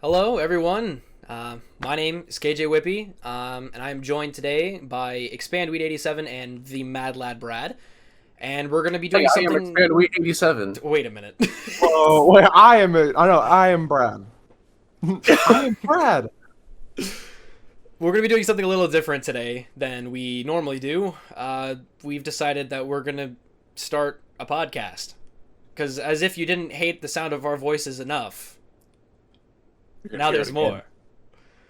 Hello, everyone. My name is KJ Whippy, and I'm joined today by Expandweed87 and the Mad Lad Brad. And we're going to be doing I am something. Expandweed 87. Wait a minute. Oh, wait, I am Brad. I am Brad. We're going to be doing something a little different today than we normally do. We've decided that we're going to start a podcast. Because as if you didn't hate the sound of our voices enough, now there's more.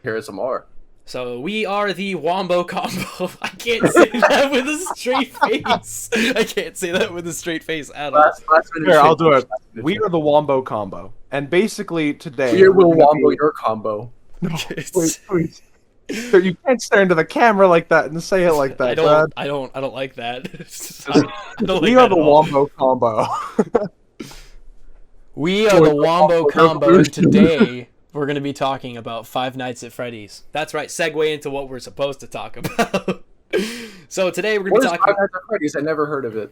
Here's some more. So we are the Wombo Combo. I can't say that with a straight face. I can't say that with a straight face at all. Here, I'll do it. We are the Wombo Combo, and basically today We will wombo your combo. No, wait. So you can't stare into the camera like that and say it like that, Brad. I don't like that. We are the Wombo Combo. We are the Wombo Combo, and today we're going to be talking about Five Nights at Freddy's. That's right, segue into what we're supposed to talk about. So today we're going to be talking Five Nights at Freddy's? I never heard of it.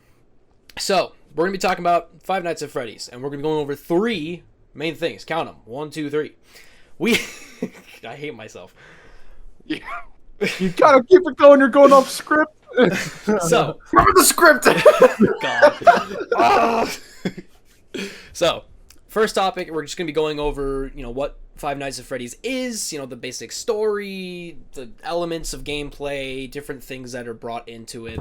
So, we're going to be talking about Five Nights at Freddy's, and we're going to be going over three main things. Count them. 1, 2, 3. I hate myself. You gotta keep it going. You're going off script. So, Remember the script! God. So, first topic, we're just going to be going over, what Five Nights at Freddy's is, the basic story, the elements of gameplay, different things that are brought into it.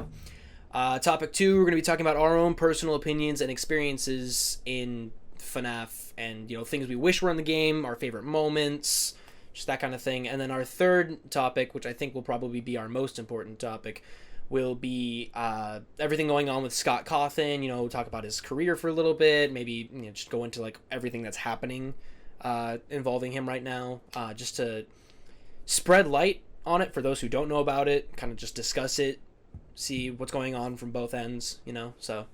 Topic 2, we're going to be talking about our own personal opinions and experiences in FNAF and, things we wish were in the game, our favorite moments, just that kind of thing. And then our third topic, which I think will probably be our most important topic, will be everything going on with Scott Cawthon. Talk about his career for a little bit, maybe just go into like everything that's happening involving him right now, just to spread light on it for those who don't know about it, kind of just discuss it, see what's going on from both ends, so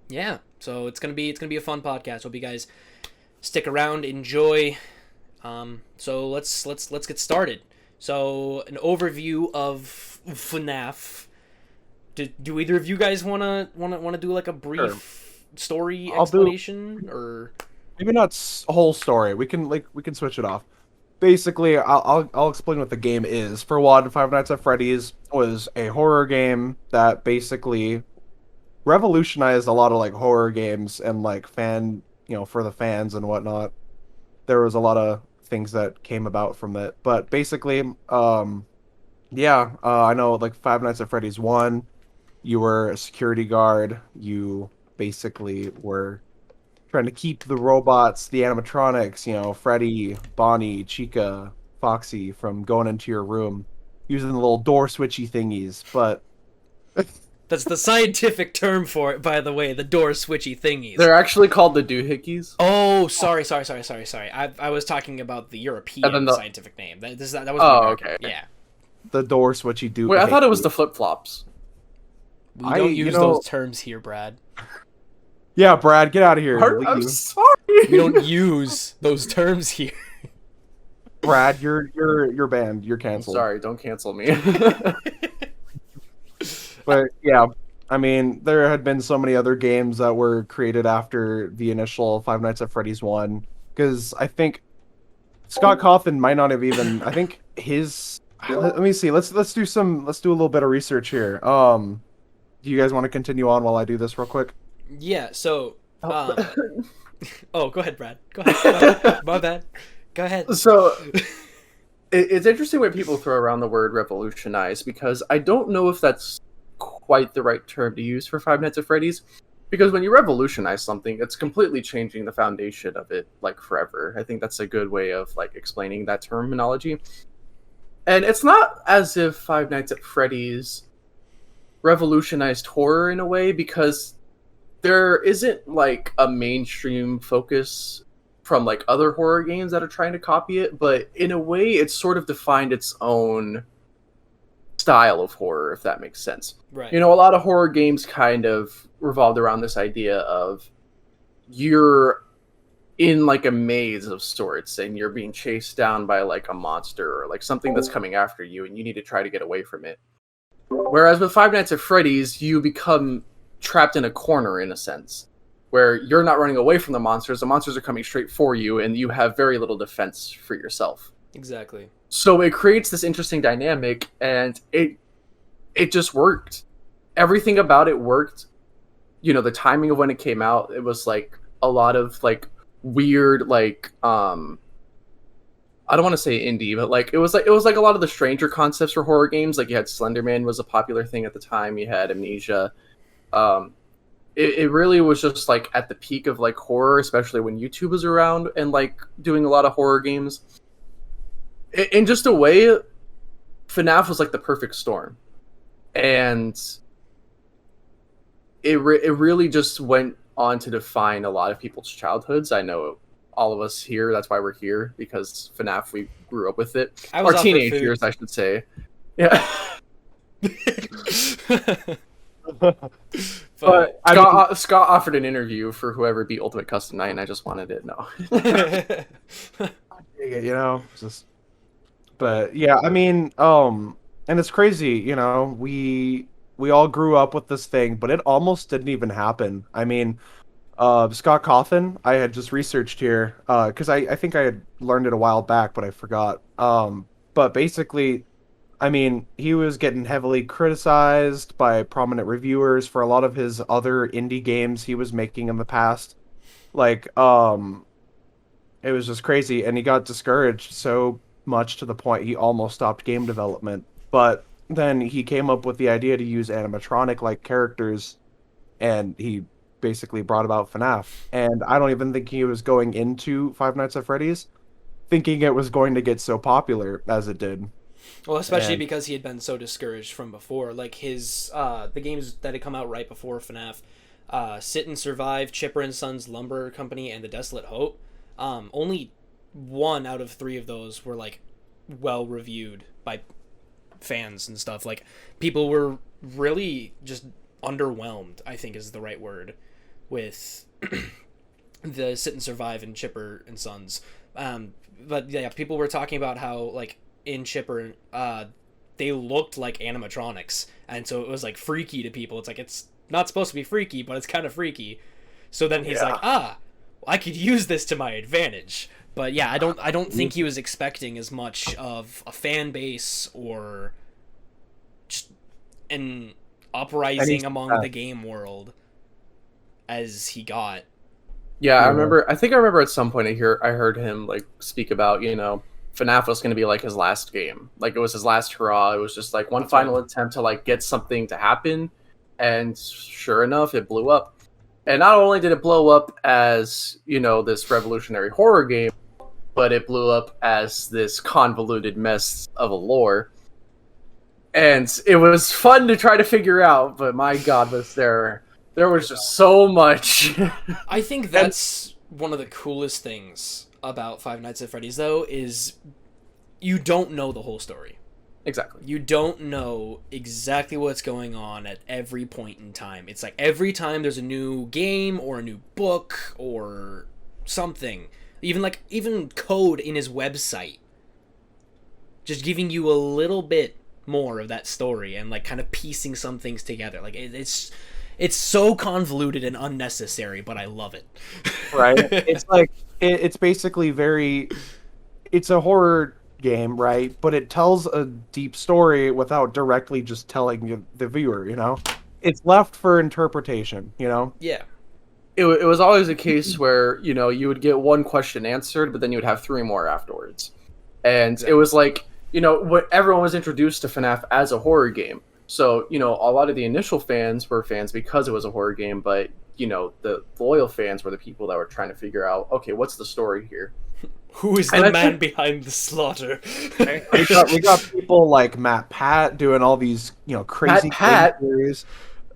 yeah, so it's gonna be a fun podcast. Hope you guys stick around, enjoy. So let's get started. So an overview of FNAF. Do either of you guys wanna do like a brief story explanation, or maybe not a whole story? We can switch it off. Basically, I'll explain what the game is. For one, Five Nights at Freddy's was a horror game that basically revolutionized a lot of like horror games and like for the fans and whatnot. There was a lot of things that came about from it, but basically, I know like Five Nights at Freddy's 1, you were a security guard. You basically were trying to keep the robots, the animatronics, Freddy, Bonnie, Chica, Foxy, from going into your room using the little door switchy thingies. But that's the scientific term for it, by the way, the door switchy thingies. They're actually called the doohickeys. Oh, sorry. I was talking about the European scientific name. That was okay. Yeah. The door switchy doohickeys. Wait, I thought it was the flip-flops. We don't use those terms here, Brad. Yeah, Brad, get out of here. I'm sorry. We don't use those terms here. Brad, you're banned. You're canceled. Sorry, don't cancel me. But yeah, I mean, there had been so many other games that were created after the initial Five Nights at Freddy's 1, because I think Scott Cawthon might not have even. I think his. Let me see. Let's do a little bit of research here. Do you guys want to continue on while I do this real quick? Yeah. So. Oh, go ahead, Brad. Go ahead. My bad. Go ahead. So. It's interesting when people throw around the word revolutionize, because I don't know if that's quite the right term to use for Five Nights at Freddy's, because when you revolutionize something, it's completely changing the foundation of it, like, forever. I think that's a good way of like explaining that terminology. And it's not as if Five Nights at Freddy's revolutionized horror in a way, because there isn't like a mainstream focus from like other horror games that are trying to copy it, but in a way it's sort of defined its own style of horror, if that makes sense. Right. A lot of horror games kind of revolved around this idea of you're in like a maze of sorts and you're being chased down by like a monster or like something that's coming after you and you need to try to get away from it. Whereas with Five Nights at Freddy's, you become trapped in a corner in a sense. where you're not running away from the monsters are coming straight for you, and you have very little defense for yourself. Exactly. So it creates this interesting dynamic, and it just worked. Everything about it worked. You know, the timing of when it came out, it was like a lot of like weird, like I don't want to say indie, but like it was like a lot of the stranger concepts for horror games. Like you had Slenderman was a popular thing at the time. You had Amnesia. It really was just like at the peak of like horror, especially when YouTube was around and like doing a lot of horror games. In just a way, FNAF was like the perfect storm, and it really just went on to define a lot of people's childhoods. I know all of us here, that's why we're here, because FNAF, we grew up with it. Our teenage years, I should say. Yeah. But Scott offered an interview for whoever beat Ultimate Custom Night, and I just wanted it. No. You know, just. But yeah, I mean, and it's crazy, you know, we all grew up with this thing, but it almost didn't even happen. I mean, Scott Cawthon, I had just researched here, because I think I had learned it a while back, but I forgot. But basically, I mean, he was getting heavily criticized by prominent reviewers for a lot of his other indie games he was making in the past. Like, it was just crazy, and he got discouraged so much to the point he almost stopped game development. But then he came up with the idea to use animatronic-like characters, and he basically brought about FNAF. And I don't even think he was going into Five Nights at Freddy's thinking it was going to get so popular as it did. Well, especially because he had been so discouraged from before. Like his the games that had come out right before FNAF, Sit and Survive, Chipper and Sons Lumber Company, and The Desolate Hope. Only 1 out of 3 of those were like well reviewed by fans and stuff. Like people were really just underwhelmed, I think is the right word, with the Sit and Survive and Chipper and Sons. But yeah, people were talking about how like in Chipper, they looked like animatronics, and so it was like freaky to people. It's like it's not supposed to be freaky, but it's kind of freaky. So then he's like, I could use this to my advantage. But yeah, I don't think he was expecting as much of a fan base or just an uprising among the game world as he got. Yeah, I think I remember at some point I heard him like speak about, you know, FNAF was going to be like his last game. Like it was his last hurrah. It was just like one final attempt to like get something to happen, and sure enough, it blew up. And not only did it blow up as, you know, this revolutionary horror game, but it blew up as this convoluted mess of a lore. And it was fun to try to figure out, but my God, there was just so much. I think that's one of the coolest things about Five Nights at Freddy's, though, is you don't know the whole story. Exactly. You don't know exactly what's going on at every point in time. It's like every time there's a new game or a new book or something, even code in his website, just giving you a little bit more of that story and like kind of piecing some things together. Like it's so convoluted and unnecessary, but I love it. Right? It's like it's basically it's a horror game, right? But it tells a deep story without directly just telling the viewer, you know? It's left for interpretation, you know? Yeah. It was always a case where, you know, you would get one question answered, but then you would have 3 more afterwards. And It was like, you know, what everyone was introduced to FNAF as a horror game. So, you know, a lot of the initial fans were fans because it was a horror game, but, you know, the loyal fans were the people that were trying to figure out, okay, what's the story here? Who is the man behind the slaughter? we got people like Matt Pat doing all these, you know, crazy Matt Pat? theories.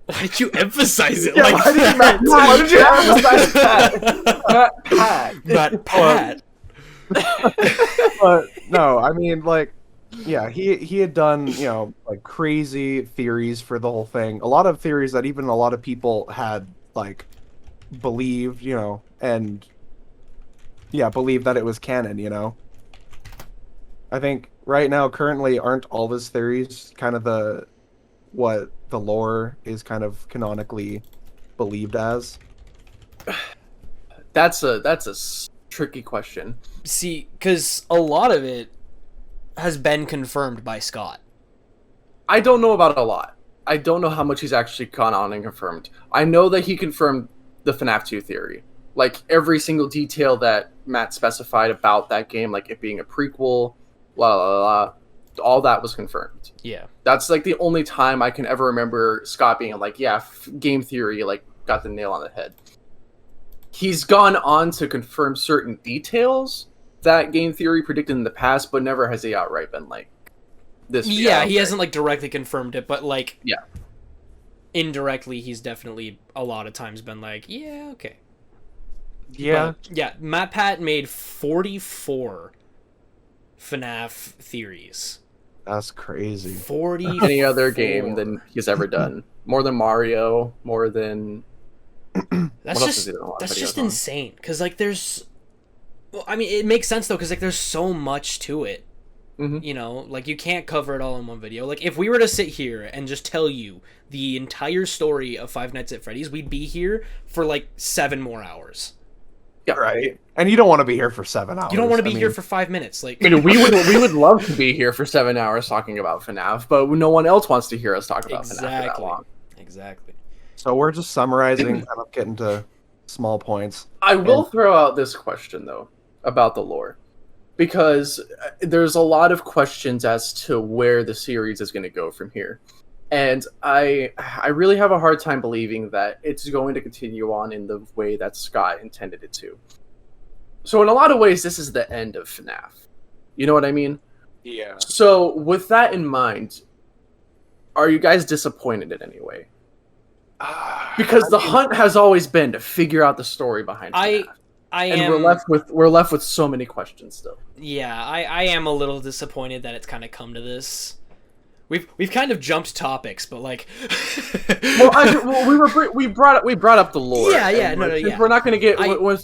Why did you emphasize it Why did you emphasize Pat? Matt Pat. But no, I mean, like, yeah, he had done, you know, like crazy theories for the whole thing. A lot of theories that even a lot of people had like believed, you know, and believed that it was canon, you know. I think right now, currently, aren't all his theories kind of what the lore is kind of canonically believed as? That's a tricky question. See, because a lot of it has been confirmed by Scott. I don't know about a lot. I don't know how much he's actually gone on and confirmed. I know that he confirmed the FNAF 2 theory. Like, every single detail that Matt specified about that game, like it being a prequel, all that was confirmed. Yeah. That's, like, the only time I can ever remember Scott being like, yeah, game theory, like, got the nail on the head. He's gone on to confirm certain details that game theory predicted in the past, but never has he outright been like, this. Yeah, he hasn't, like, directly confirmed it, but, like, yeah, indirectly, he's definitely a lot of times been like, yeah, okay. Yeah. But, yeah, MatPat made 44 FNAF theories. That's crazy. 40 any other game than he's ever done. More than Mario, more than... That's What else has he just done a lot of that's videos just on? insane. Because, like, there's... Well, I mean, it makes sense, though, because, like, there's so much to it. Mhm. You know? Like, you can't cover it all in one video. Like, if we were to sit here and just tell you the entire story of Five Nights at Freddy's, we'd be here for, like, 7 more hours. Yeah, Right. And you don't want to be here for 7 hours. You don't want to be I here mean, for 5 minutes. Like, I mean, we would love to be here for 7 hours talking about FNAF, but no one else wants to hear us talk about FNAF for that exactly. long. Exactly. So we're just summarizing, kind of getting to small points. I will throw out this question, though, about the lore. Because there's a lot of questions as to where the series is going to go from here. And I really have a hard time believing that it's going to continue on in the way that Scott intended it to. So in a lot of ways, this is the end of FNAF. You know what I mean? Yeah. So with that in mind, are you guys disappointed in any way? Because the hunt has always been to figure out the story behind FNAF. And we're left with so many questions still. Yeah, I am a little disappointed that it's kind of come to this. We've kind of jumped topics, but like, we brought up the lore. Yeah, and we're not going to get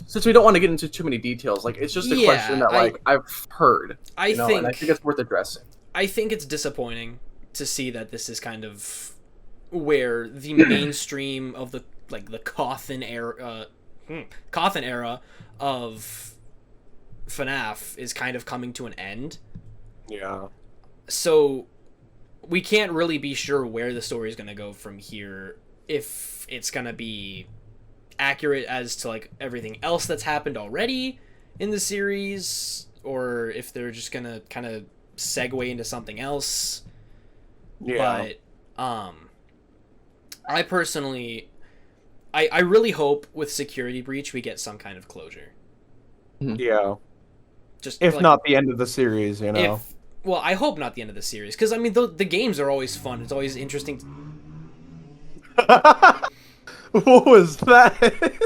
since we don't want to get into too many details. Like, it's just a question that I've heard. And I think it's worth addressing. I think it's disappointing to see that this is kind of where the mainstream of the Cawthon era of FNAF is kind of coming to an end. Yeah. So we can't really be sure where the story is going to go from here, if it's going to be accurate as to like everything else that's happened already in the series, or if they're just going to kind of segue into something else. Yeah. But I personally I really hope with Security Breach we get some kind of closure. Yeah. Just if like, not the end of the series, you know. Well, I hope not the end of the series, because I mean the games are always fun. It's always interesting. What was that?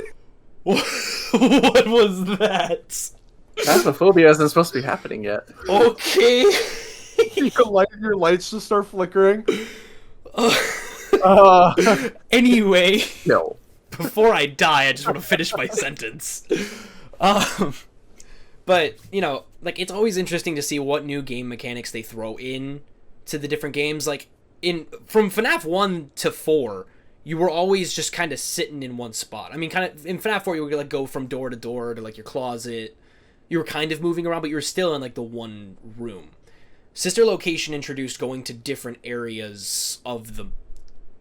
What was that? Phasmophobia isn't supposed to be happening yet. Okay. Your lights just start flickering. Anyway, No. before I die, I just want to finish my sentence. But, you know, like, it's always interesting to see what new game mechanics they throw in to the different games. Like, from FNAF 1 to 4, you were always just kind of sitting in one spot. I mean, kind of, in FNAF 4, you would, like, go from door to door to, like, your closet. You were kind of moving around, but you were still in, like, the one room. Sister Location introduced going to different areas of the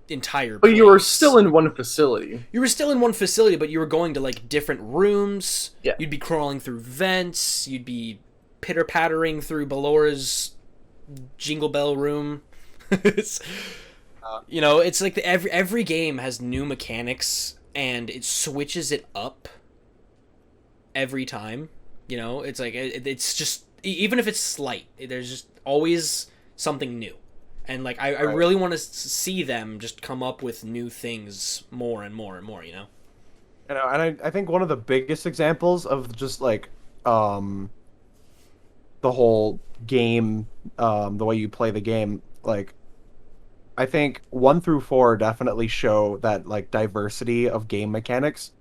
entire place. But you were still in one facility. You were still in one facility, but you were going to, like, different rooms. Yeah. You'd be crawling through vents. You'd be pitter-pattering through Balora's Jingle Bell room. You know, it's like every game has new mechanics, and it switches it up every time. You know, it's like, it's just, even if it's slight, there's just always something new. And, like, I really want to see them just come up with new things more and more and more, you know? And I think one of the biggest examples of just, like, the whole game, the way you play the game, like, I think 1 through 4 definitely show that, like, diversity of game mechanics.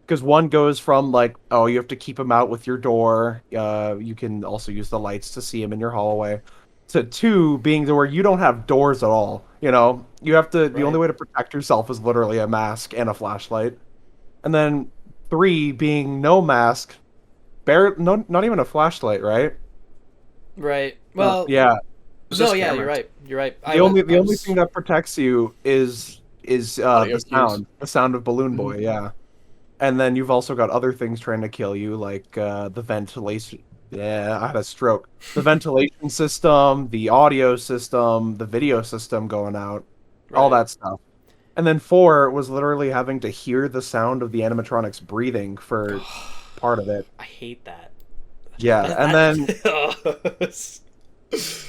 Because 1 goes from, like, oh, you have to keep them out with your door. You can also use the lights to see them in your hallway. To 2 being to where you don't have doors at all. You know, you have to. The only way to protect yourself is literally a mask and a flashlight. And then 3 being no mask, not even a flashlight, right? Right. Well, Yeah. It's no, just yeah, camera. you're right. You're right. The only thing that protects you is Audio the cues. sound of Balloon Boy, Mhm. yeah. And then you've also got other things trying to kill you, like the ventilation. Yeah, I had a stroke. The ventilation system, the audio system, the video system going out, all Right. that stuff. And then 4 was literally having to hear the sound of the animatronics breathing for part of it. I hate that. Yeah, and then That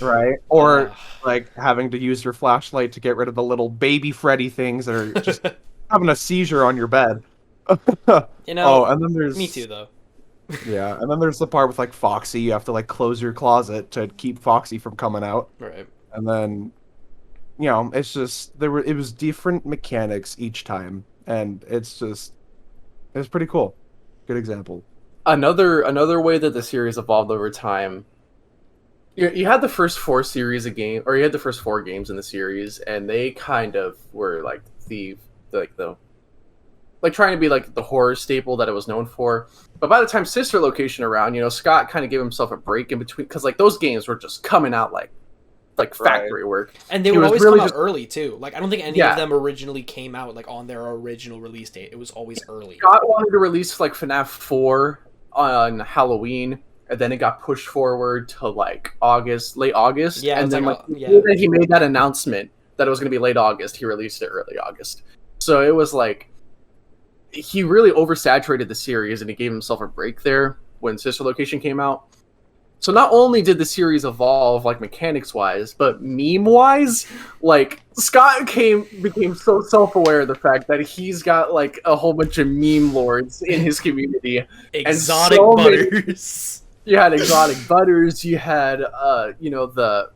right, or like having to use your flashlight to get rid of the little baby Freddy things that are just having a seizure on your bed. you know, Oh, and then me too there's though. yeah, and then there's the part with like Foxy. You have to like close your closet to keep Foxy from coming out, Right. and then it's just it was different mechanics each time, and it's pretty cool. Good example. Another way that the series evolved over time. You had the first 4 series of game, or you had the first 4 games in the series, and they kind of were like the like trying to be like the horror staple that it was known for. But by the time Sister Location around, Scott kind of gave himself a break in between because like those games were just coming out like factory work. And they He would was always really come out just early too. Like I don't think any yeah. of them originally came out like on their original release date. It was always early. Scott wanted to release like FNAF 4 on Halloween, and then it got pushed forward to like August, late August. Yeah, and it's then like like yeah. when he made that announcement that it was going to be late August, he released it early August. So it was like he really oversaturated the series, and he gave himself a break there when Sister Location came out. So not only did the series evolve like mechanics wise, but meme wise, like Scott became so self-aware of the fact that he's got like a whole bunch of meme lords in his community. Exotic so butters. You had exotic butters, you had the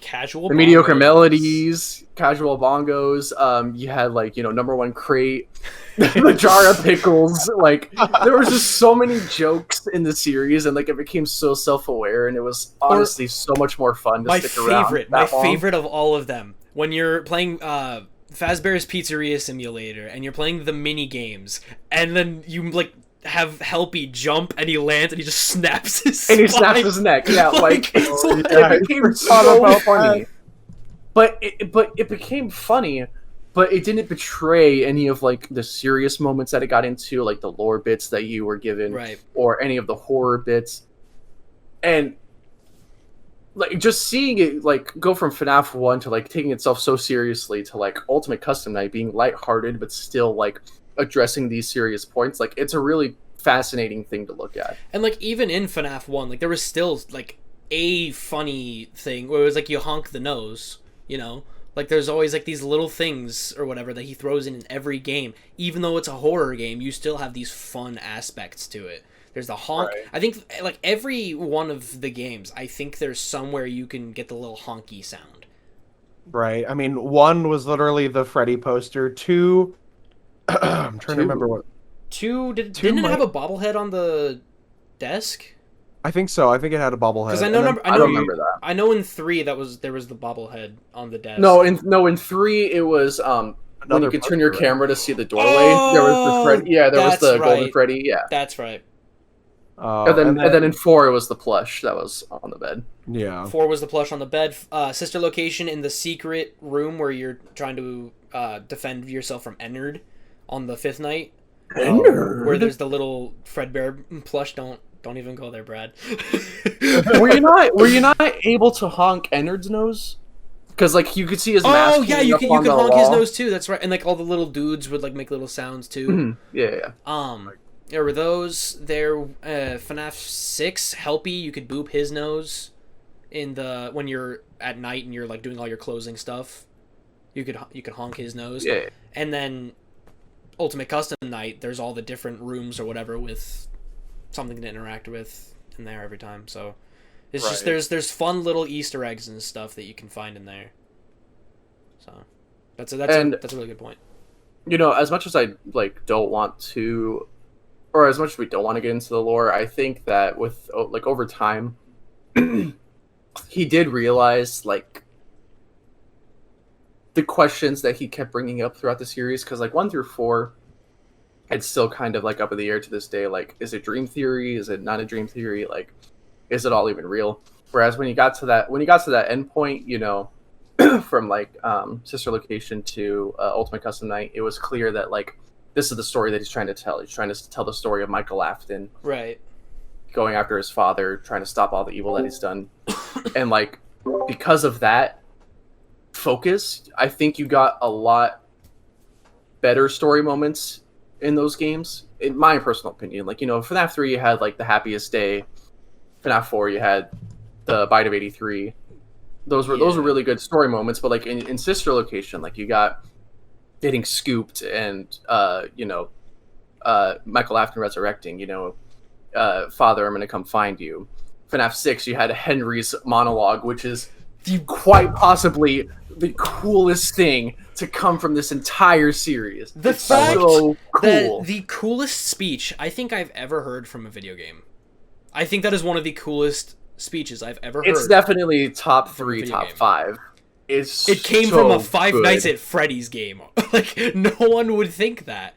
Casual the mediocre bongos. melodies, casual bongos, you had like number one crate, the jar of pickles. Like there was just so many jokes in the series, and like it became so self-aware, and it was honestly so much more fun to stick around. My favorite of all of them, when you're playing Fazbear's Pizzeria Simulator and you're playing the mini games, and then you like have Helpy jump and he lands and he just snaps his snaps his neck. Yeah, it became so funny. But it became funny, but it didn't betray any of like the serious moments that it got into, like the lore bits that you were given, right, or any of the horror bits. And like just seeing it like go from FNAF 1 to like taking itself so seriously to like Ultimate Custom Night being lighthearted but still like addressing these serious points, like it's a really fascinating thing to look at. And like even in FNAF 1, like there was still like a funny thing where it was like you honk the nose, like there's always like these little things or whatever that he throws in every game. Even though it's a horror game, you still have these fun aspects to it. There's the honk. Right. I think like every one of the games, I think there's somewhere you can get the little honky sound. Right. I mean, 1 was literally the Freddy poster. 2 I'm trying to remember what. 2 didn't it have a bobblehead on the desk? I think so. I think it had a bobblehead. Because I don't remember that. I know in 3 there was the bobblehead on the desk. No, in 3 it was when you could turn your camera to see the doorway. There was the Freddy. Yeah, there was the golden Freddy. Yeah, that's right. And then in 4 it was the plush that was on the bed. Yeah. 4 was the plush on the bed. Sister Location in the secret room where you're trying to defend yourself from Ennard on the 5th night. Where there's the little Fredbear plush. Don't even go there, Brad. were you not able to honk Ennard's nose? Because like you could see his mask. Oh yeah, you can honk his nose too. That's right. And like all the little dudes would like make little sounds too. Mm-hmm. Yeah. There were those. There, FNAF 6, Helpy, you could boop his nose when you're at night and you're like doing all your closing stuff. You could honk his nose. Yeah. And then Ultimate Custom Night, there's all the different rooms or whatever with something to interact with in there every time. So it's just there's fun little Easter eggs and stuff that you can find in there. So that's a really good point. As much as I like don't want to, or as much as we don't want to get into the lore, I think that with like over time, he did realize like the questions that he kept bringing up throughout the series, because like 1 through 4, it's still kind of like up in the air to this day. Like, is it dream theory? Is it not a dream theory? Like, is it all even real? Whereas when you got to that end point, you know, from like Sister Location to Ultimate Custom Night, it was clear that like this is the story that he's trying to tell. He's trying to tell the story of Michael Afton, Right. going after his father, trying to stop all the evil that he's done, and like because of that focus, I think you got a lot better story moments in those games, in my personal opinion. Like, you know, FNAF 3 you had like the happiest day, FNAF 4 you had the bite of 83. Those were really good story moments, but like in Sister Location, like you got getting scooped and you know, Michael Afton resurrecting, you know, Father, I'm gonna come find you. FNAF 6 you had Henry's monologue, which is quite possibly the coolest thing to come from this entire series. The It's fact so cool. that the coolest speech I think I've ever heard from a video game. I think that is one of the coolest speeches I've ever heard. It's definitely top from a 3, video top game. 5. It came so from a Five good. Nights at Freddy's game. Like, no one would think that.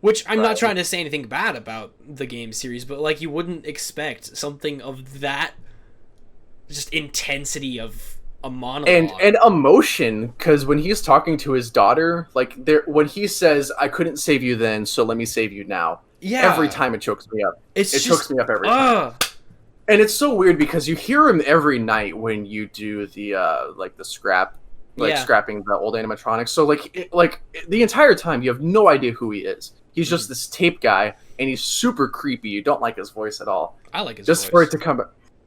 Which, I'm not Right. trying to say anything bad about the game series, but, like, you wouldn't expect something of that just intensity of a monologue. and emotion, because when he's talking to his daughter, like when he says, "I couldn't save you then, so let me save you now." Yeah. Every time it chokes me up. It Chokes me up every time. And it's so weird because you hear him every night when you do the like the scrap, like Yeah. scrapping the old animatronics. So like the entire time you have no idea who he is. He's just this tape guy, and he's super creepy. You don't like his voice at all. I like his Just voice. for it to come.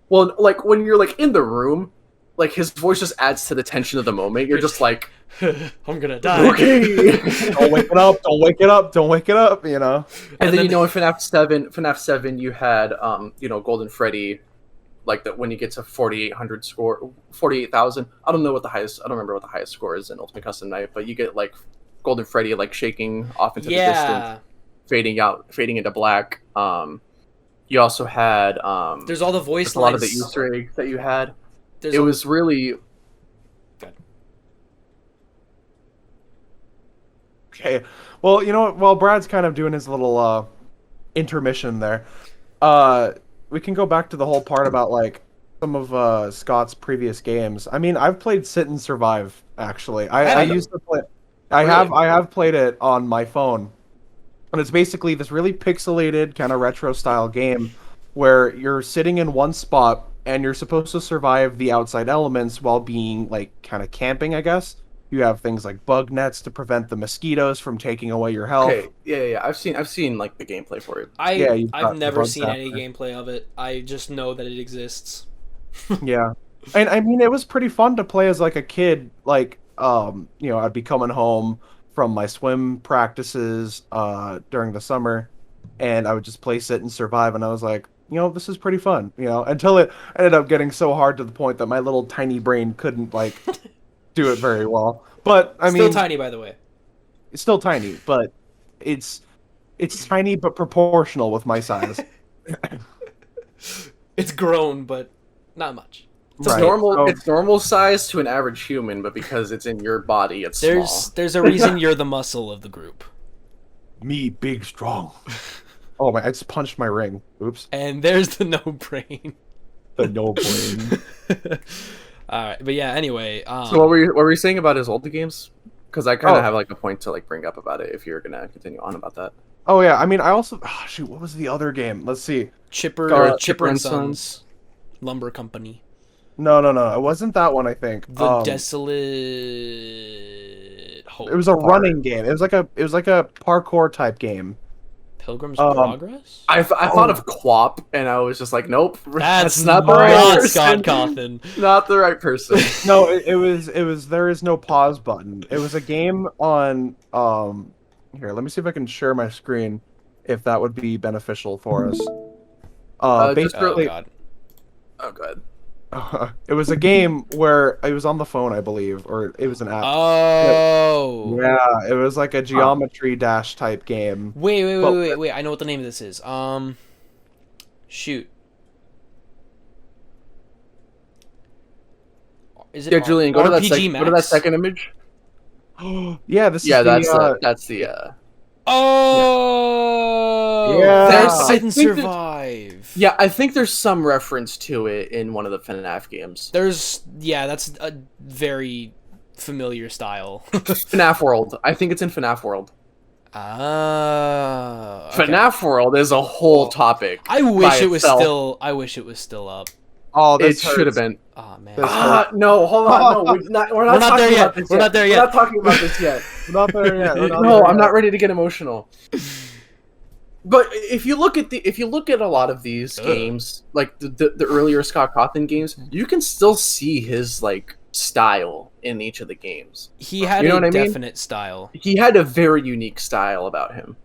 Well, like when you're like in the room, like his voice just adds to the tension of the moment. You're just like, I'm gonna die. okay. Don't wake it up! Don't wake it up! Don't wake it up! You know. And then you know in FNAF 7 you had you know, Golden Freddy, like that when you get to 4800 score, 48,000. I don't remember what the highest score is in Ultimate Custom Night, but you get like Golden Freddy like shaking off into the distance, fading into black. You also had There's all the voice just a lot of the lines. Easter eggs that you had. There's It was really Good. Okay. Well, you know what? While Brad's kind of doing his little intermission there, we can go back to the whole part about like some of Scott's previous games. I mean, I've played Sit and Survive actually. I used to play. I have played it on my phone, and it's basically this really pixelated kind of retro style game where you're sitting in one spot and you're supposed to survive the outside elements while being like kind of camping, I guess. You have things like bug nets to prevent the mosquitoes from taking away your health. okay. Yeah. I've seen like the gameplay for it. you've got I've the never bug seen any zapper. gameplay of it. I just know that it exists. Yeah. And I mean, it was pretty fun to play as like a kid. Like, you know, I'd be coming home from my swim practices during the summer, and I would just play Sit and Survive, and I was like, you know, this is pretty fun, you know, until it ended up getting so hard to the point that my little tiny brain couldn't like do it very well. But I Still mean, tiny, by the way. it's still tiny, but it's tiny but proportional with my size. It's grown, but not much. It's Right. normal. So- It's normal size to an average human, but because it's in your body, it's small. There's a reason you're the muscle of the group. Me, big, strong. Oh my! I just punched my ring. Oops. And there's the no brain. The no brain. Alright, but yeah, anyway. So what were you saying about his older games? Because I kind Oh. of have like a point to like bring up about it if you're gonna continue on about that. Oh yeah, I mean, I also shoot. What was the other game? Let's see. Chipper and Sons Lumber Company. No, it wasn't that one. I think The Desolate Hope. it was a running game. It was like a parkour type game. Pilgrim's um, Progress? I thought of Quap, and I was just like, nope, That's not not, the right person. Scott Cawthon. Not the right person. No, it was. There is no pause button. It was a game on. Here, let me see if I can share my screen, if that would be beneficial for us. Just Oh Basically, god. Oh god. it was a game where it was on the phone, I believe, or it was an app. Oh. Yeah, it was like a geometry dash type game. Wait. I know what the name of this is. Shoot. Is it Yeah, Julian, go to that RPG go to that Max? second image. Yeah, this Yeah, is that's the that's the Oh, Yeah. that I didn't think that- survive. Yeah, I think there's some reference to it in one of the FNAF games. That's a very familiar style. FNAF World. I think it's in FNAF World. Ah, okay. FNAF World is a whole topic. I wish by it was itself. still. I wish it was still up. Oh, It this should have hurts. been. Oh man. This- No, hold on. No, we're not We're not talking there yet. about this We're not there yet. We're not talking about this yet. We're not there yet. We're not No, there I'm yet. not ready to get emotional. But if you look at a lot of these Ugh. games, like the earlier Scott Cawthon games, you can still see his like style in each of the games. He had You know a what I mean? definite style. He had a very unique style about him.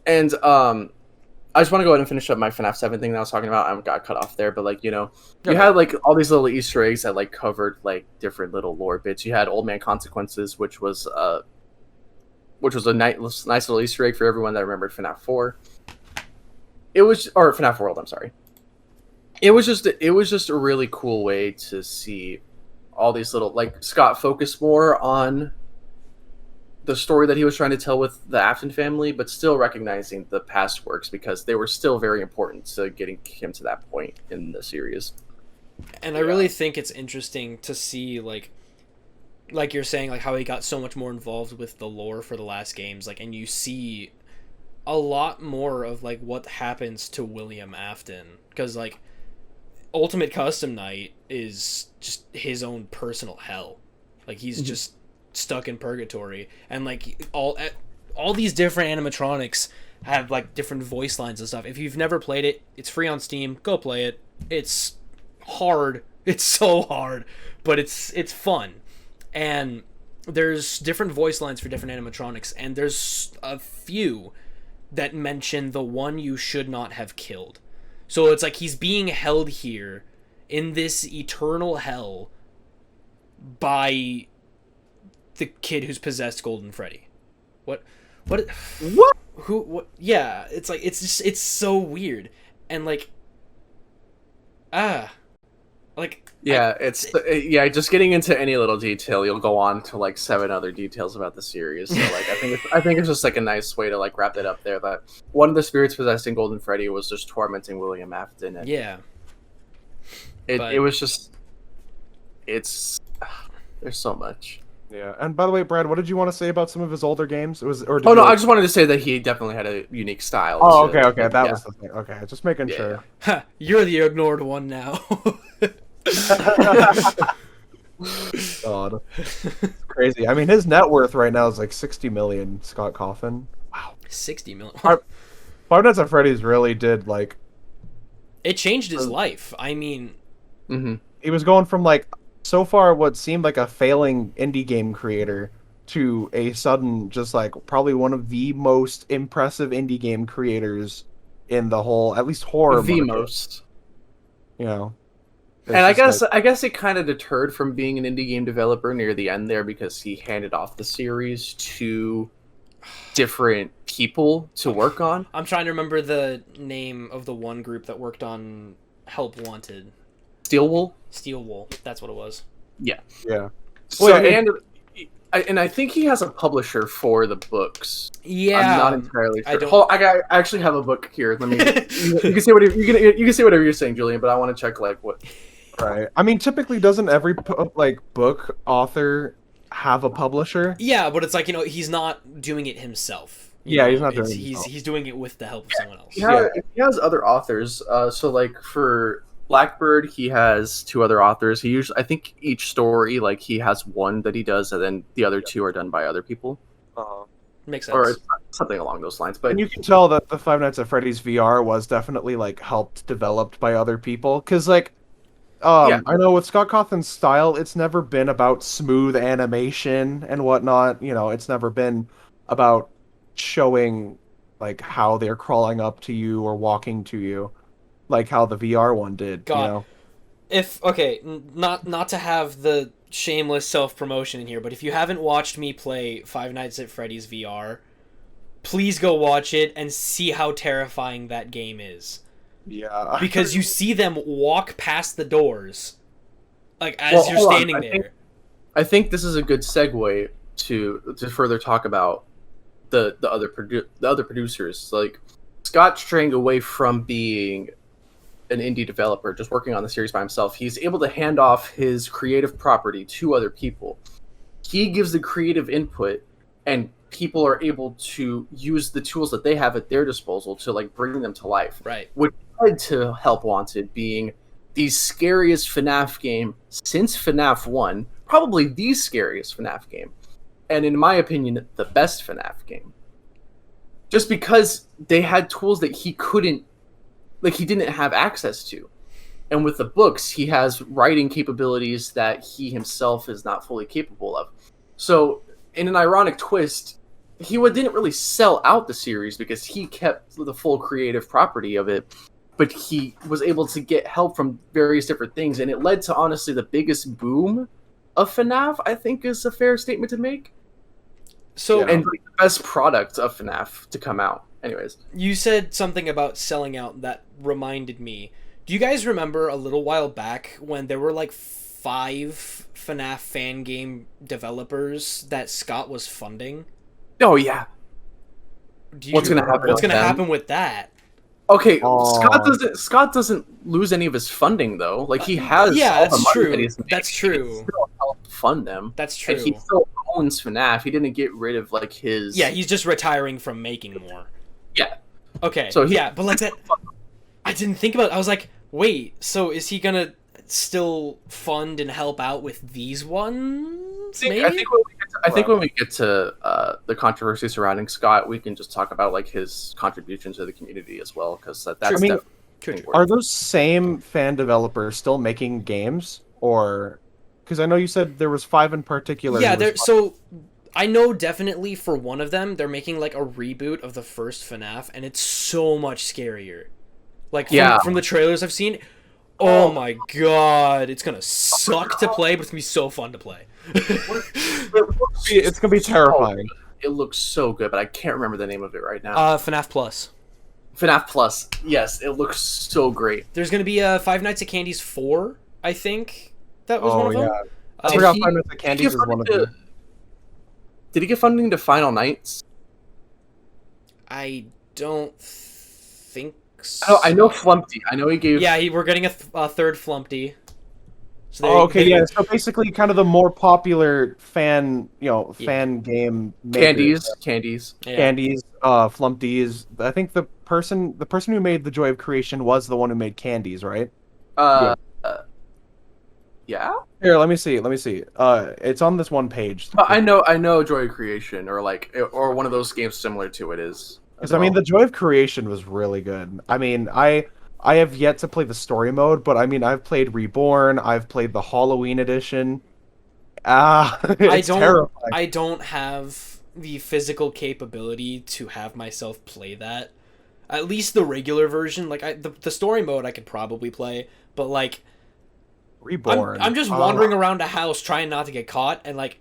And I just want to go ahead and finish up my FNAF 7 thing that I was talking about. I got cut off there, but like, you know, you Okay. had like all these little Easter eggs that like covered like different little lore bits. You had Old Man Consequences, which was a nice little Easter egg for everyone that remembered FNAF 4. Or FNAF World, I'm sorry. It was just a really cool way to see all these little, like, Scott focused more on the story that he was trying to tell with the Afton family, but still recognizing the past works because they were still very important to getting him to that point in the series. And I really think it's interesting to see like you're saying, like how he got so much more involved with the lore for the last games, like, and you see a lot more of like what happens to William Afton, because like Ultimate Custom Night is just his own personal hell. Like he's just stuck in purgatory, and like all these different animatronics have like different voice lines and stuff. If you've never played it, it's free on Steam. Go play it. It's hard. It's so hard, but it's fun. And there's different voice lines for different animatronics, and there's a few that mention the one you should not have killed. So it's like he's being held here in this eternal hell by the kid who's possessed Golden Freddy. What? Who? What? Yeah, it's like it's so weird, and like, Just getting into any little detail, you'll go on to like 7 other details about the series. So like, I think it's just like a nice way to like wrap it up there. That one of the spirits possessing Golden Freddy was just tormenting William Afton, and yeah. it was just, there's so much. Yeah, and by the way, Brad, what did you want to say about some of his older games? I just wanted to say that he definitely had a unique style. Oh, okay, that was the thing. Okay, just making sure. Yeah. Ha, you're the ignored one now. God, it's crazy. I mean, his net worth right now is like 60 million. Scott Cawthon. Wow. 60 million. Five Nights at Freddy's really did like. It changed his life. I mean, He was going from like so far what seemed like a failing indie game creator to a sudden just like probably one of the most impressive indie game creators in the whole, at least horror. The market. most. You know. And I guess it kind of deterred from being an indie game developer near the end there because he handed off the series to different people to work on. I'm trying to remember the name of the one group that worked on Help Wanted. Steel Wool? Steel Wool. That's what it was. Yeah. So, Well, yeah, and I think he has a publisher for the books. Yeah. I'm not entirely I sure. don't- I actually have a book here. Let me. you can say whatever you can say whatever you're saying, Julian. But I want to check like what. Right. I mean, typically, doesn't every like book author have a publisher? Yeah, but it's like, he's not doing it himself. Yeah, he's not doing It's- it himself. He's doing it with the help of someone else. He has other authors. So like for Blackbird, he has 2 other authors. I think each story, like he has one that he does, and then the other 2 are done by other people, Makes sense. or something along those lines. But And you can tell that the Five Nights at Freddy's VR was definitely like helped developed by other people, because like. I know with Scott Cawthon's style, it's never been about smooth animation and whatnot. It's never been about showing like how they're crawling up to you or walking to you, like how the VR one did. God. Not to have the shameless self-promotion in here, but if you haven't watched me play Five Nights at Freddy's VR, please go watch it and see how terrifying that game is. Yeah. Because you see them walk past the doors, like as you're standing there. I think this is a good segue to further talk about the other producers. Like Scott straying away from being an indie developer, just working on the series by himself. He's able to hand off his creative property to other people. He gives the creative input, and people are able to use the tools that they have at their disposal to like bring them to life. Right. Which led to Help Wanted being the scariest FNAF game since FNAF 1, probably the scariest FNAF game, and in my opinion, the best FNAF game. Just because they had tools that he didn't have access to. And with the books, he has writing capabilities that he himself is not fully capable of. So, in an ironic twist, he didn't really sell out the series because he kept the full creative property of it, but he was able to get help from various different things, and it led to, honestly, the biggest boom of FNAF, I think is a fair statement to make. So, and like, the best product of FNAF to come out. Anyways. You said something about selling out that reminded me. Do you guys remember a little while back when there were like 5 FNAF fan game developers that Scott was funding? Oh yeah. What's gonna happen? What's gonna happen with that? Okay, Scott doesn't lose any of his funding though. Like he has all the money that he's made. That's true. He can still help fund them. That's true. And he still owns FNAF. He didn't get rid of like his. Yeah, he's just retiring from making more. Yeah. Okay. So but like that, I didn't think about it. I was like, wait, so is he gonna still fund and help out with these ones? Maybe? I think when we get to the controversy surrounding Scott, we can just talk about like his contribution to the community as well, because that's definitely important. Are those same fan developers still making games, or because I know you said there was 5 in particular? Yeah, so I know definitely for one of them, they're making like a reboot of the first FNAF, and it's so much scarier. Like from the trailers I've seen, oh my god, it's gonna suck to play, but it's gonna be so fun to play. It's gonna be terrifying. It looks so good, but I can't remember the name of it right now. FNAF Plus. FNAF Plus. Yes, it looks so great. There's gonna be Five Nights at Candy's 4, I think. That was one of them. I forgot Five Nights at Candy's is one of them. Did he get funding to Final Nights? I don't think so. Oh, I know Flumpty. I know he gave. Yeah, we're getting a third Flumpty. So okay. So basically, kind of the more popular fan game makers. Candies, Flumpties. I think the person who made The Joy of Creation was the one who made Candies, right? Yeah. Here, let me see. It's on this one page. I know Joy of Creation, or one of those games similar to it is. Because I mean, The Joy of Creation was really good. I mean, I have yet to play the story mode, but I mean, I've played Reborn. I've played the Halloween edition. It's terrifying. I don't have the physical capability to have myself play that. At least the regular version, like the story mode, I could probably play, but like. Reborn. I'm just wandering around a house trying not to get caught, and like,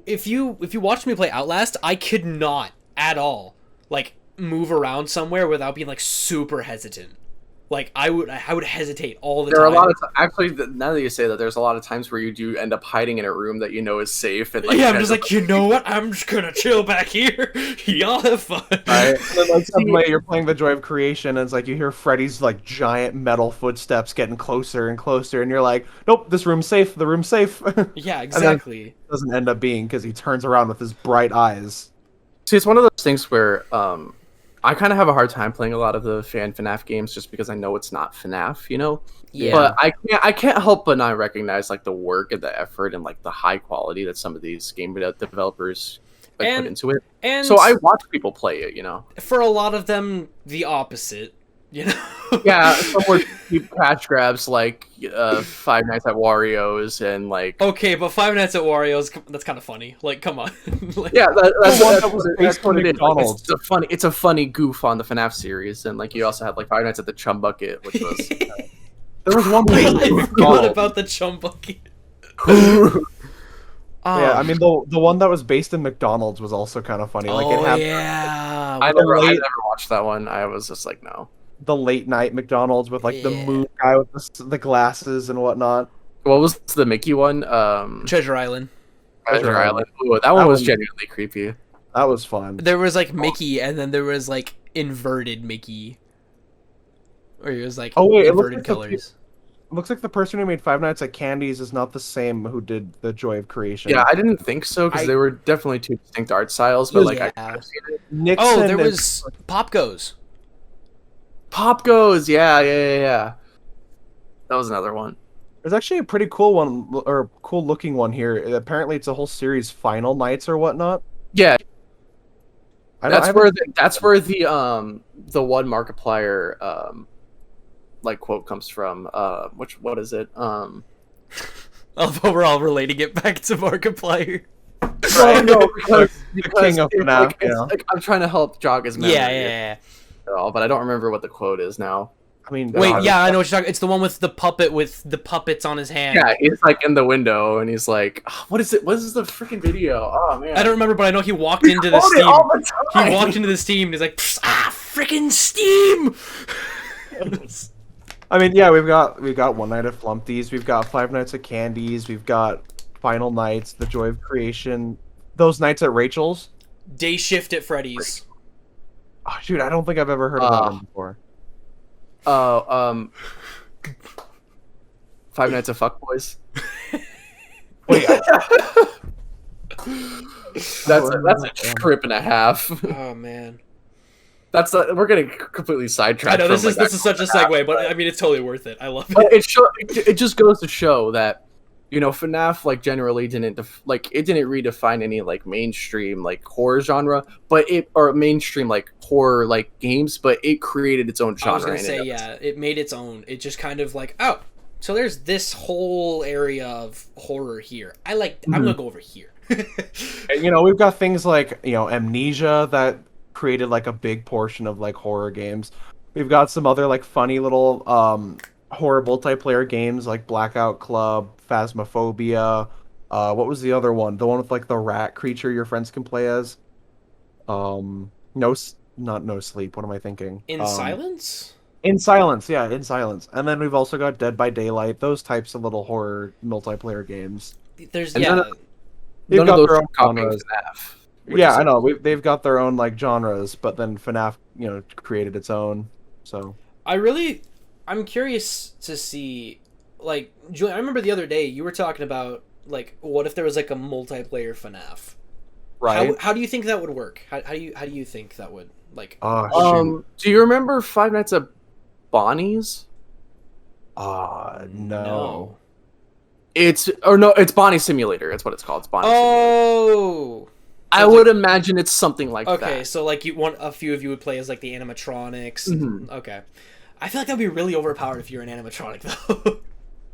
if you watched me play Outlast, I could not at all like move around somewhere without being like super hesitant. Like I would hesitate all the time. There are a lot of actually. Now that you say that, there's a lot of times where you do end up hiding in a room that you know is safe. And I'm just like, you know what? I'm just gonna chill back here. Y'all have fun. Right. And then like suddenly you're playing The Joy of Creation, and it's like you hear Freddy's like giant metal footsteps getting closer and closer, and you're like, nope, this room's safe. The room's safe. Yeah, exactly. It doesn't end up being because he turns around with his bright eyes. See, it's one of those things where I kind of have a hard time playing a lot of the fan FNAF games just because I know it's not FNAF, you know? Yeah. But I can't help but not recognize like the work and the effort and like the high quality that some of these game developers put into it. And so I watch people play it, you know? For a lot of them, the opposite, you know? Yeah, some more cheap cash grabs like Five Nights at Wario's and like... Okay, but Five Nights at Wario's, that's kind of funny. Like, come on. Like, yeah, that's what it is. McDonald's. Like, it's a funny goof on the FNAF series, and like you also had like Five Nights at the Chum Bucket, which was... There was one place. I forgot about the Chum Bucket. Yeah, I mean the one that was based in McDonald's was also kind of funny. Like it had, yeah. I never watched that one. I was just like, no. The late night McDonald's with like the moon guy with the glasses and whatnot. What was the Mickey one? Treasure Island. Treasure Island. Ooh, that one was genuinely creepy. That was fun. There was like Mickey, and then there was like inverted Mickey, where he was like inverted colors. It looks like the person who made Five Nights at Candy's is not the same who did The Joy of Creation. Yeah, I didn't think so because they were definitely two distinct art styles. But like, I could have seen it. Nixon there was Pop Goes. Pop Goes, yeah. That was another one. There's actually a pretty cool one, or cool looking one here. Apparently, it's a whole series, Final Nights or whatnot. Yeah, that's where the one Markiplier like quote comes from. What is it? We're all relating it back to Markiplier. Right. No, because the king of FNAF. Like, I'm trying to help jog his memory. Yeah. But I don't remember what the quote is now. I mean, wait, I know what you're talking. It's the one with the puppet with the puppets on his hand. Yeah, he's like in the window and he's like, what is it? What is the freaking video? Oh man, I don't remember, but I know he walked into the Steam. He walked into the Steam and he's like, freaking Steam. I mean, yeah, we've got One Night at Flumpty's, we've got Five Nights at Candy's, we've got Final Nights, The Joy of Creation, those nights at Rachel's, Day Shift at Freddy's. Oh, dude, I don't think I've ever heard of that one before. Five Nights at Fuckboys. Wait, that's a trip and a half. Oh man, we're getting completely sidetracked. I know this is such a segue, but I mean it's totally worth it. I love it. It just goes to show that FNAF like generally didn't it didn't redefine any like mainstream like horror genre, or mainstream like horror like games, but it created its own genre. I was gonna say it made its own. It just kind of like so there's this whole area of horror here. I'm gonna go over here. And, we've got things like Amnesia that created like a big portion of like horror games. We've got some other like funny little horror multiplayer games like Blackout Club, Phasmophobia. What was the other one? The one with like the rat creature your friends can play as. Not No Sleep. What am I thinking? In Silence? In Silence, yeah, In Silence. And then we've also got Dead by Daylight. Those types of little horror multiplayer games. There's they've none got of those their own copying genres. FNAF. Yeah, I know. They've got their own like genres, but then FNAF, created its own. So I'm curious to see, like, Julian, I remember the other day you were talking about, like, what if there was, like, a multiplayer FNAF? Right. How do you think that would work? How do you think that would, like... shoot. Do you remember Five Nights at Bonnie's? No. It's Bonnie Simulator. That's what it's called. It's Bonnie Simulator. I would imagine it's something like that. Okay, so, like, a few of you would play as, like, the animatronics. Mm-hmm. Okay. I feel like that would be really overpowered if you're an animatronic, though.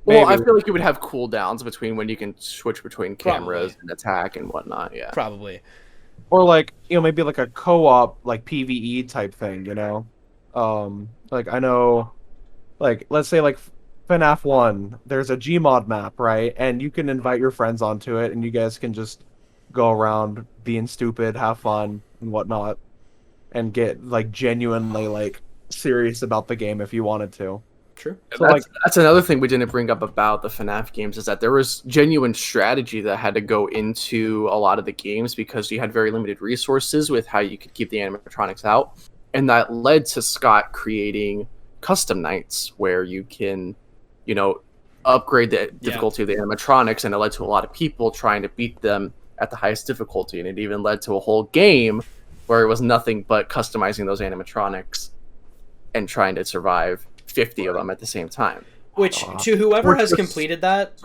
Well, I feel like you would have cooldowns between when you can switch between cameras and attack and whatnot, yeah. Probably. Or like, maybe like a co-op, like PvE type thing, Like, I know, like, let's say like FNAF 1, there's a Gmod map, right? And you can invite your friends onto it and you guys can just go around being stupid, have fun and whatnot, and get like genuinely like serious about the game if you wanted to. True. So that's another thing we didn't bring up about the FNAF games, is that there was genuine strategy that had to go into a lot of the games because you had very limited resources with how you could keep the animatronics out. And that led to Scott creating custom nights where you can, upgrade the difficulty of the animatronics, and it led to a lot of people trying to beat them at the highest difficulty. And it even led to a whole game where it was nothing but customizing those animatronics and trying to survive 50 of them at the same time. Which, to whoever has completed that,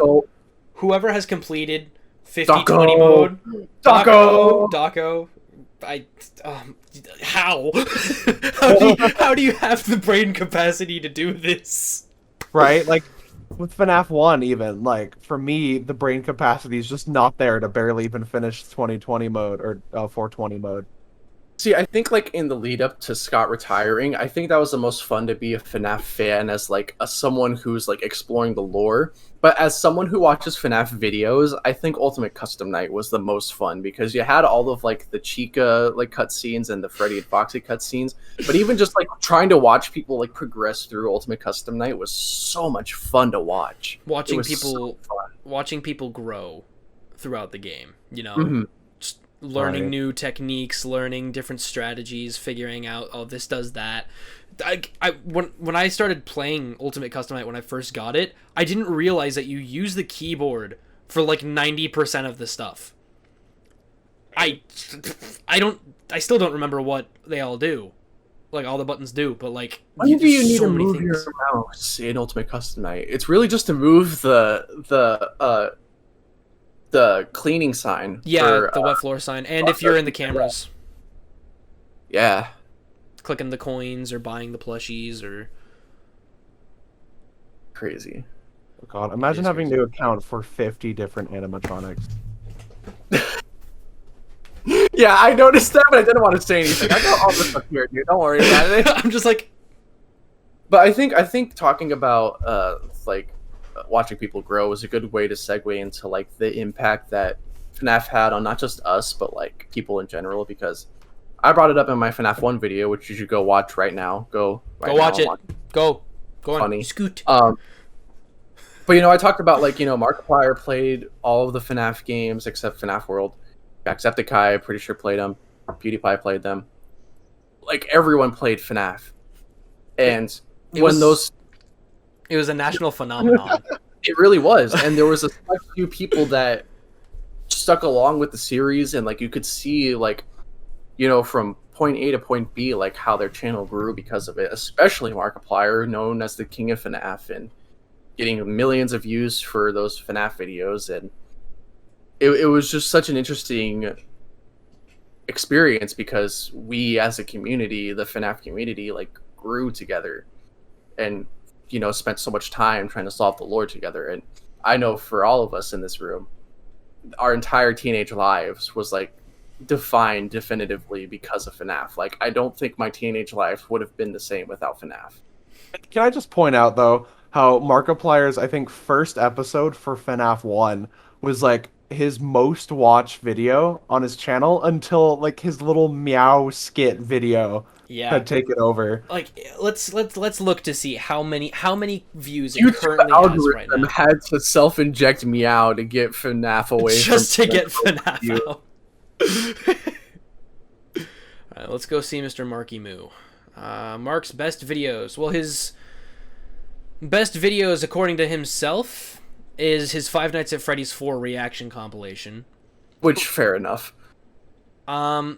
whoever has completed 50-20 mode, Daco, how? How do you have the brain capacity to do this? Right? Like, with FNAF 1 even, like, for me, the brain capacity is just not there to barely even finish 2020 mode, or 420 mode. See, I think like in the lead up to Scott retiring, I think that was the most fun to be a FNAF fan as like someone who's like exploring the lore. But as someone who watches FNAF videos, I think Ultimate Custom Night was the most fun because you had all of like the Chica like cutscenes and the Freddy and Foxy cutscenes. But even just like trying to watch people like progress through Ultimate Custom Night was so much fun to watch. Watching people grow throughout the game, Mm-hmm. learning Right. new techniques, learning different strategies, figuring out, oh, this does that. When I started playing Ultimate Custom Night when I first got it, I didn't realize that you use the keyboard for like 90% of the stuff. I still don't remember what they all do, like all the buttons do, but like Why do you there's need so to many move things. your mouse in Ultimate Custom Night? It's really just to move the cleaning sign. Yeah, for, the wet floor sign, and if you're in the cameras, yeah. clicking the coins or buying the plushies or Crazy. Oh God, imagine is having crazy. to account for 50 different animatronics. Yeah, I noticed that, but I didn't want to say anything. I got all this up here, dude. Don't worry about it. I'm just like, But I think talking about watching people grow is a good way to segue into like the impact that FNAF had on not just us but like people in general, because I brought it up in my FNAF 1 video, which you should go watch right now. Go watch it. Go on, Funny. scoot. But I talked about like Markiplier played all of the FNAF games except FNAF World. Jacksepticeye, pretty sure played them. PewDiePie played them. Like everyone played FNAF, and It when was a national phenomenon. it really was, and there was a select few people that stuck along with the series, and like you could see like from point A to point B like how their channel grew because of it. Especially Markiplier, known as the king of FNAF, and getting millions of views for those FNAF videos, and it was just such an interesting experience because we as a community, the FNAF community, like grew together and spent so much time trying to solve the lore together. And I know for all of us in this room, our entire teenage lives was like defined definitively because of FNAF. Like I don't think my teenage life would have been the same without FNAF. Can I just point out though how Markiplier's I think first episode for FNAF 1 was like his most watched video on his channel until like his little meow skit video Yeah, had taken over. like let's look to see how many views it YouTube currently has right algorithm now. had to self-inject Meow to get FNAF away Just from to get FNAF. FNAF out. Alright, let's go see Mr. Marky Moo. Mark's best videos. Well, his best videos, according to himself, is his Five Nights at Freddy's 4 reaction compilation. Which, fair enough.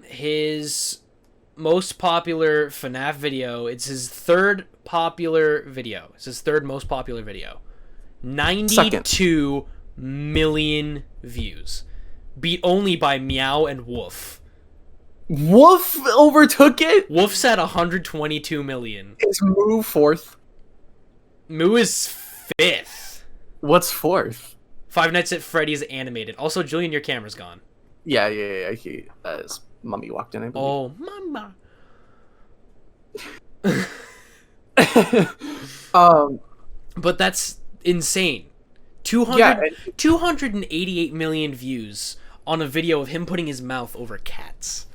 His most popular FNAF video, it's his third popular video. It's his third most popular video. 92 million views. Beat only by Meow and Woof. Wolf overtook it? Woof's at 122 million. Is Moo fourth? Moo is fifth. What's fourth? Five Nights at Freddy's animated. Also, Julian, your camera's gone. Yeah. He, his mummy walked in, I believe. Oh, mama. But that's insane. 200, Yeah, 288 million views on a video of him putting his mouth over cats.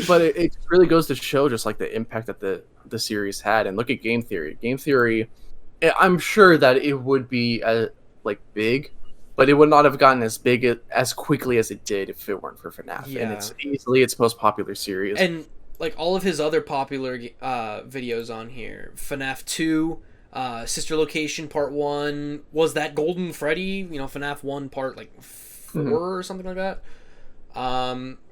but it really goes to show just like the impact that the series had. And look at Game Theory. Game Theory, I'm sure that it would be like big, but it would not have gotten as big as quickly as it did if it weren't for FNAF. Yeah. And it's easily its most popular series. And like all of his other popular videos on here, FNAF 2, Sister Location Part 1, was that Golden Freddy, FNAF 1 Part like 4 or something like that.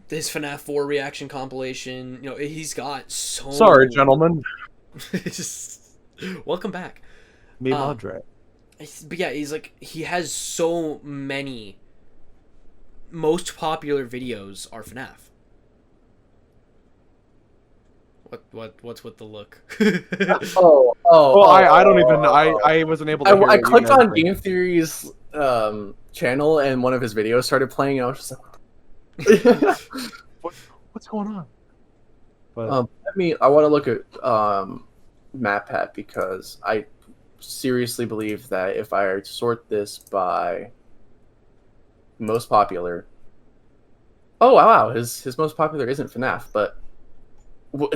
His FNAF 4 reaction compilation, he's got so... Sorry, gentlemen. Welcome back. Me madre. But yeah, he has so many most popular videos are FNAF. What's with the look? I don't even know. I wasn't able to hear I what you clicked guys on were Game Theory's channel, and one of his videos started playing, and I was just like, what's going on? But I want to look at MatPat, because I seriously believe that if I sort this by most popular, wow, his most popular isn't FNAF, but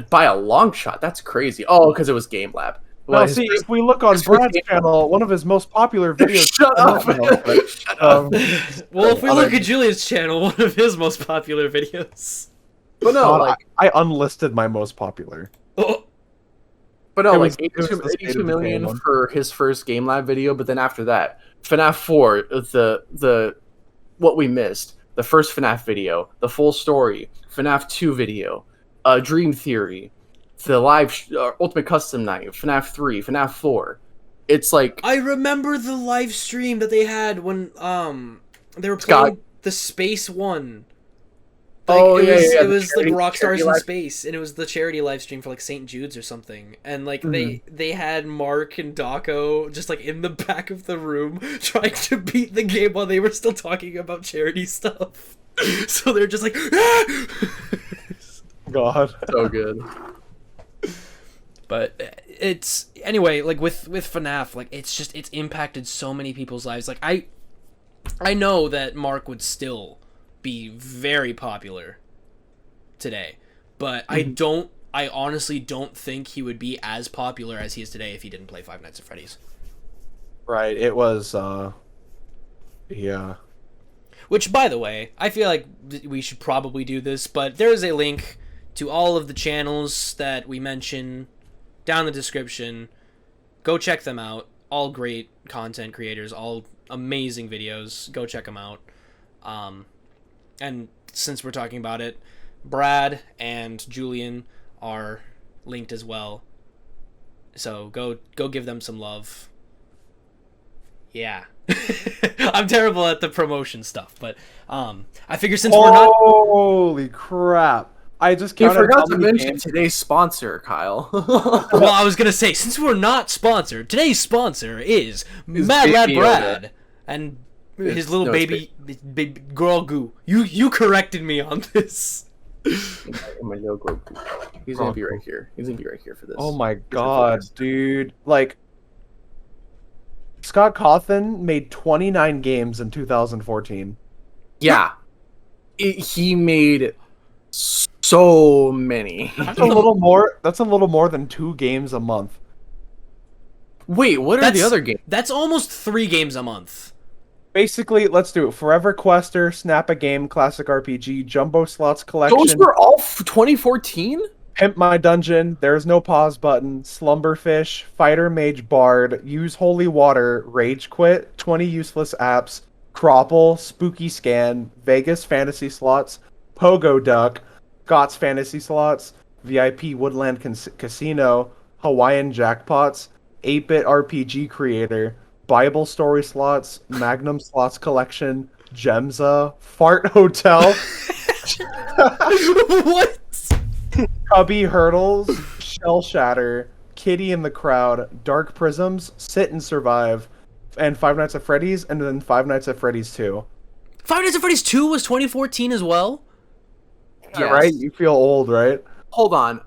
by a long shot. That's crazy. Oh, because it was Game Lab. Now, his see, first- if we look on his first Brad's game- channel, one of his most popular videos. Shut up! Shut up! Well, if we Other- look at Julian's channel, one of his most popular videos. But no, God, like, I unlisted my most popular. Oh, but no, it like was the State 82 of Decay million one. for his first Game Lab video. But then after that, FNAF 4, the what we missed, the first FNAF video, the full story, FNAF 2 video, Dream Theory, the live Ultimate Custom Night, FNAF 3, FNAF 4. It's like I remember the live stream that they had when they were Scott- playing the Space one. Like, Oh, yeah, it the was like charity- Rockstars charity in live- Space, and it was the charity live stream for like St. Jude's or something. And like Mm-hmm. they had Mark and Daco just like in the back of the room trying to beat the game while they were still talking about charity stuff. So they're just like, God. so good. but it's anyway, like with FNAF, like it's impacted so many people's lives. Like I know that Mark would still be very popular today, but I honestly don't think he would be as popular as he is today if he didn't play Five Nights at Freddy's. Right, it was, yeah. Which, by the way, I feel like we should probably do this, but there is a link to all of the channels that we mention down in the description. Go check them out. All great content creators, all amazing videos. Go check them out. And since we're talking about it, Brad and Julian are linked as well. So go give them some love. Yeah. I'm terrible at the promotion stuff, but I figure since we're not Holy crap. I just You counted forgot how to many mention games- today's sponsor, Kyle. well, I was gonna say, since we're not sponsored, today's sponsor is Mad Lad Baby Brad Yoda. and It's- his little no, it's baby girl goo. You corrected me on this. My little group. He's gonna be right here. He's gonna be right here for this. Oh my He's god, for dude. Like, Scott Cawthon made 29 games in 2014. Yeah. He made so many. That's a little more. That's a little more than 2 games a month. Wait, what are the other games? That's almost 3 games a month. Basically, let's do it. Forever Quester, Snap a Game, Classic RPG, Jumbo Slots Collection, Those were all 2014? Pimp My Dungeon, There's No Pause Button, Slumberfish, Fighter Mage Bard, Use Holy Water, Rage Quit, 20 Useless Apps, Cropple, Spooky Scan, Vegas Fantasy Slots, Pogo Duck, Scott's Fantasy Slots, VIP Woodland Casino, Hawaiian Jackpots, 8-Bit RPG Creator, Bible Story Slots, Magnum Slots Collection, Gemza, Fart Hotel, What? Cubby Hurdles, Shell Shatter, Kitty in the Crowd, Dark Prisms, Sit and Survive, and Five Nights at Freddy's, and then Five Nights at Freddy's 2. Five Nights at Freddy's 2 was 2014 as well? Yeah, right? You feel old, right? Hold on.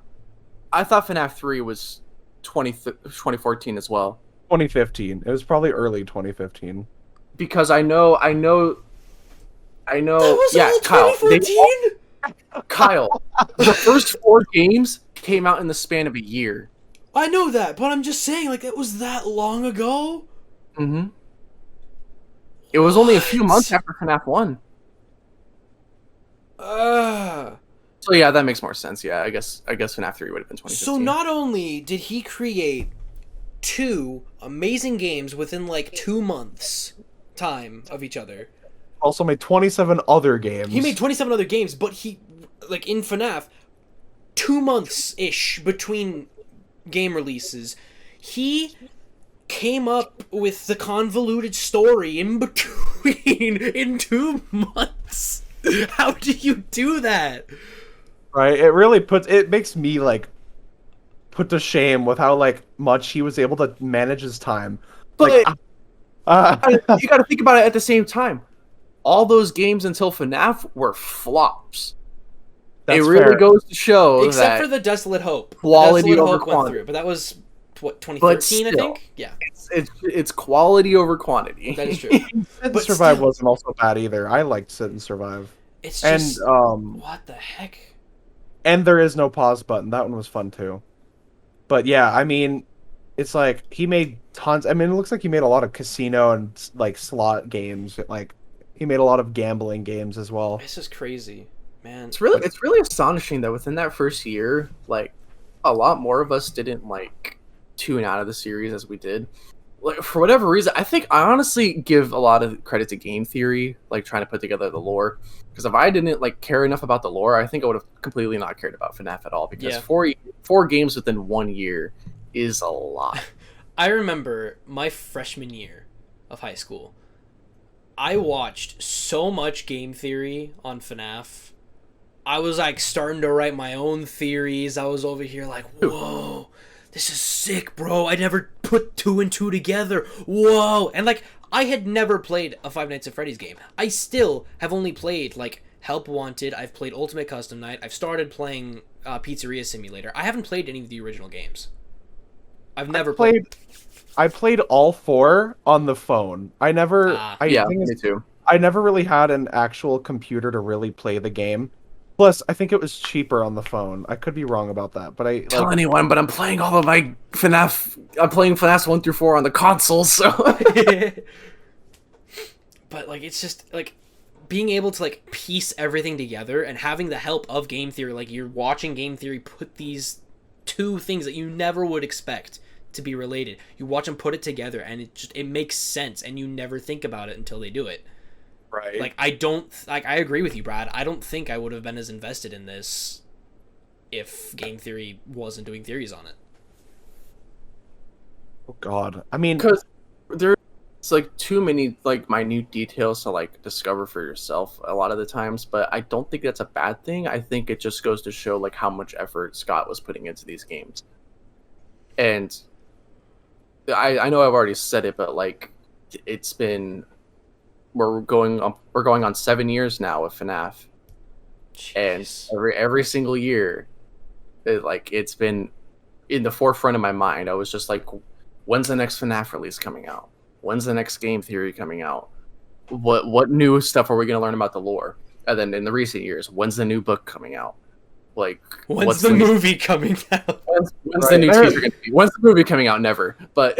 I thought FNAF 3 was 2014 as well. 2015. It was probably early 2015. Because I know. That was Yeah, all Kyle. 2014? Kyle, the first 4 games came out in the span of a year. I know that, but I'm just saying, like, it was that long ago? Mm-hmm. It was only a few What? months after FNAF 1. So yeah, that makes more sense. Yeah, I guess FNAF 3 would have been 2015. So not only did he create 2 amazing games within, like, 2 months time of each other. Also made 27 other games. He made 27 other games, but he, like, in FNAF, 2 months-ish between game releases, he came up with the convoluted story in between in 2 months. How do you do that? Right? It really it makes me, like, put to shame with how, like, much he was able to manage his time. But Like, you got to think about it at the same time. All those games until FNAF were flops. that's it really fair. goes to show Except that for the Desolate Hope. Quality The Desolate over Hope went quantity. through, but that was, what, But 2013, I still. think? Yeah, it's quality over quantity. that is true. Sit and But Survive still- wasn't also bad either. I liked Sit and Survive. It's And just, um what the heck? and There Is No Pause Button. That one was fun too. But yeah, I mean, it's like he made tons. I mean, it looks like he made a lot of casino and like slot games. Like he made a lot of gambling games as well. This is crazy, man. It's really astonishing that within that first year, like a lot more of us didn't like tune out of the series as we did. Like for whatever reason, I think I honestly give a lot of credit to game theory, like trying to put together the lore. Because if I didn't like care enough about the lore, I think I would have completely not cared about FNAF at all. Because Yeah. four games within 1 year is a lot. I remember my freshman year of high school. I watched so much game theory on FNAF. I was like starting to write my own theories. I was over here like, whoa, this is sick, bro. I never put 2 and 2 together. Whoa. And like, I had never played a Five Nights at Freddy's game. I still have only played like Help Wanted. I've played Ultimate Custom Night. I've started playing Pizzeria Simulator. I haven't played any of the original games. I've never played. I played all 4 on the phone. I never. Yeah, think me too. I never really had an actual computer to really play the game. Plus, I think it was cheaper on the phone. I could be wrong about that, but Tell anyone, but I'm playing all of my FNAF. I'm playing FNAF 1 through 4 on the console, so. But like, it's just like being able to like piece everything together and having the help of game theory. Like you're watching game theory put these 2 things that you never would expect to be related. You watch them put it together, and it makes sense, and you never think about it until they do it. right. Like I agree with you, Brad. I don't think I would have been as invested in this if game theory wasn't doing theories on it. Oh God. I mean, Because there's like too many like minute details to like discover for yourself a lot of the times, but I don't think that's a bad thing. I think it just goes to show like how much effort Scott was putting into these games. And I know I've already said it, but like it's been we're going on 7 years now with FNAF, and Jeez. every single year, it's been in the forefront of my mind. I was just like, when's the next FNAF release coming out? When's the next game theory coming out? What new stuff are we going to learn about the lore? And then in the recent years, when's the new book coming out? Like, When's what's the movie coming out? When's the new teaser going to be? When's the movie coming out? Never. But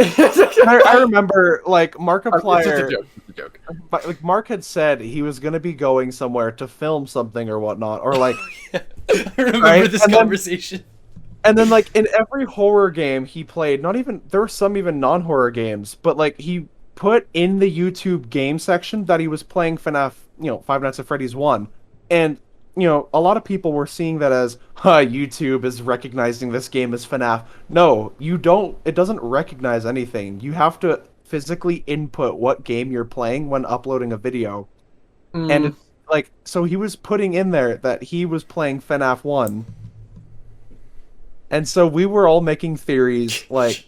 I remember like Markiplier. It's just a joke. It's a joke. But like Mark had said he was gonna be going somewhere to film something or whatnot, or like, I remember Right? this And then- conversation. and then like in every horror game he played, not even there were some even non-horror games, but like he put in the YouTube game section that he was playing FNAF, Five Nights at Freddy's 1, and a lot of people were seeing that as, YouTube is recognizing this game as FNAF. No, you don't. It doesn't recognize anything. You have to physically input what game you're playing when uploading a video. And it's like, so he was putting in there that he was playing FNAF 1. And so we were all making theories like,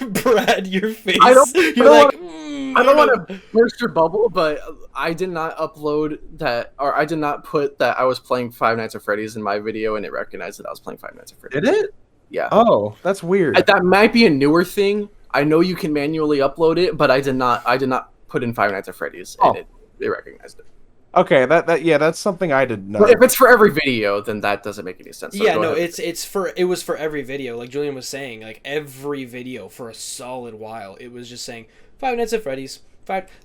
Brad, your face. I don't to. want to burst your bubble, but I did not upload that, or I did not put that I was playing Five Nights at Freddy's in my video, and it recognized that I was playing Five Nights at Freddy's. did it? Yeah. Oh, that's weird. That might be a newer thing. I know you can manually upload it, but I did not put in Five Nights at Freddy's, and it recognized it. Okay, that's something I didn't know. But if it's for every video, then that doesn't make any sense. So Yeah, go no, ahead. it was for every video. Like Julian was saying, like every video for a solid while, it was just saying Five Nights at Freddy's.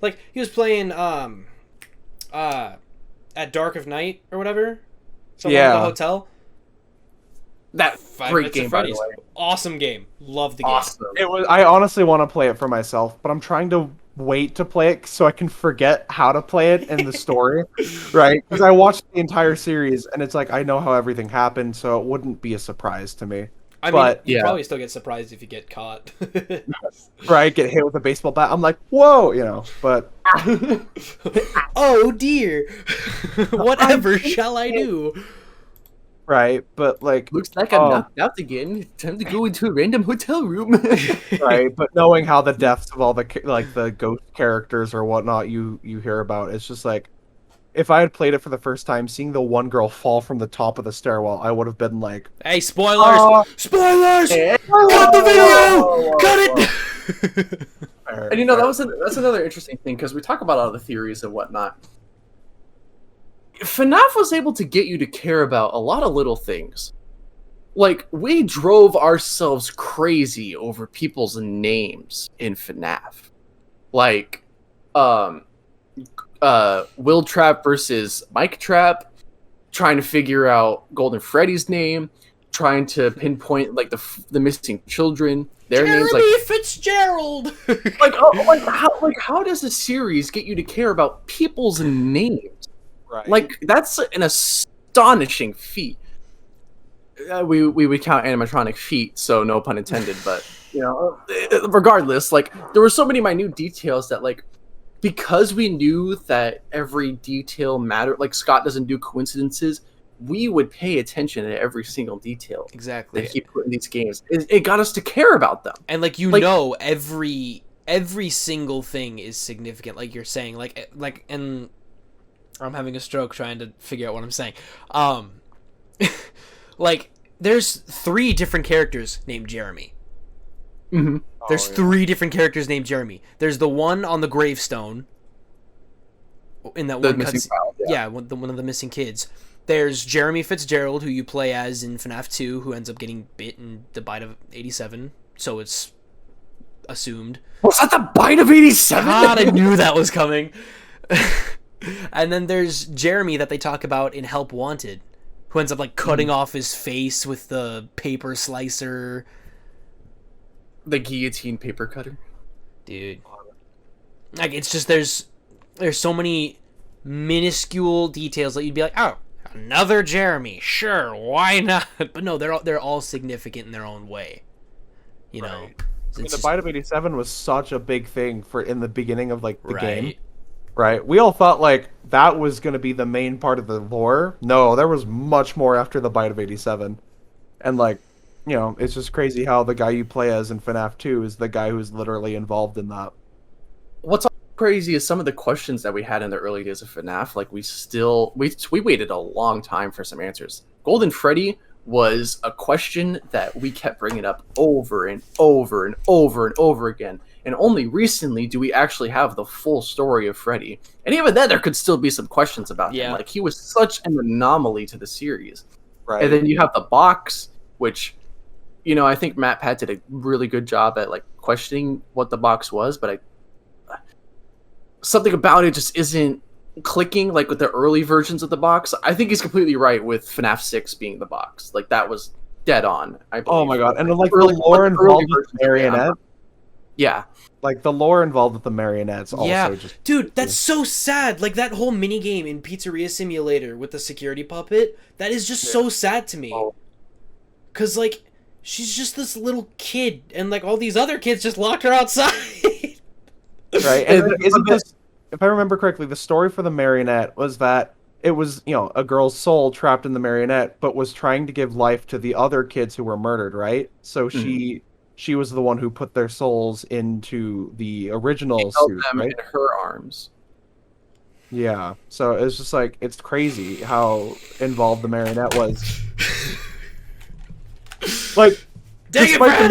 Like he was playing at Dark of Night or whatever. Somewhere in the hotel. That Five great Nights game, at by the Freddy's. way. Awesome game. Love the game. Awesome. It was. I honestly want to play it for myself, but I'm trying to wait to play it so I can forget how to play it in the story, right? Because I watched the entire series, and it's like I know how everything happened, so it wouldn't be a surprise to me. I mean, But- you Yeah. probably still get surprised if you get caught. Right? Get hit with a baseball bat. I'm like, whoa, but Oh dear. Whatever shall I do? right, but like, Looks like I'm knocked out again. Time to go into a random hotel room. right, but knowing how the deaths of all the ghost characters or whatnot you hear about, it's just like, if I had played it for the first time, seeing the one girl fall from the top of the stairwell, I would have been like, Hey, spoilers! Spoilers! Cut the video! Cut it! And that's another interesting thing, because we talk about all the theories and whatnot. FNAF was able to get you to care about a lot of little things. like we drove ourselves crazy over people's names in FNAF. Like Will Trap versus Mike Trap, trying to figure out Golden Freddy's name, trying to pinpoint like the missing children, their names, like Fitzgerald. how does a series get you to care about people's names? Right. Like that's an astonishing feat. We would count animatronic feet, so no pun intended. But regardless, like there were so many minute details that, like, because we knew that every detail mattered. Like Scott doesn't do coincidences. We would pay attention to every single detail Exactly. that he put in these games. It got us to care about them. And every single thing is significant, like you're saying. And I'm having a stroke trying to figure out what I'm saying. Like, there's 3 different characters named Jeremy. Mm-hmm. There's 3 different characters named Jeremy. There's the one on the gravestone. In that one missing cutscene. child, Yeah, one of the missing kids. There's Jeremy Fitzgerald, who you play as in FNAF 2, who ends up getting bit in the bite of 87. So it's assumed. Was that the bite of 87? God, I knew that was coming. And then there's Jeremy that they talk about in Help Wanted, who ends up like cutting off his face with the paper slicer. The guillotine paper cutter. Dude. Like, it's just there's so many minuscule details that you'd be like, oh, another Jeremy, sure, why not? But no, they're all significant in their own way. You know. Right. I mean, the bite of 87 was such a big thing for in the beginning of like the game. Right? We all thought like that was going to be the main part of the lore. No, there was much more after the bite of 87. And like, you know, it's just crazy how the guy you play as in FNAF 2 is the guy who's literally involved in that. What's crazy is some of the questions that we had in the early days of FNAF. Like we waited a long time for some answers. Golden Freddy was a question that we kept bringing up over and over and over and over again. And only recently do we actually have the full story of Freddy. And even then, there could still be some questions about him. Like, he was such an anomaly to the series. Right. And then you have the box, which, you know, I think Matt Pat did a really good job at, like, questioning what the box was. But something about it just isn't clicking, like, with the early versions of the box. I think he's completely right with FNAF 6 being the box. Like, that was dead on, I believe. Oh, my God. And, like, the lore involved with the marionette. Yeah. Like, the lore involved with the marionettes also just... Dude, that's so sad. Like, that whole mini-game in Pizzeria Simulator with the security puppet, that is just so sad to me. Because, like, she's just this little kid, and, like, all these other kids just locked her outside. Right, and isn't this... If I remember correctly, the story for the marionette was that it was, you know, a girl's soul trapped in the marionette, but was trying to give life to the other kids who were murdered, right? So she was the one who put their souls into the original suit, them right? in her arms. Yeah. So it's just like, it's crazy how involved the marionette was. Like, despite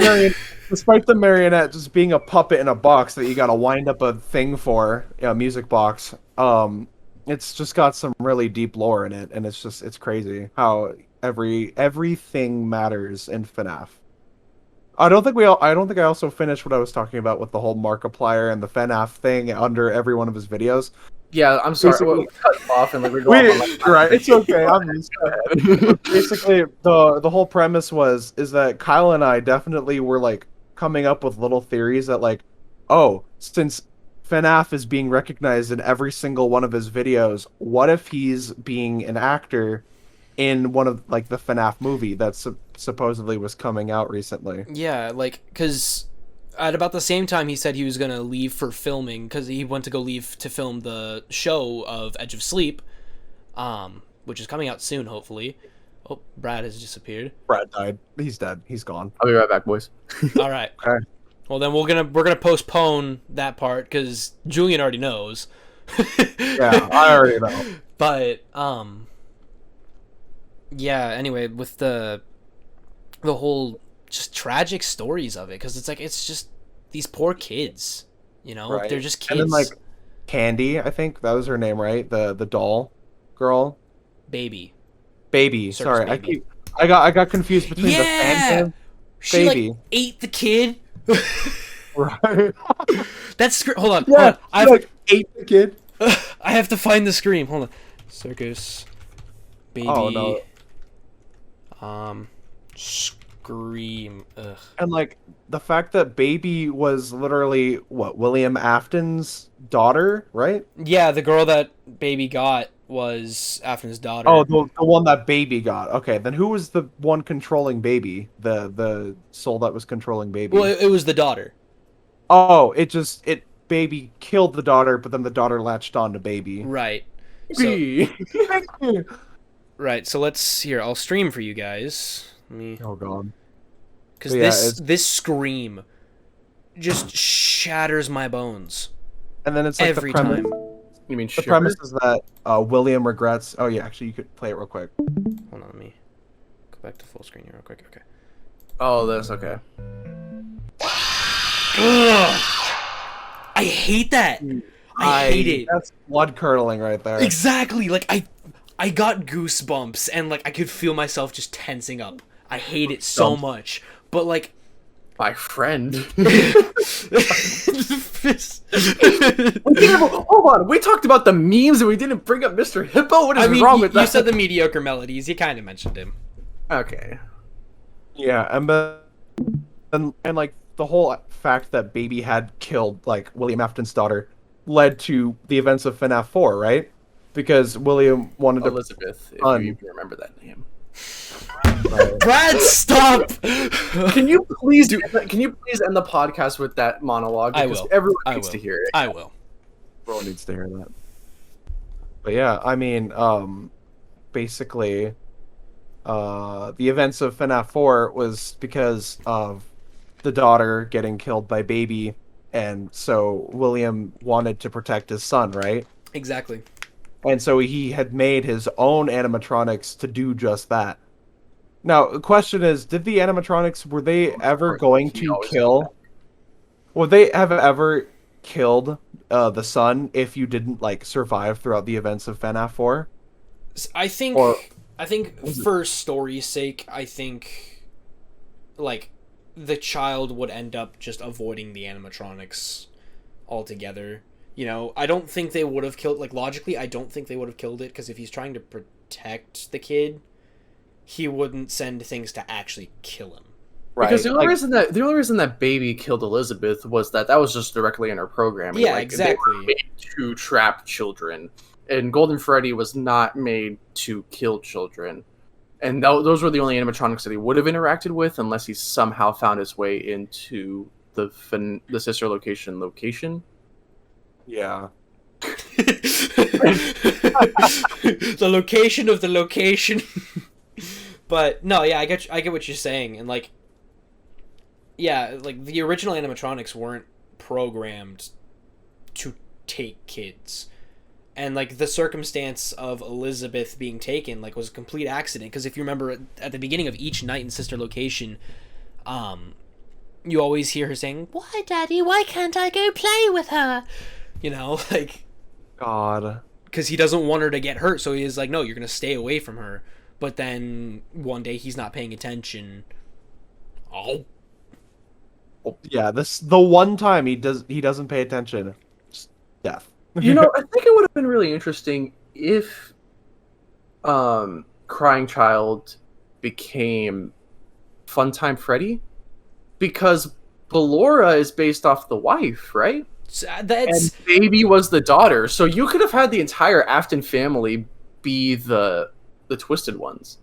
the marionette just being a puppet in a box that you gotta wind up a thing for, a music box, it's just got some really deep lore in it, and it's crazy how everything matters in FNAF. I don't think I also finished what I was talking about with the whole Markiplier and the FNAF thing under every one of his videos. Yeah, I'm sorry. We'll cut him off and we're going on like right, it's okay. I'm used to it. Basically, the whole premise is that Kyle and I definitely were like coming up with little theories that like, oh, since FNAF is being recognized in every single one of his videos, what if he's being an actor in one of like the FNAF movie that's supposedly was coming out recently? Yeah, like, because at about the same time he said he was going to leave for filming, because he went to go leave to film the show of Edge of Sleep, which is coming out soon, hopefully. Oh, Brad has disappeared. Brad died. He's dead. He's gone. I'll be right back, boys. All right. Okay. Well, then we're gonna postpone that part because Julian already knows. Yeah, I already know. But yeah. Anyway, with the whole just tragic stories of it, because it's just these poor kids, you know, Right. they're just kids. And then like Candy, I think that was her name, right? The doll girl. Baby. Baby. Circus Sorry, Baby. I got confused between the Yeah! phantom She baby. like ate the kid. Right. That's hold on. Yeah, I she, like ate the kid. I have to find the scream. Hold on. Circus baby. Oh no. Scream. Ugh. And like the fact that baby was literally what, William Afton's daughter, right? Yeah, the girl that baby got was Afton's daughter. Oh, the one that baby got. Okay, then who was the one controlling baby? The soul that was controlling baby. Well, it was the daughter. Oh, it baby killed the daughter, but then the daughter latched on to baby. Right. So, right. So let's here. I'll stream for you guys. Let me. Oh god. Because Yeah, this scream just shatters my bones And then it's like every the premise. time. You mean The premise is that William regrets. Oh yeah, actually you could play it real quick. Hold on, let me go back to full screen here real quick. Okay. Oh, that's okay. Ugh. I hate that. I hate it. That's blood curdling right there. Exactly. Like I got goosebumps and like I could feel myself just tensing up. I hate it so much. But like My friend. Fist. Hold on, we talked about the memes and we didn't bring up Mr. Hippo? What is wrong with that? You said the mediocre melodies. You kind of mentioned him. Okay. Yeah, and like the whole fact that baby had killed like William Afton's daughter led to the events of FNAF 4, right? Because William wanted to Elizabeth, if you even remember that name. Brad, stop! Can you please end the podcast with that monologue? I Because will. everyone I needs will. to hear it. I will. Everyone needs to hear that. But yeah, I mean, basically, the events of FNAF 4 was because of the daughter getting killed by baby, and so William wanted to protect his son, right? Exactly. And so he had made his own animatronics to do just that. Now, the question is, did the animatronics, were they ever going to kill? Would they have ever killed the son if you didn't like survive throughout the events of FNAF 4? I think for story's sake, I think like the child would end up just avoiding the animatronics altogether. You know, I don't think they would have killed, like logically, I don't think they would have killed it because if he's trying to protect the kid, he wouldn't send things to actually kill him. Right. Because the only reason that baby killed Elizabeth was that was just directly in her programming. Yeah, like, exactly. They were made to trap children, and Golden Freddy was not made to kill children. And those were the only animatronics that he would have interacted with, unless he somehow found his way into the sister location. Yeah. The location of the location. But no, yeah, I get what you're saying, and like, yeah, like the original animatronics weren't programmed to take kids, and like the circumstance of Elizabeth being taken like was a complete accident. Because if you remember at the beginning of each night in sister location, you always hear her saying, "Why, Daddy? Why can't I go play with her?" You know, like, God. Because he doesn't want her to get hurt, so he is like, "No, you're gonna stay away from her." But then one day he's not paying attention. Oh. Yeah, the one time he doesn't pay attention, just death. You know, I think it would have been really interesting if Crying Child became Funtime Freddy, because Ballora is based off the wife, right? And baby was the daughter, so you could have had the entire Afton family be the Twisted Ones.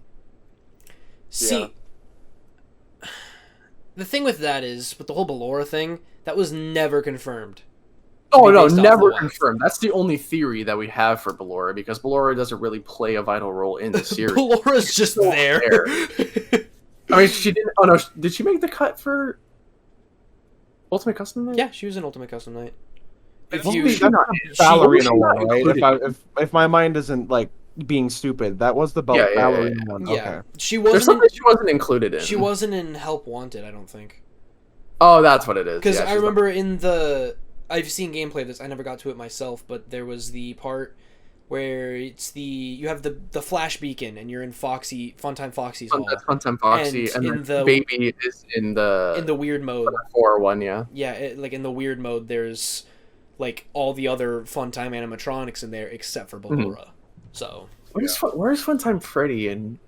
See, Yeah. the thing with that is, with the whole Ballora thing, that was never confirmed. Oh no, never confirmed. That's the only theory that we have for Ballora, because Ballora doesn't really play a vital role in the series. Ballora's just there. I mean, she didn't. Oh no, did she make the cut for Ultimate Custom Night? Yeah, she was in Ultimate Custom Night. That's the ballerina one, right? If my mind isn't like being stupid, that was the ballerina one. Yeah, Okay. she wasn't. There's something she wasn't included in. She wasn't in Help Wanted, I don't think. Oh, that's what it is. Because I remember I've seen gameplay of this. I never got to it myself, but there was the part where you have the flash beacon and you're in Funtime Foxy's hall. That's Funtime Foxy, and in then the Baby is in the weird mode. 4-1, yeah. Yeah, like in the weird mode, there's like all the other Funtime animatronics in there except for Bahura. So where's Funtime Freddy and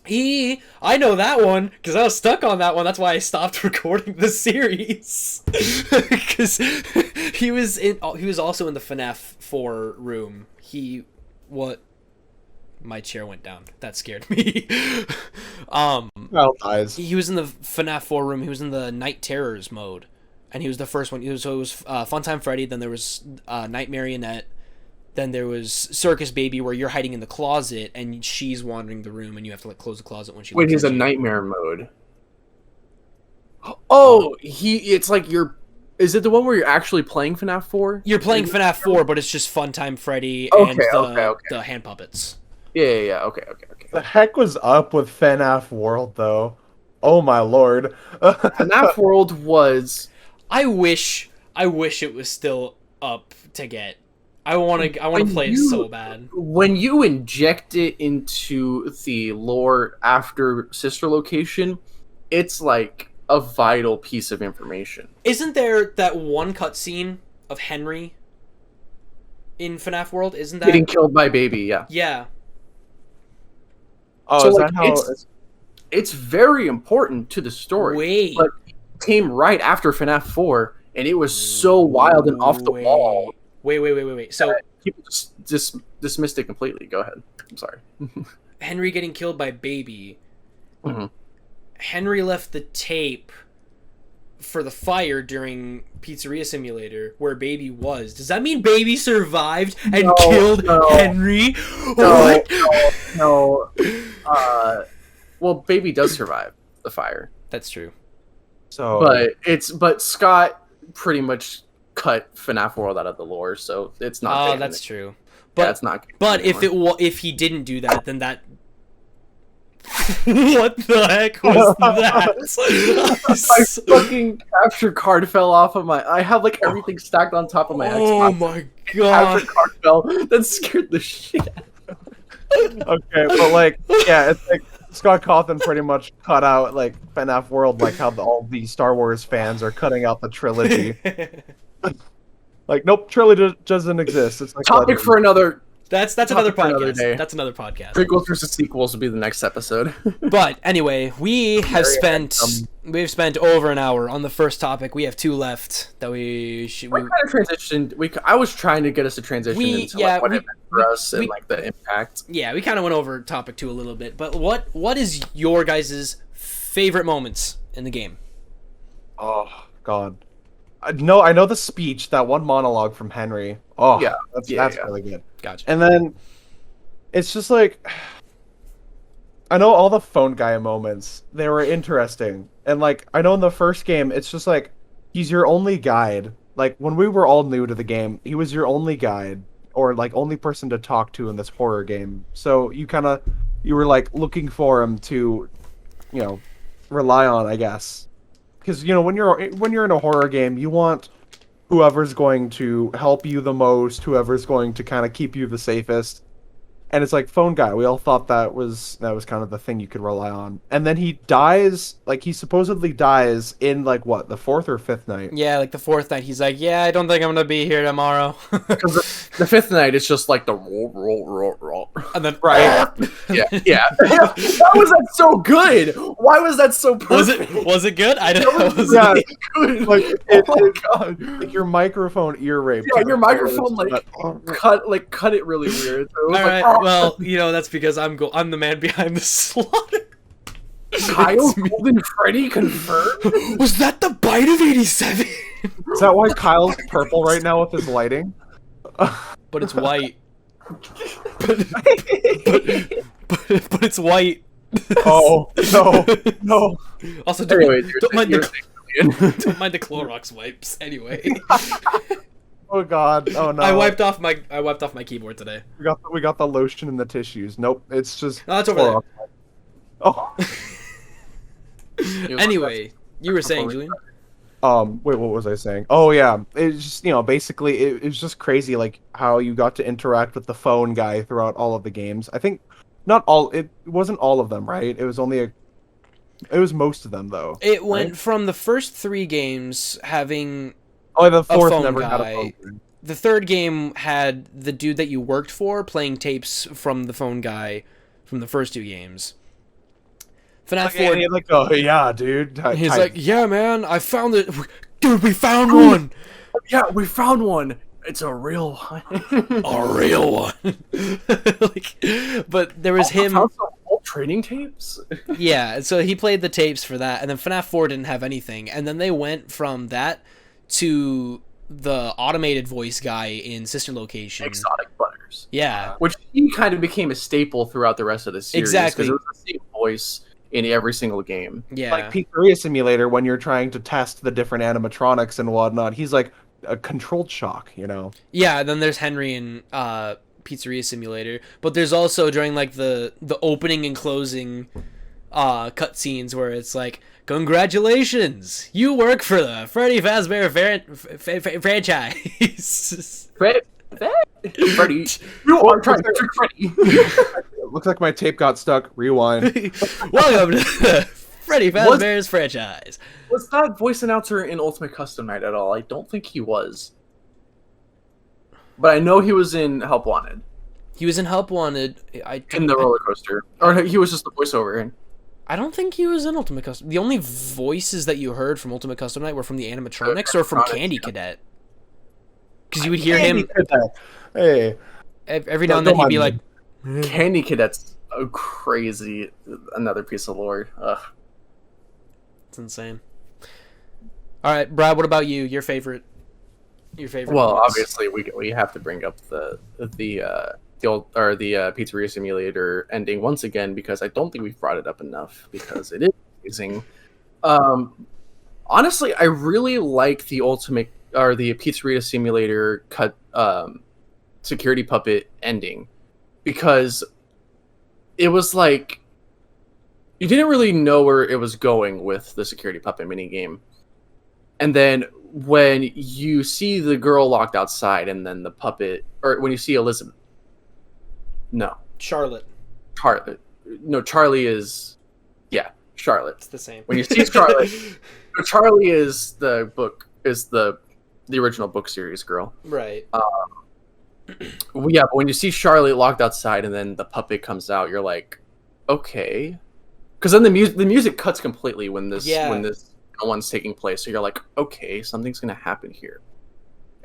I know that one because I was stuck on that one. That's why I stopped recording the series because he was also in the FNAF 4 room. My chair went down. That scared me. Well, eyes. He was in the FNAF 4 room. He was in the Night Terrors mode, and he was the first one. It was Funtime Freddy. Then there was Night Marionette. Then there was Circus Baby, where you're hiding in the closet and she's wandering the room, and you have to like close the closet when she. Wait, he's a nightmare mode. Oh, it's like you're. Is it the one where you're actually playing FNAF 4? You're playing FNAF 4, but it's just Funtime Freddy Okay, and the hand puppets. Yeah. Okay. The heck was up with FNAF World though? Oh my lord. FNAF World was. I wish it was still up to get. I want to play it so bad. When you inject it into the lore after Sister Location, it's like a vital piece of information. Isn't there that one cutscene of Henry in FNAF World? Isn't that getting killed by Baby? Yeah. Yeah. Oh, So, is like, that how? It's very important to the story. Wait. But it came right after FNAF 4, and it was so wild and off the wall. Wait. So People just dismissed it completely. Go ahead. I'm sorry. Henry getting killed by Baby. Mm-hmm. Henry left the tape for the fire during Pizzeria Simulator where Baby was. Does that mean Baby survived and killed Henry? No. Well, Baby does survive the fire. That's true. So, But Scott pretty much cut FNAF World out of the lore, so it's not. Oh, that's true. But it's not. But if he didn't do that, then that. What the heck was that? My fucking capture card fell off of my. I have like everything stacked on top of my Xbox. Oh my god! Capture card fell. That scared the shit out of me. okay, but like, yeah, it's like Scott Cawthon pretty much cut out like FNAF World, like how all the Star Wars fans are cutting out the trilogy. Like, nope, trilogy doesn't exist. It's like Topic for another. That's another for another podcast. day. That's another podcast. Prequels versus sequels will be the next episode. But anyway, we've spent over an hour on the first topic. We have 2 left that we should. We kind of transitioned. I was trying to get us to transition into like, what it meant for us and like the impact. Yeah, we kind of went over topic 2 a little bit. But what is your guys' favorite moments in the game? Oh God, I know the speech, that one monologue from Henry. Oh yeah, that's really good. Gotcha. And then it's just like, I know all the phone guy moments, they were interesting. And like, I know in the first game, it's just like, he's your only guide. Like, when we were all new to the game, he was your only guide, or like only person to talk to in this horror game. So you were like looking for him to, rely on, I guess. Because, when you're in a horror game, you want whoever's going to help you the most, whoever's going to kind of keep you the safest. And it's like phone guy. We all thought that was kind of the thing you could rely on. And then he dies, like he supposedly dies in like what, the 4th or 5th night? Yeah, like the 4th night. He's like, yeah, I don't think I'm gonna be here tomorrow. Because the 5th night, it's just like the roll. And then right. yeah. Why was that so good? Why was that so perfect? Was it good? I don't know. Yeah, good. Like, oh my god. Like your microphone ear rape. Yeah, your microphone cut it really weird. So it was all right. Well, that's because I'm the man behind the slaughter. Kyle Golden Freddy confirmed? Was that the bite of 87? Is that why Kyle's purple right now with his lighting? But it's white. But it's white. Oh no. Also, anyway, don't mind the Clorox wipes. Anyway. Oh god. Oh no. I wiped off my keyboard today. We got the lotion and the tissues. Nope. It's just. No, that's over there. Oh. Anyway, you were saying, Julian? Wait, what was I saying? Oh yeah, it's just basically it's just crazy like how you got to interact with the phone guy throughout all of the games. I think not all. It wasn't all of them, right? It was only it was most of them though. It went right? from the first 3 games having Oh, the fourth phone never had a guy. phone guy. The third game had the dude that you worked for playing tapes from the phone guy from the first 2 games. FNAF Like, 4, and he's like, oh yeah, dude. he's like, yeah, man, I found it. Dude, we found one. Yeah, we found one. It's a real one. A real one. But there was him. Found some old training tapes. Yeah, so he played the tapes for that, and then FNAF 4 didn't have anything, and then they went from that to the automated voice guy in Sister Location. Exotic Butters. Yeah. Which he kind of became a staple throughout the rest of the series. Exactly. Because it was the same voice in every single game. Yeah. Like Pizzeria Simulator, when you're trying to test the different animatronics and whatnot, he's like a controlled shock, Yeah, then there's Henry in Pizzeria Simulator, but there's also during like the opening and closing cutscenes where it's like, congratulations, you work for the Freddy Fazbear franchise. Freddy, you are trying to trick Freddy. Looks like my tape got stuck. Rewind. Welcome to Freddy Fazbear's franchise. Was that voice announcer in Ultimate Custom Night at all? I don't think he was. But I know he was in Help Wanted. He was in Help Wanted. In the roller coaster. Or he was just the voiceover. I don't think he was in Ultimate Custom. The only voices that you heard from Ultimate Custom Night were from the animatronics or from Candy Cadet. Because you would hear him. Hey. Every now and then he'd be like, Candy Cadet's a crazy, another piece of lore. Ugh. it's insane. All right, Brad, what about you? Your favorite? Well, ones? obviously we have to bring up the Pizzeria Simulator ending once again because I don't think we've brought it up enough because it is amazing. Honestly, I really like the Pizzeria Simulator cut security puppet ending because it was like you didn't really know where it was going with the security puppet minigame. And then when you see the girl locked outside and then the puppet, or when you see Elizabeth, Charlotte. Charlie is, Charlotte. It's the same. When you see Charlotte, Charlie is the original book series girl. Right. But when you see Charlotte locked outside and then the puppet comes out, you're like, okay, because then the music cuts completely when this one's taking place. So you're like, okay, something's gonna happen here,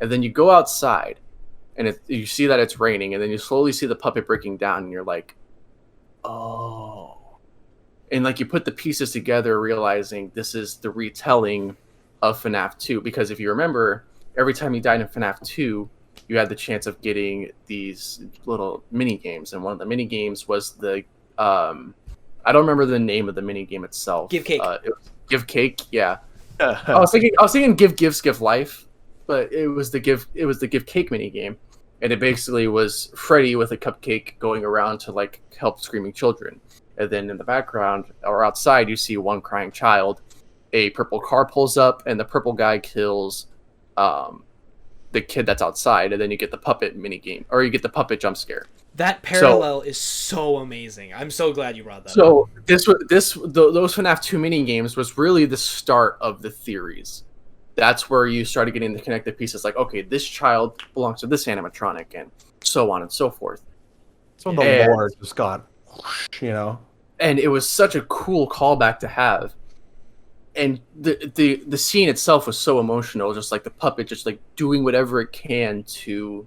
and then you go outside, and you see that it's raining, and then you slowly see the puppet breaking down, and you're like, oh, and like you put the pieces together, realizing this is the retelling of FNAF 2, because if you remember, every time you died in FNAF 2. You had the chance of getting these little mini games, and one of the mini games was the I don't remember the name of the mini game itself. Give Cake. It was Give Cake, yeah. I was thinking Give Gives Give Life, but it was the Give Cake mini game, and it basically was Freddy with a cupcake going around to like help screaming children, and then in the background or outside you see one crying child. A purple car pulls up, and the purple guy kills the kid that's outside, and then you get the puppet mini game, or you get the puppet jump scare. That parallel is so amazing. I'm so glad you brought that up. So those FNAF 2 mini games was really the start of the theories. That's where you started getting the connected pieces, like, okay, this child belongs to this animatronic, and so on and so forth. So the lore just got, And it was such a cool callback to have. And the scene itself was so emotional, just like the puppet just like doing whatever it can to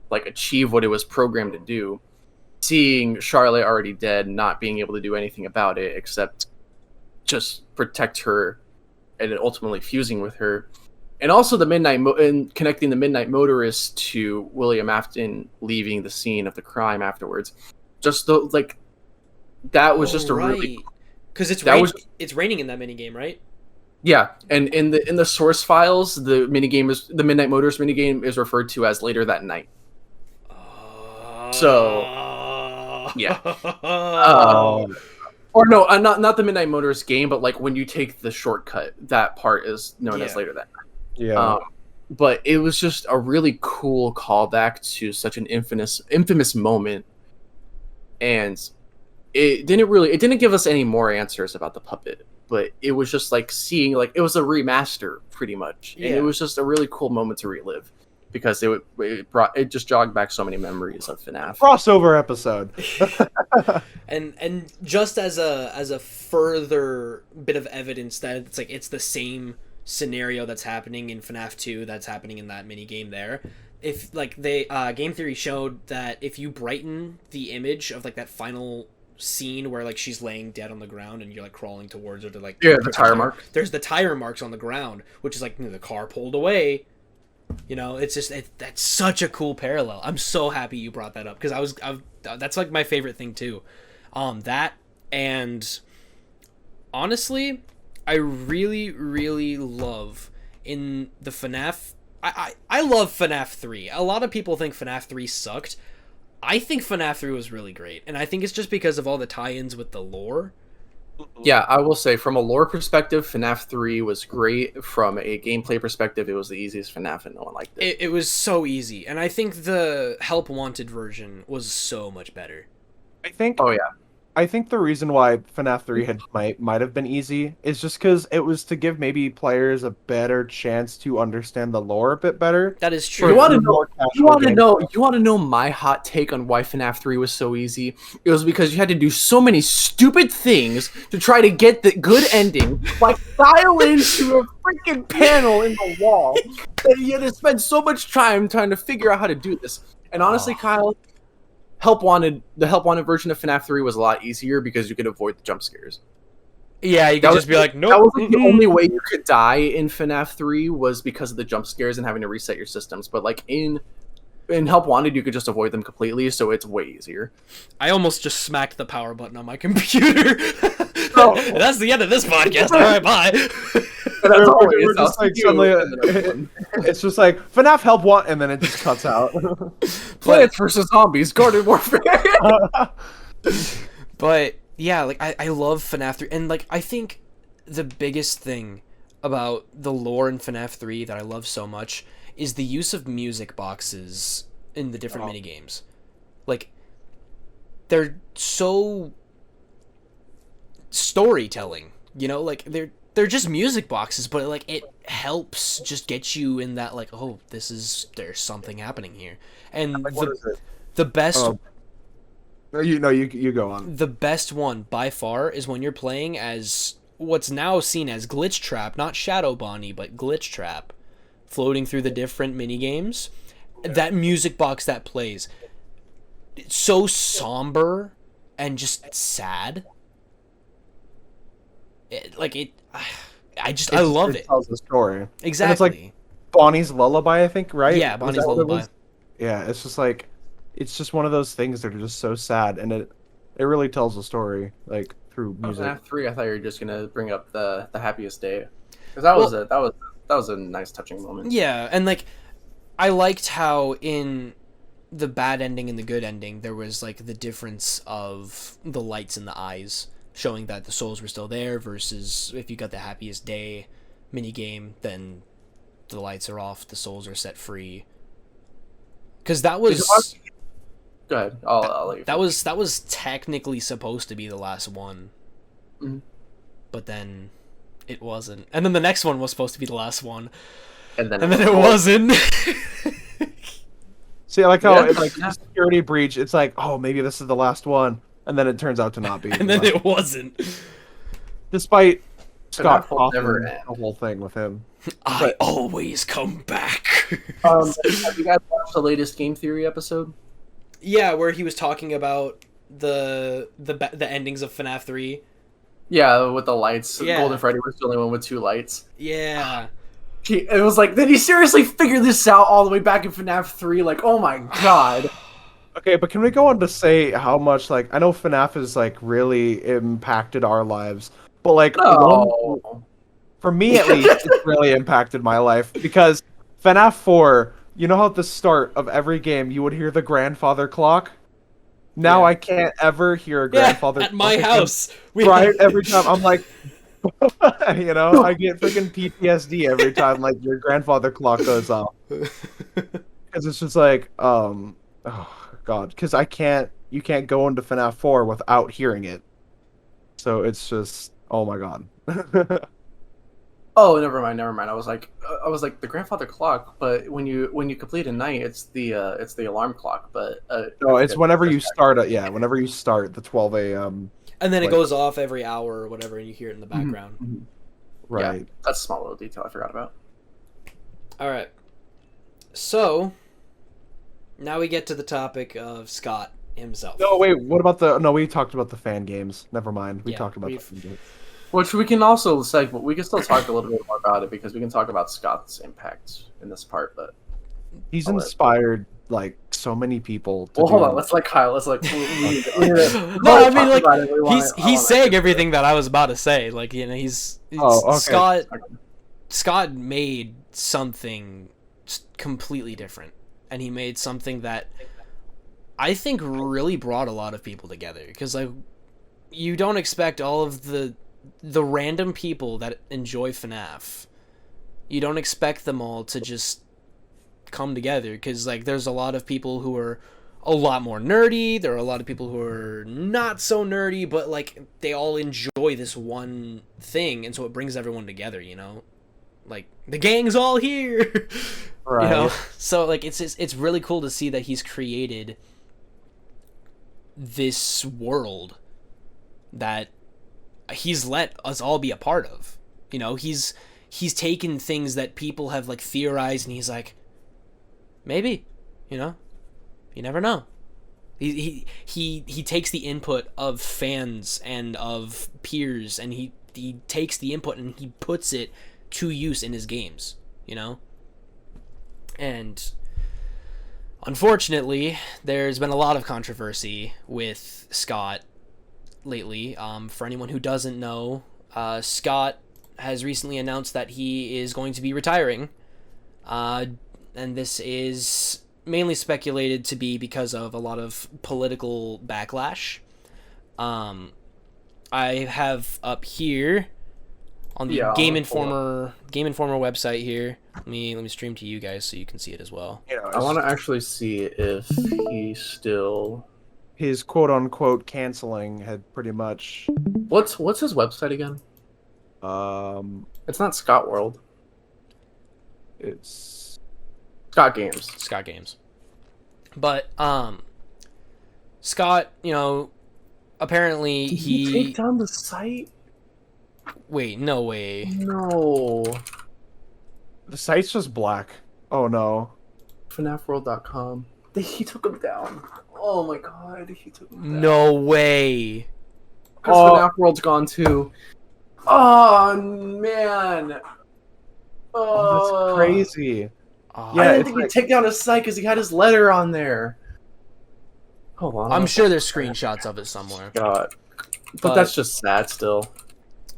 like achieve what it was programmed to do. Seeing Charlotte already dead, not being able to do anything about it except just protect her, and then ultimately fusing with her. And also the and connecting the Midnight Motorist to William Afton leaving the scene of the crime afterwards. Just that was just a really, because it's raining in that mini game, right? Yeah, and in the source files, the Midnight Motorist minigame is referred to as Later That Night. So yeah. Or no, not the Midnight Motors game, but like when you take the shortcut, that part is known as later that night. Yeah. But it was just a really cool callback to such an infamous moment, and it didn't give us any more answers about the puppet, but it was just like seeing, like, it was a remaster pretty much, and it was just a really cool moment to relive because it just jogged back so many memories of FNAF. Crossover episode. and just as a further bit of evidence that it's the same scenario that's happening in FNAF 2 that's happening in that mini game there. If like they Game Theory showed that if you brighten the image of like that final scene where like she's laying dead on the ground and you're like crawling towards her to like The tire mark. There's the tire marks on the ground, which is like the car pulled away. It's just that's such a cool parallel. I'm so happy you brought that up because that's like my favorite thing too. That, and honestly, I really, really love in the FNAF. I love FNAF 3. A lot of people think FNAF 3 sucked. I think FNAF 3 was really great, and I think it's just because of all the tie-ins with the lore. Yeah, I will say from a lore perspective, FNAF 3 was great. From a gameplay perspective, it was the easiest FNAF, and no one liked it. It was so easy, and I think the Help Wanted version was so much better. I think the reason why FNAF 3 might have been easy is just because it was to give maybe players a better chance to understand the lore a bit better. That is true. You want to know my hot take on why FNAF 3 was so easy? It was because you had to do so many stupid things to try to get the good ending, like dial into a freaking panel in the wall, and you had to spend so much time trying to figure out how to do this. And honestly, Kyle, the Help Wanted version of FNAF 3 was a lot easier because you could avoid the jump scares. Yeah, you could just be like, nope. That was the only way you could die in FNAF 3 was because of the jump scares and having to reset your systems. But like in Help Wanted, you could just avoid them completely, so it's way easier. I almost just smacked the power button on my computer. That's the end of this podcast. All right, bye. It's just like FNAF Help Want, and then it just cuts out. Plants vs Zombies, Garden Warfare. But yeah, like I love FNAF 3, and like I think the biggest thing about the lore in FNAF 3 that I love so much is the use of music boxes in the different minigames. Like, they're so storytelling, like they're just music boxes, but like it helps just get you in that like, oh, there's something happening here. And like, the best you go on. The best one by far is when you're playing as what's now seen as Glitch Trap, not Shadow Bonnie, but Glitch Trap, floating through the different mini games. Yeah. That music box that plays, it's so somber and just sad. I love it. It tells the story. Exactly. And it's like Bonnie's Lullaby, I think, right? Yeah, Bonnie's Lullaby. Yeah, it's just like, it's just one of those things that are just so sad, and it really tells the story like through music. FNAF 3, I thought you were just gonna bring up the happiest day, because that was a nice touching moment. Yeah, and like I liked how in the bad ending and the good ending there was like the difference of the lights in the eyes, showing that the souls were still there, versus if you got the happiest day mini game, then the lights are off, the souls are set free. Because that was. Go ahead. I'll let you. That was technically supposed to be the last one, but then it wasn't. And then the next one was supposed to be the last one, and then it wasn't. See, I like how it's like security breach. It's like, oh, maybe this is the last one, and then it turns out to not be. And then it wasn't. Despite Scott Cawthon, the whole thing with him. I always come back. Have you guys watched the latest Game Theory episode? Yeah, where he was talking about the endings of FNAF 3. Yeah, with the lights. Yeah. Golden Freddy was the only one with 2 lights. Yeah. It was like, did he seriously figure this out all the way back in FNAF 3? Like, oh my god. Okay, but can we go on to say how much, like, I know FNAF has, like, really impacted our lives, but, like, for me at least, it's really impacted my life, because FNAF 4, you know how at the start of every game you would hear the grandfather clock? Now Yeah. I can't ever hear a Yeah, grandfather at my clock house. We right every time. I'm like, I get freaking PTSD every time like your grandfather clock goes off. Because it's just like, oh god, because you can't go into FNAF 4 without hearing it. So it's just, oh my god. Oh, never mind. I was like, the grandfather clock, but when you complete a night, it's the alarm clock. But No, I it's forget whenever the you start it. Yeah, whenever you start the 12 a.m. and then it like- goes off every hour or whatever, and you hear it in the Mhm, background. mhm. Right. Yeah, that's a small little detail I forgot about. All right. So now we get to the topic of Scott himself. No, wait. What about the? No, we talked about the fan games. Never mind. We Yeah, talked about the we've- fan games. Which we can also we can still talk a little bit more about it because we can talk about Scott's impact in this part. But He's I'll let- inspired like so many people. To well, hold do- on. Let's let Kyle. Let's like. No, I mean, like, he's saying everything that I was about to say. Like, you know, Oh, okay. Scott made something completely different, and he made something that I think really brought a lot of people together. Because like, you don't expect all of the random people that enjoy FNAF. You don't expect them all to just come together, because like there's a lot of people who are a lot more nerdy, there are a lot of people who are not so nerdy, but like they all enjoy this one thing, and so it brings everyone together, you know, like the gang's all here. Right. You know, so like it's really cool to see that he's created this world that he's let us all be a part of. You know, he's taken things that people have like theorized, and he's like, maybe, you know, you never know. He takes the input of fans and of peers, and he takes the input and he puts it to use in his games, you know? And unfortunately, there's been a lot of controversy with Scott lately. For anyone who doesn't know, Scott has recently announced that he is going to be retiring. And this is mainly speculated to be because of a lot of political backlash. I have up here on the Game Informer website here. Let me stream to you guys so you can see it as well. You know, I want to actually see if he's still. his quote unquote canceling had pretty much. What's his website again? It's not Scott World. It's Scott Games. Scott Games. But Scott, you know, apparently Did he take down the site? Wait, no way. No. the site's just black. Oh no. FNAFworld.com. He took him down. Oh my god, he took him down. No way. Because Oh. FNAF World's gone too. Oh man. Oh, that's crazy. Oh, Yeah, I didn't it's think like- he'd take down his site because he had his letter on there. Hold on. I'm sure there's screenshots of it somewhere. God. But- But that's just sad still.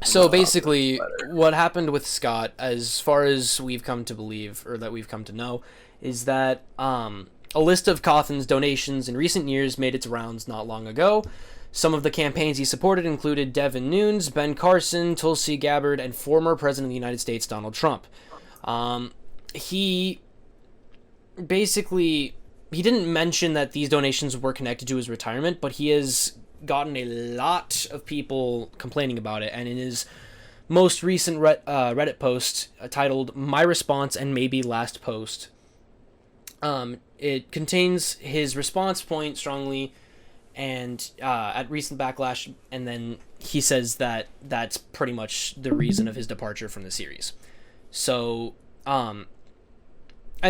So basically, what happened with Scott, as far as we've come to believe, or that we've come to know, is that a list of Cawthon's donations in recent years made its rounds not long ago. Some of the campaigns he supported included Devin Nunes, Ben Carson, Tulsi Gabbard, and former President of the United States, Donald Trump. He basically, he didn't mention that these donations were connected to his retirement, but he has gotten a lot of people complaining about it, and in his most recent Reddit post titled "My Response and Maybe Last Post," it contains his response point strongly and at recent backlash, and then he says that that's pretty much the reason of his departure from the series. So and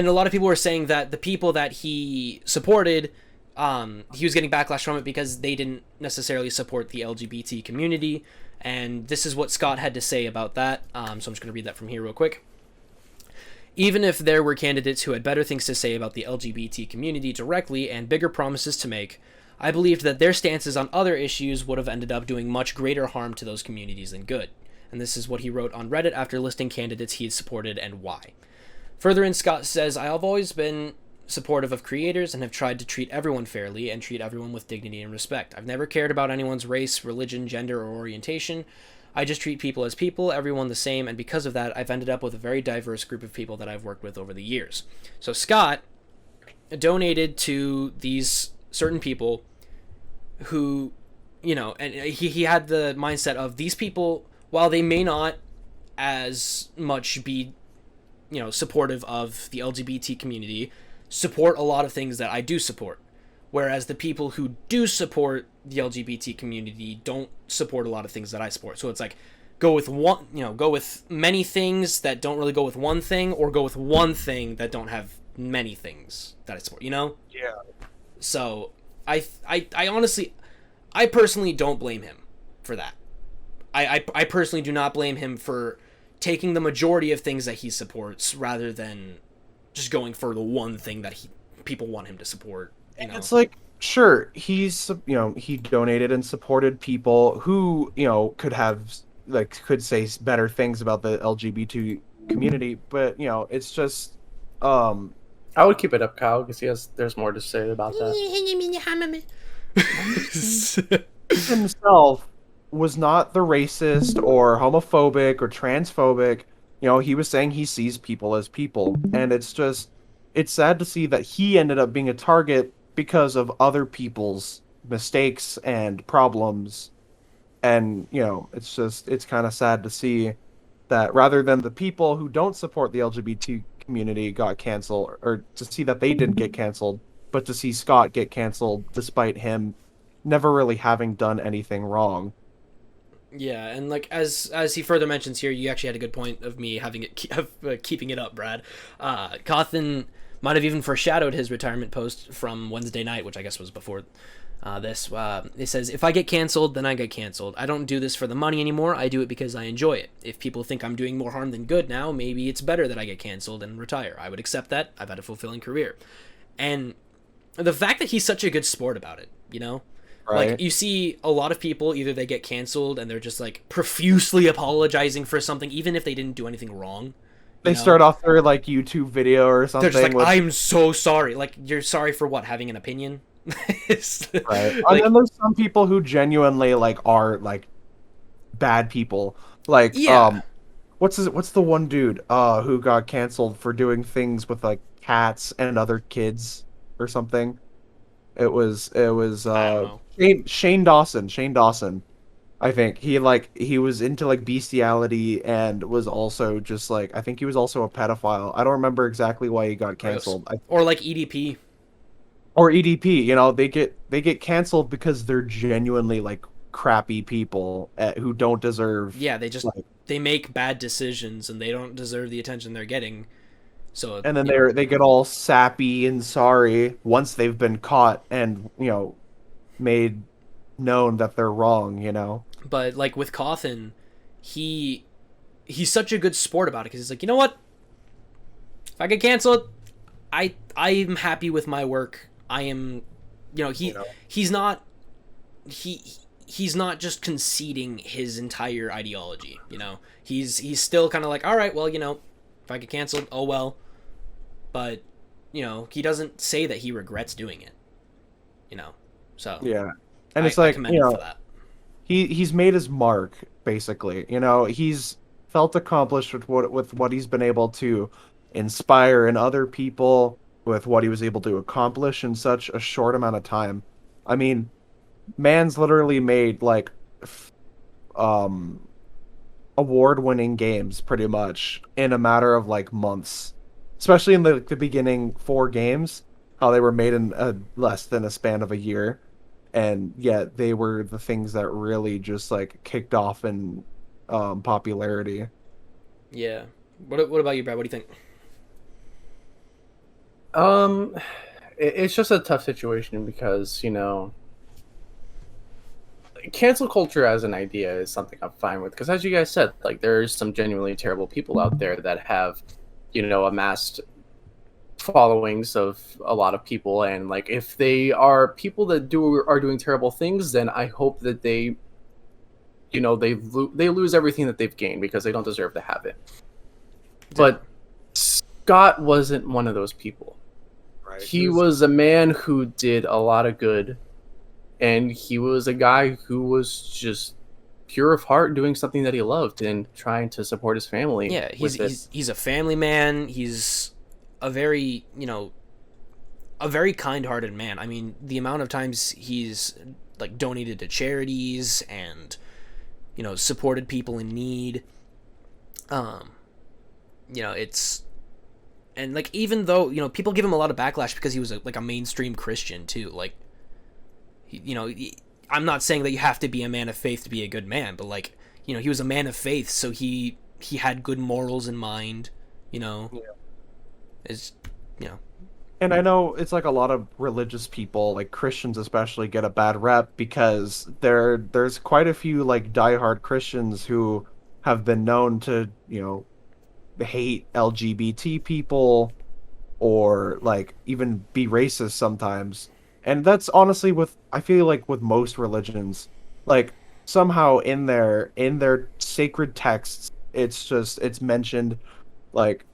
a lot of people were saying that the people that he supported, he was getting backlash from it because they didn't necessarily support the LGBT community, and this is what Scott had to say about that. So I'm just going to read that from here real quick. Even if there were candidates who had better things to say about the LGBT community directly and bigger promises to make, I believed that their stances on other issues would have ended up doing much greater harm to those communities than good. And this is what he wrote on Reddit after listing candidates he had supported and why. Further in, Scott says, I have always been supportive of creators and have tried to treat everyone fairly and treat everyone with dignity and respect. I've never cared about anyone's race, religion, gender, or orientation. I just treat people as people, everyone the same, and because of that, I've ended up with a very diverse group of people that I've worked with over the years. So Scott donated to these certain people who, you know, and he had the mindset of these people, while they may not as much be, you know, supportive of the LGBT community, support a lot of things that I do support. Whereas the people who do support the LGBT community don't support a lot of things that I support. So it's like, go with one, you know, go with many things that don't really go with one thing, or go with one thing that don't have many things that I support, you know? Yeah. So I honestly, I personally don't blame him for that. I personally do not blame him for taking the majority of things that he supports rather than just going for the one thing that people want him to support. You know? It's like, sure, he's, you know, he donated and supported people who, you know, could say better things about the LGBT community, but, you know, it's just, I would keep it up, Kyle, because there's more to say about that. himself was not the racist or homophobic or transphobic. You know, he was saying he sees people as people, and it's sad to see that he ended up being a target because of other people's mistakes and problems. And, you know, it's kind of sad to see that rather than the people who don't support the LGBT community got canceled, or to see that they didn't get canceled, but to see Scott get canceled despite him never really having done anything wrong. Yeah, and like as he further mentions here, you actually had a good point of me having it keeping it up, Brad. Cawthon might have even foreshadowed his retirement post from Wednesday night, which I guess was before this. It says, "If I get canceled, then I get canceled. I don't do this for the money anymore. I do it because I enjoy it. If people think I'm doing more harm than good now, maybe it's better that I get canceled and retire. I would accept that. I've had a fulfilling career." And the fact that he's such a good sport about it, you know? Right. Like, you see a lot of people, either they get canceled and they're just, like, profusely apologizing for something, even if they didn't do anything wrong. They start off their, like, YouTube video or something. They're just like, I'm so sorry. Like, you're sorry for what? Having an opinion? Right. Like, and there's some people who genuinely, like, are, like, bad people. Like, yeah. what's the one dude who got canceled for doing things with, like, cats and other kids or something? It was I don't know. Shane Dawson. I think he was into, like, bestiality and was also just, like, I think he was also a pedophile. I don't remember exactly why he got canceled. Or like EDP. Or EDP, you know, they get canceled because they're genuinely, like, crappy people who don't deserve. Yeah, they just like, they make bad decisions and they don't deserve the attention they're getting. So and then they get all sappy and sorry once they've been caught and, you know, made known that they're wrong, you know. But like with Cawthon, he's such a good sport about it because he's like, you know what? If I get canceled, I'm happy with my work. I am, you know, he's not just conceding his entire ideology. You know, he's still kind of like, all right, well, you know, if I get canceled, oh well. But, you know, he doesn't say that he regrets doing it. You know, so yeah, and it's like, you know, for that. He's made his mark, basically. You know, he's felt accomplished with what he's been able to inspire in other people, with what he was able to accomplish in such a short amount of time. I mean, man's literally made, like, award-winning games pretty much in a matter of, like, months. Especially in the beginning 4 games, how they were made in less than a span of a year. And yet they were the things that really just, like, kicked off in popularity. Yeah. What about you, Brad? What do you think? It's just a tough situation because, you know, cancel culture as an idea is something I'm fine with. Because as you guys said, like, there's some genuinely terrible people out there that have, you know, amassed followings of a lot of people, and like, if they are people that are doing terrible things, then I hope that they, you know, they lose everything that they've gained because they don't deserve to have it. But Scott wasn't one of those people. he was a man who did a lot of good, and he was a guy who was just pure of heart, doing something that he loved and trying to support his family. Yeah, he's a family man. He's a very, a very kind-hearted man. I mean, the amount of times he's like donated to charities and supported people in need. It's, and like, even though people give him a lot of backlash because he was a mainstream Christian too. Like, I'm not saying that you have to be a man of faith to be a good man, but like, he was a man of faith, so he had good morals in mind. Yeah. It's And I know it's like a lot of religious people, like Christians especially, get a bad rep because there's quite a few like diehard Christians who have been known to, hate LGBT people or like even be racist sometimes. And that's honestly I feel like with most religions, like somehow in their sacred texts, it's mentioned like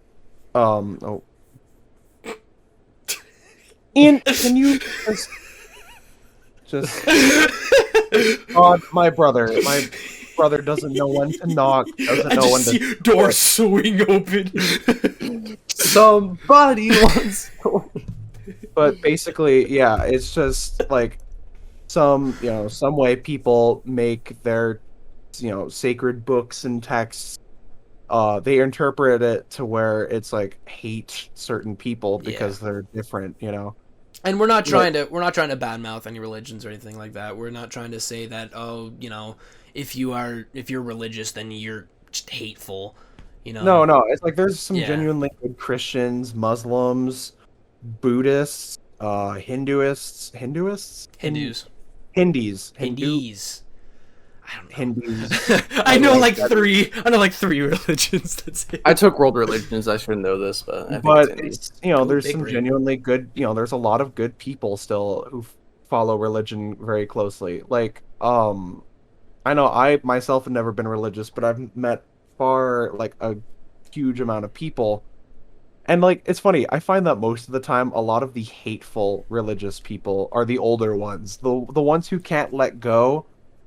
oh, Ian, can you just God, my brother doesn't know when to knock, doesn't know when to door swing open. Somebody wants. But basically, yeah, it's just like some way people make their sacred books and texts. They interpret it to where it's like hate certain people because they're different, And we're not trying to badmouth any religions or anything like that. We're not trying to say that if you're religious then you're just hateful, No, it's like there's some genuinely good Christians, Muslims, Buddhists, Hindus. I don't know. Hindus. I know like three religions. That's it. I took world religions. I should know this, but I think it's there's some genuinely good. There's a lot of good people still who follow religion very closely. Like, I know I myself have never been religious, but I've met a huge amount of people. And like, it's funny, I find that most of the time a lot of the hateful religious people are the older ones, the ones who can't let go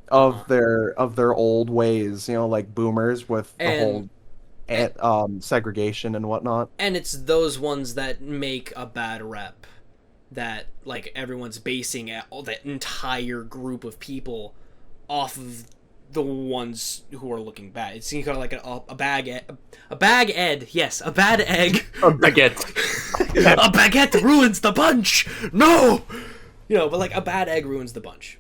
of their old ways, like boomers with the whole segregation and whatnot. And it's those ones that make a bad rep, that like everyone's basing that entire group of people off of the ones who are looking bad. It's kind of like a bad egg. Yes, a bad egg. A baguette. A baguette ruins the bunch. No, but like a bad egg ruins the bunch.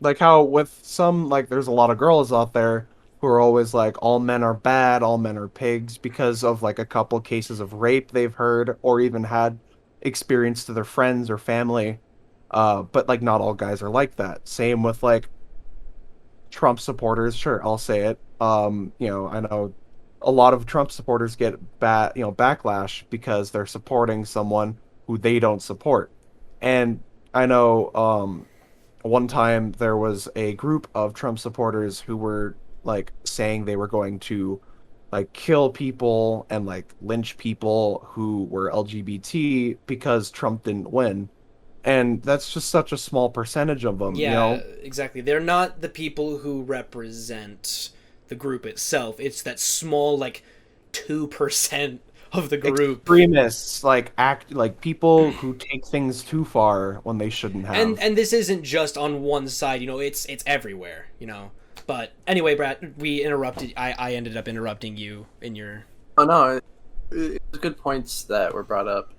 Like how with some, like, there's a lot of girls out there who are always like, all men are bad, all men are pigs, because of like a couple cases of rape they've heard or even had experience to their friends or family. But like not all guys are like that. Same with like Trump supporters. Sure, I'll say it. I know a lot of Trump supporters get backlash because they're supporting someone who they don't support. And I know one time there was a group of Trump supporters who were like saying they were going to like kill people and like lynch people who were LGBT because Trump didn't win. And that's just such a small percentage of them, Exactly. They're not the people who represent the group itself. It's that small, like, 2% of the group. Extremists, like people who take things too far when they shouldn't have. And this isn't just on one side, it's everywhere, But anyway, Brad, we interrupted. I ended up interrupting you in your. Oh no, it's good points that were brought up.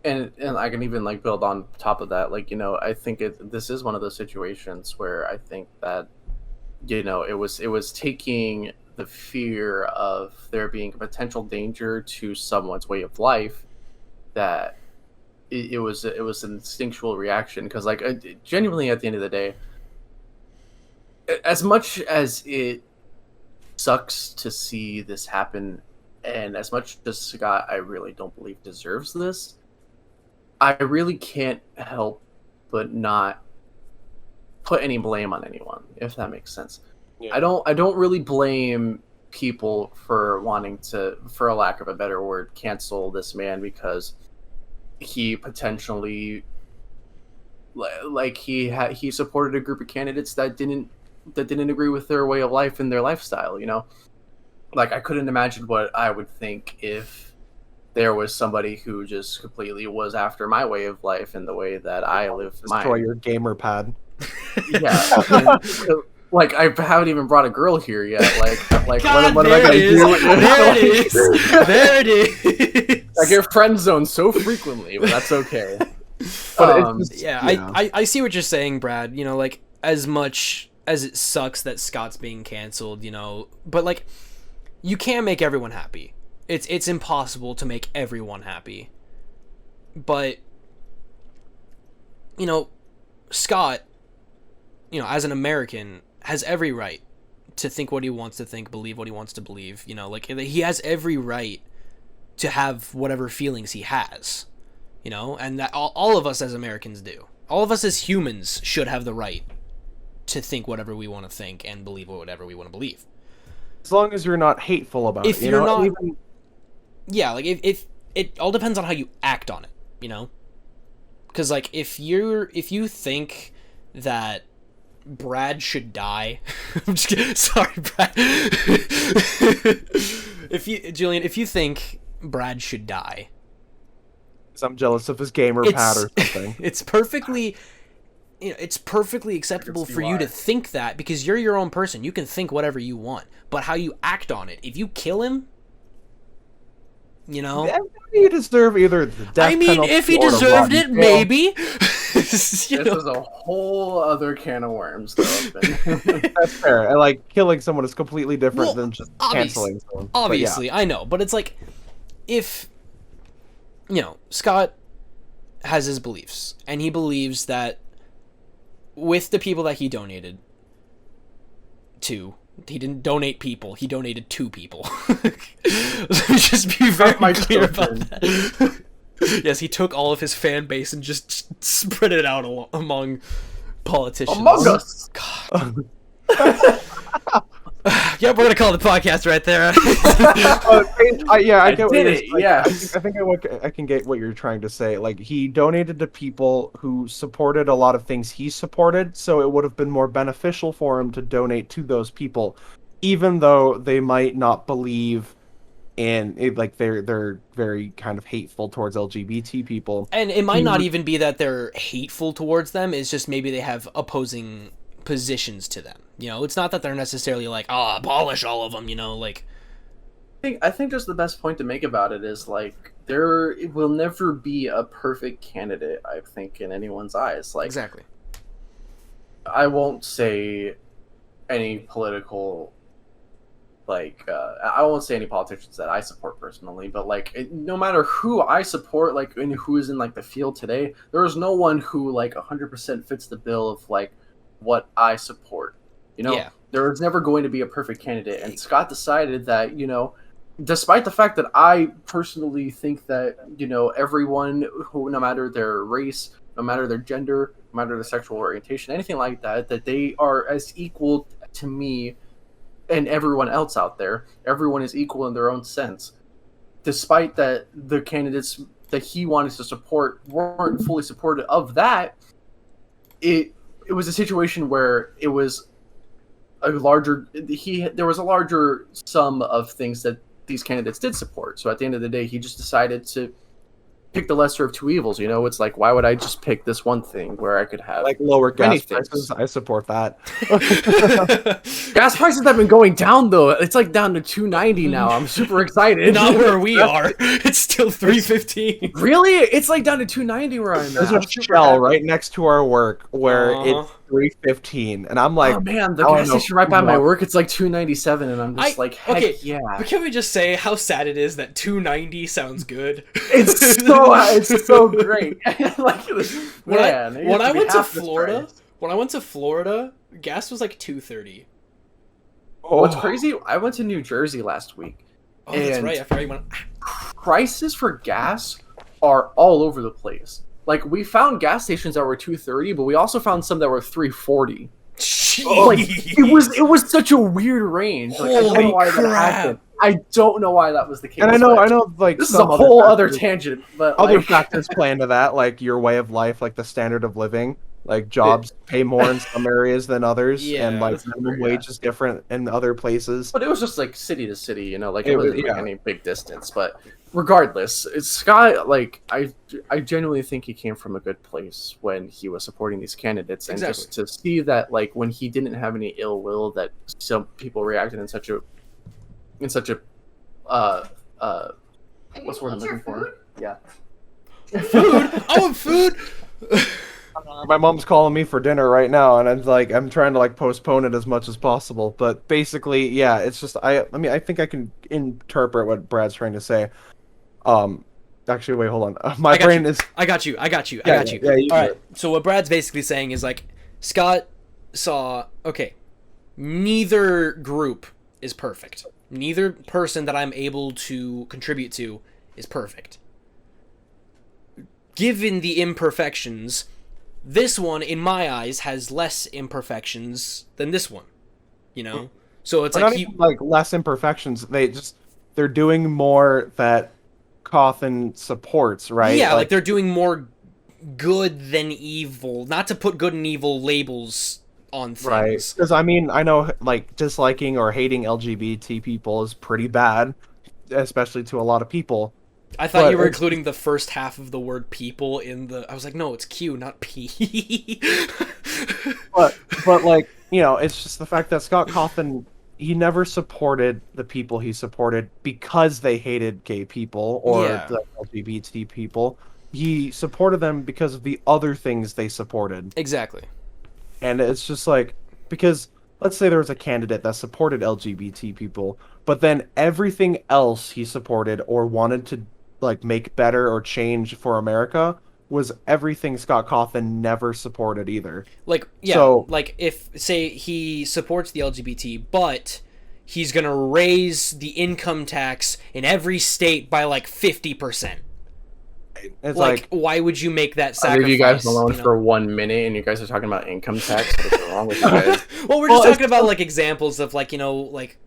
And I can even like build on top of that. Like, I think this is one of those situations where I think that, it was taking the fear of there being a potential danger to someone's way of life, that it was an instinctual reaction. Because like genuinely at the end of the day, as much as it sucks to see this happen, and as much as Scott I really don't believe deserves this, I really can't help but not put any blame on anyone, if that makes sense. Yeah. I don't really blame people for wanting to, for a lack of a better word, cancel this man because he potentially, like, he supported a group of candidates that didn't agree with their way of life and their lifestyle. You know, like, I couldn't imagine what I would think if there was somebody who just completely was after my way of life and the way that I live mine. Destroy your gamer pad. Yeah. Like, I haven't even brought a girl here yet. Like, God, what am I gonna do? There it is. There it is. I get friend zoned so frequently, but that's okay. But it's just, Yeah, I see what you're saying, Brad. You know, like, as much as it sucks that Scott's being canceled, you know, but, like, you can't make everyone happy. It's impossible to make everyone happy. But, you know, Scott, you know, as an American, has every right to think what he wants to think, believe what he wants to believe. You know, like, he has every right to have whatever feelings he has. You know, and that all of us as Americans do. All of us as humans should have the right to think whatever we want to think and believe whatever we want to believe. as long as you're not hateful about If it. you're not, yeah, like if it all depends on how you act on it, you know. Because like if you think that Brad should die, I'm just kidding. Sorry, Brad. Julian, if you think Brad should die, I'm jealous of his gamer pad or something. It's perfectly, it's perfectly acceptable for you to think that because you're your own person. You can think whatever you want, but how you act on it. If you kill him, you know, you deserve either the death I mean, penalty if he or deserved it, jail. maybe. This is a whole other can of worms. That's fair. And, like, killing someone is completely different than just canceling someone. Obviously, I know, but it's like if Scott has his beliefs and he believes that with the people that he donated to, he didn't donate people, he donated to people. Let me just be very clear about that. Yes, he took all of his fan base and just spread it out among politicians. Among us. God. Yeah, we're gonna call the podcast right there. I get what it. Like, yeah, I think I can get what you're trying to say. Like, he donated to people who supported a lot of things he supported, so it would have been more beneficial for him to donate to those people, even though they might not believe in it. Like, they're very kind of hateful towards LGBT people, and it might not even be that they're hateful towards them. It's just maybe they have opposing positions to them. You know, it's not that they're necessarily like, abolish all of them, you know, like... I think just the best point to make about it is, like, there will never be a perfect candidate, I think, in anyone's eyes. Like, exactly. I won't say any political, like, I won't say any politicians that I support personally, but, like, no matter who I support, like, and who is in, like, the field today, there is no one who, like, 100% fits the bill of, like, what I support. You know, yeah. There was never going to be a perfect candidate. And Scott decided that, you know, despite the fact that I personally think that, you know, everyone who, no matter their race, no matter their gender, no matter their sexual orientation, anything like that, that they are as equal to me and everyone else out there. Everyone is equal in their own sense. Despite that the candidates that he wanted to support weren't fully supportive of that, it was a situation where it was there was a larger sum of things that these candidates did support. So at the end of the day, he just decided to pick the lesser of two evils. You know, it's like, why would I just pick this one thing where I could have like lower gas prices? I support that. Gas prices have been going down though. It's like down to $2.90 now. I'm super excited. Not where we are. It's still $3.15. Really? It's like down to $2.90 where I'm at. There's a Shell right next to our work where it's $3.15, and I'm like, oh man, the gas station right by my work, it's like $2.97, and I'm just like, heck okay, yeah. But can we just say how sad it is that $2.90 sounds good? It's so great. Like, when I went to Florida, gas was like $2.30. Oh. What's crazy? I went to New Jersey last week. Oh, that's right. I forgot you went. Prices for gas are all over the place. Like, we found gas stations that were $2.30, but we also found some that were $3.40. Like it was such a weird range. Like, I don't know why that happened. I don't know why that was the case. And I know, like this is a whole other tangent, but other like, factors play into that, like your way of life, like the standard of living, like jobs pay more in some areas than others, and like minimum wage is different in other places. But it was just like city to city, you know, like it wasn't like any big distance. But regardless, Scott, like I genuinely think he came from a good place when he was supporting these candidates, and just to see that, like, when he didn't have any ill will, that some people reacted in such a what's the word I'm looking for? Yeah. Food. I want food. My mom's calling me for dinner right now, and I'm trying to like postpone it as much as possible. But basically, yeah, it's just I think I can interpret what Brad's trying to say. Actually, wait, hold on. My brain is. I got you. Yeah, All right. So what Brad's basically saying is, like, Scott saw, okay, neither group is perfect. Neither person that I'm able to contribute to is perfect. Given the imperfections, this one, in my eyes, has less imperfections than this one. You know? So it's like, not even, like, less imperfections. They're doing more that Cawthon supports, right? Yeah, like they're doing more good than evil. Not to put good and evil labels on things. Right. Because, I mean, I know, like, disliking or hating LGBT people is pretty bad, especially to a lot of people. I thought you were including the first half of the word people in the... I was like, no, it's Q, not P. but, like, you know, it's just the fact that Scott Cawthon, he never supported the people he supported because they hated gay people or the LGBT people. He supported them because of the other things they supported. Exactly. And it's just like, because let's say there was a candidate that supported LGBT people, but then everything else he supported or wanted to, like, make better or change for America was everything Scott Cawthon never supported either. Like, yeah, so, like, if, say, he supports the LGBT, but he's gonna raise the income tax in every state by, like, 50%. It's like, why would you make that sacrifice? I'll leave you guys alone for 1 minute, and you guys are talking about income tax. What's wrong with you guys? Well, we're just talking about, like, examples of, like, you know, like...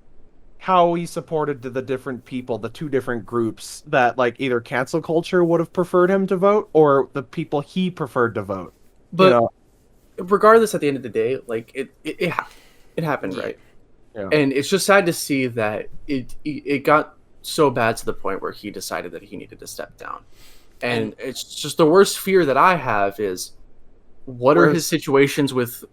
how he supported the different people, the two different groups that, like, either cancel culture would have preferred him to vote, or the people he preferred to vote. But you know? Regardless, at the end of the day, like, it happened, right? Yeah. And it's just sad to see that it got so bad to the point where he decided that he needed to step down. And it's just the worst fear that I have is, what are his situations with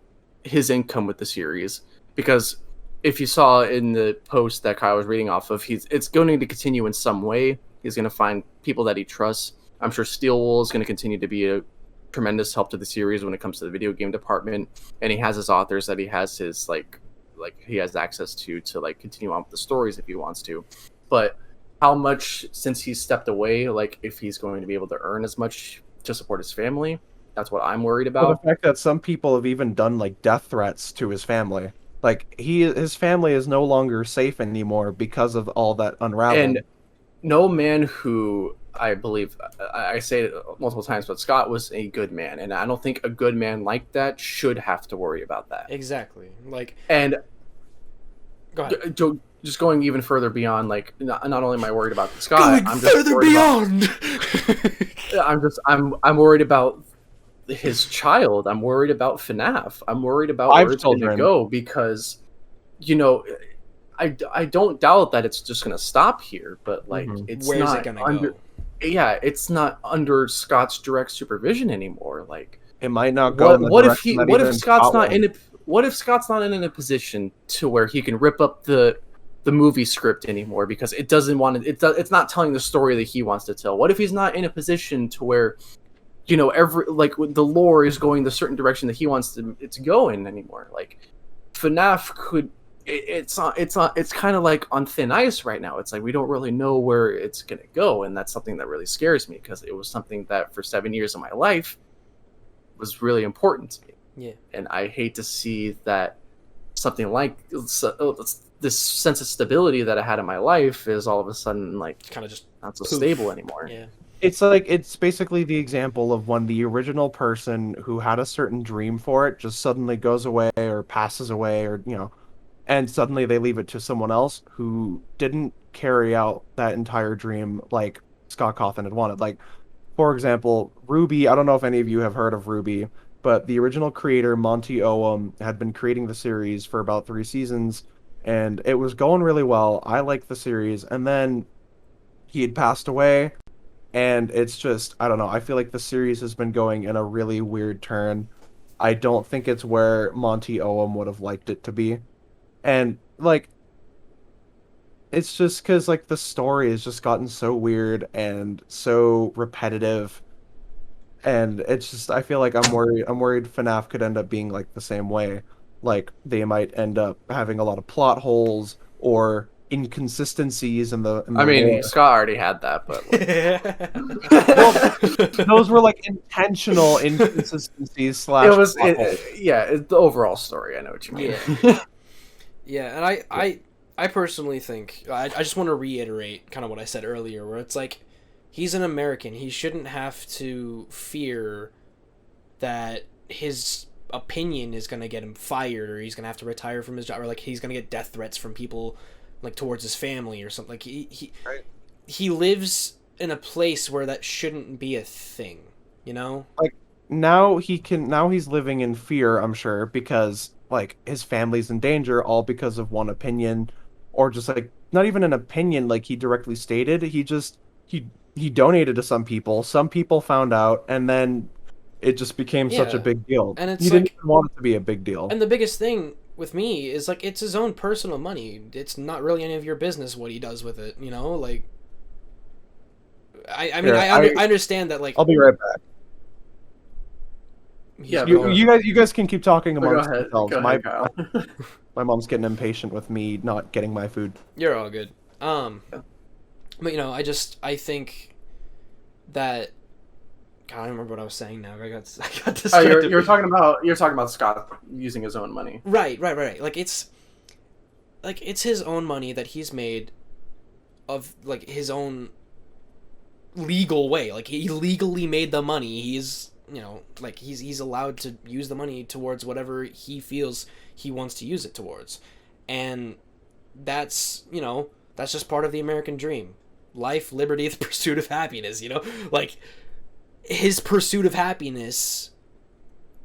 his income with the series? Because if you saw in the post that Kyle was reading off of, it's going to continue in some way. He's going to find people that he trusts. I'm sure Steelwool is going to continue to be a tremendous help to the series when it comes to the video game department. And he has his authors that he has his like he has access to like continue on with the stories if he wants to. But how much, since he's stepped away, like, if he's going to be able to earn as much to support his family, that's what I'm worried about. Well, the fact that some people have even done, like, death threats to his family. Like, his family is no longer safe anymore because of all that unraveling. And no man who, I believe, I say it multiple times, but Scott was a good man, and I don't think a good man like that should have to worry about that. Exactly. Like, and go ahead. Just going even further beyond, like, not only am I worried about Scott, I'm just further beyond. I'm worried about his child. I'm worried about FNAF. I'm worried about where it's going to go, because, you know, I don't doubt that it's just going to stop here, but, like, it's where's not it going to go? Yeah, it's not under Scott's direct supervision anymore. Like, it might not go. What if Scott's not in a position to where he can rip up the movie script anymore because it doesn't want to, it's not telling the story that he wants to tell? What if he's not in a position to where, you know, the lore is going the certain direction that he wants it to go in anymore? Like, FNAF could, it's kind of like on thin ice right now. It's like we don't really know where it's gonna go, and that's something that really scares me, because it was something that for 7 years of my life was really important to me. Yeah, and I hate to see that something like this sense of stability that I had in my life is all of a sudden, like, kind of just not so stable anymore. Yeah. It's like it's basically the example of when the original person who had a certain dream for it just suddenly goes away or passes away or and suddenly they leave it to someone else who didn't carry out that entire dream like Scott Cawthon had wanted. Like, for example, Ruby, I don't know if any of you have heard of Ruby, but the original creator, Monty Oum, had been creating the series for about 3 seasons, and it was going really well. I liked the series, and then he had passed away, and it's just, I don't know, I feel like the series has been going in a really weird turn. I don't think it's where Monty Oum would have liked it to be. And, like, it's just because, like, the story has just gotten so weird and so repetitive, and it's just I feel like I'm worried FNAF could end up being like the same way. Like they might end up having a lot of plot holes or inconsistencies in the I mean, lore. Scott already had that, but Well, those were like intentional inconsistencies slash it was, plot holes. the overall story. I know what you mean. Yeah. Yeah, and I personally think I just want to reiterate kind of what I said earlier, where it's like he's an American. He shouldn't have to fear that his opinion is going to get him fired, or he's going to have to retire from his job, or like he's going to get death threats from people like towards his family or something. Like Right. he lives in a place where that shouldn't be a thing, you know? Like now he's living in fear, I'm sure, because like his family's in danger all because of one opinion, or just like not even an opinion like he directly stated. He donated to some people found out, and then it just became such a Yeah. big deal. And it's He didn't like, even want it to be a big deal. and the biggest thing with me is like it's his own personal money. It's not really any of your business what he does with it, you know? Like I mean Here, I understand that like I'll be right back. he's Yeah, You, going- you guys can keep talking Go amongst ahead. yourselves. Go ahead, Kyle. My mom's getting impatient with me not getting my food. You're all good. But you know, I think that God, I don't remember what I was saying now. I got Oh, distracted. you're talking about Scott using his own money. Right. Like it's his own money that he's made of like his own legal way. Like he legally made the money. He's like he's allowed to use the money towards whatever he feels he wants to use it towards. And that's that's just part of the American dream. Life, liberty, the pursuit of happiness, Like his pursuit of happiness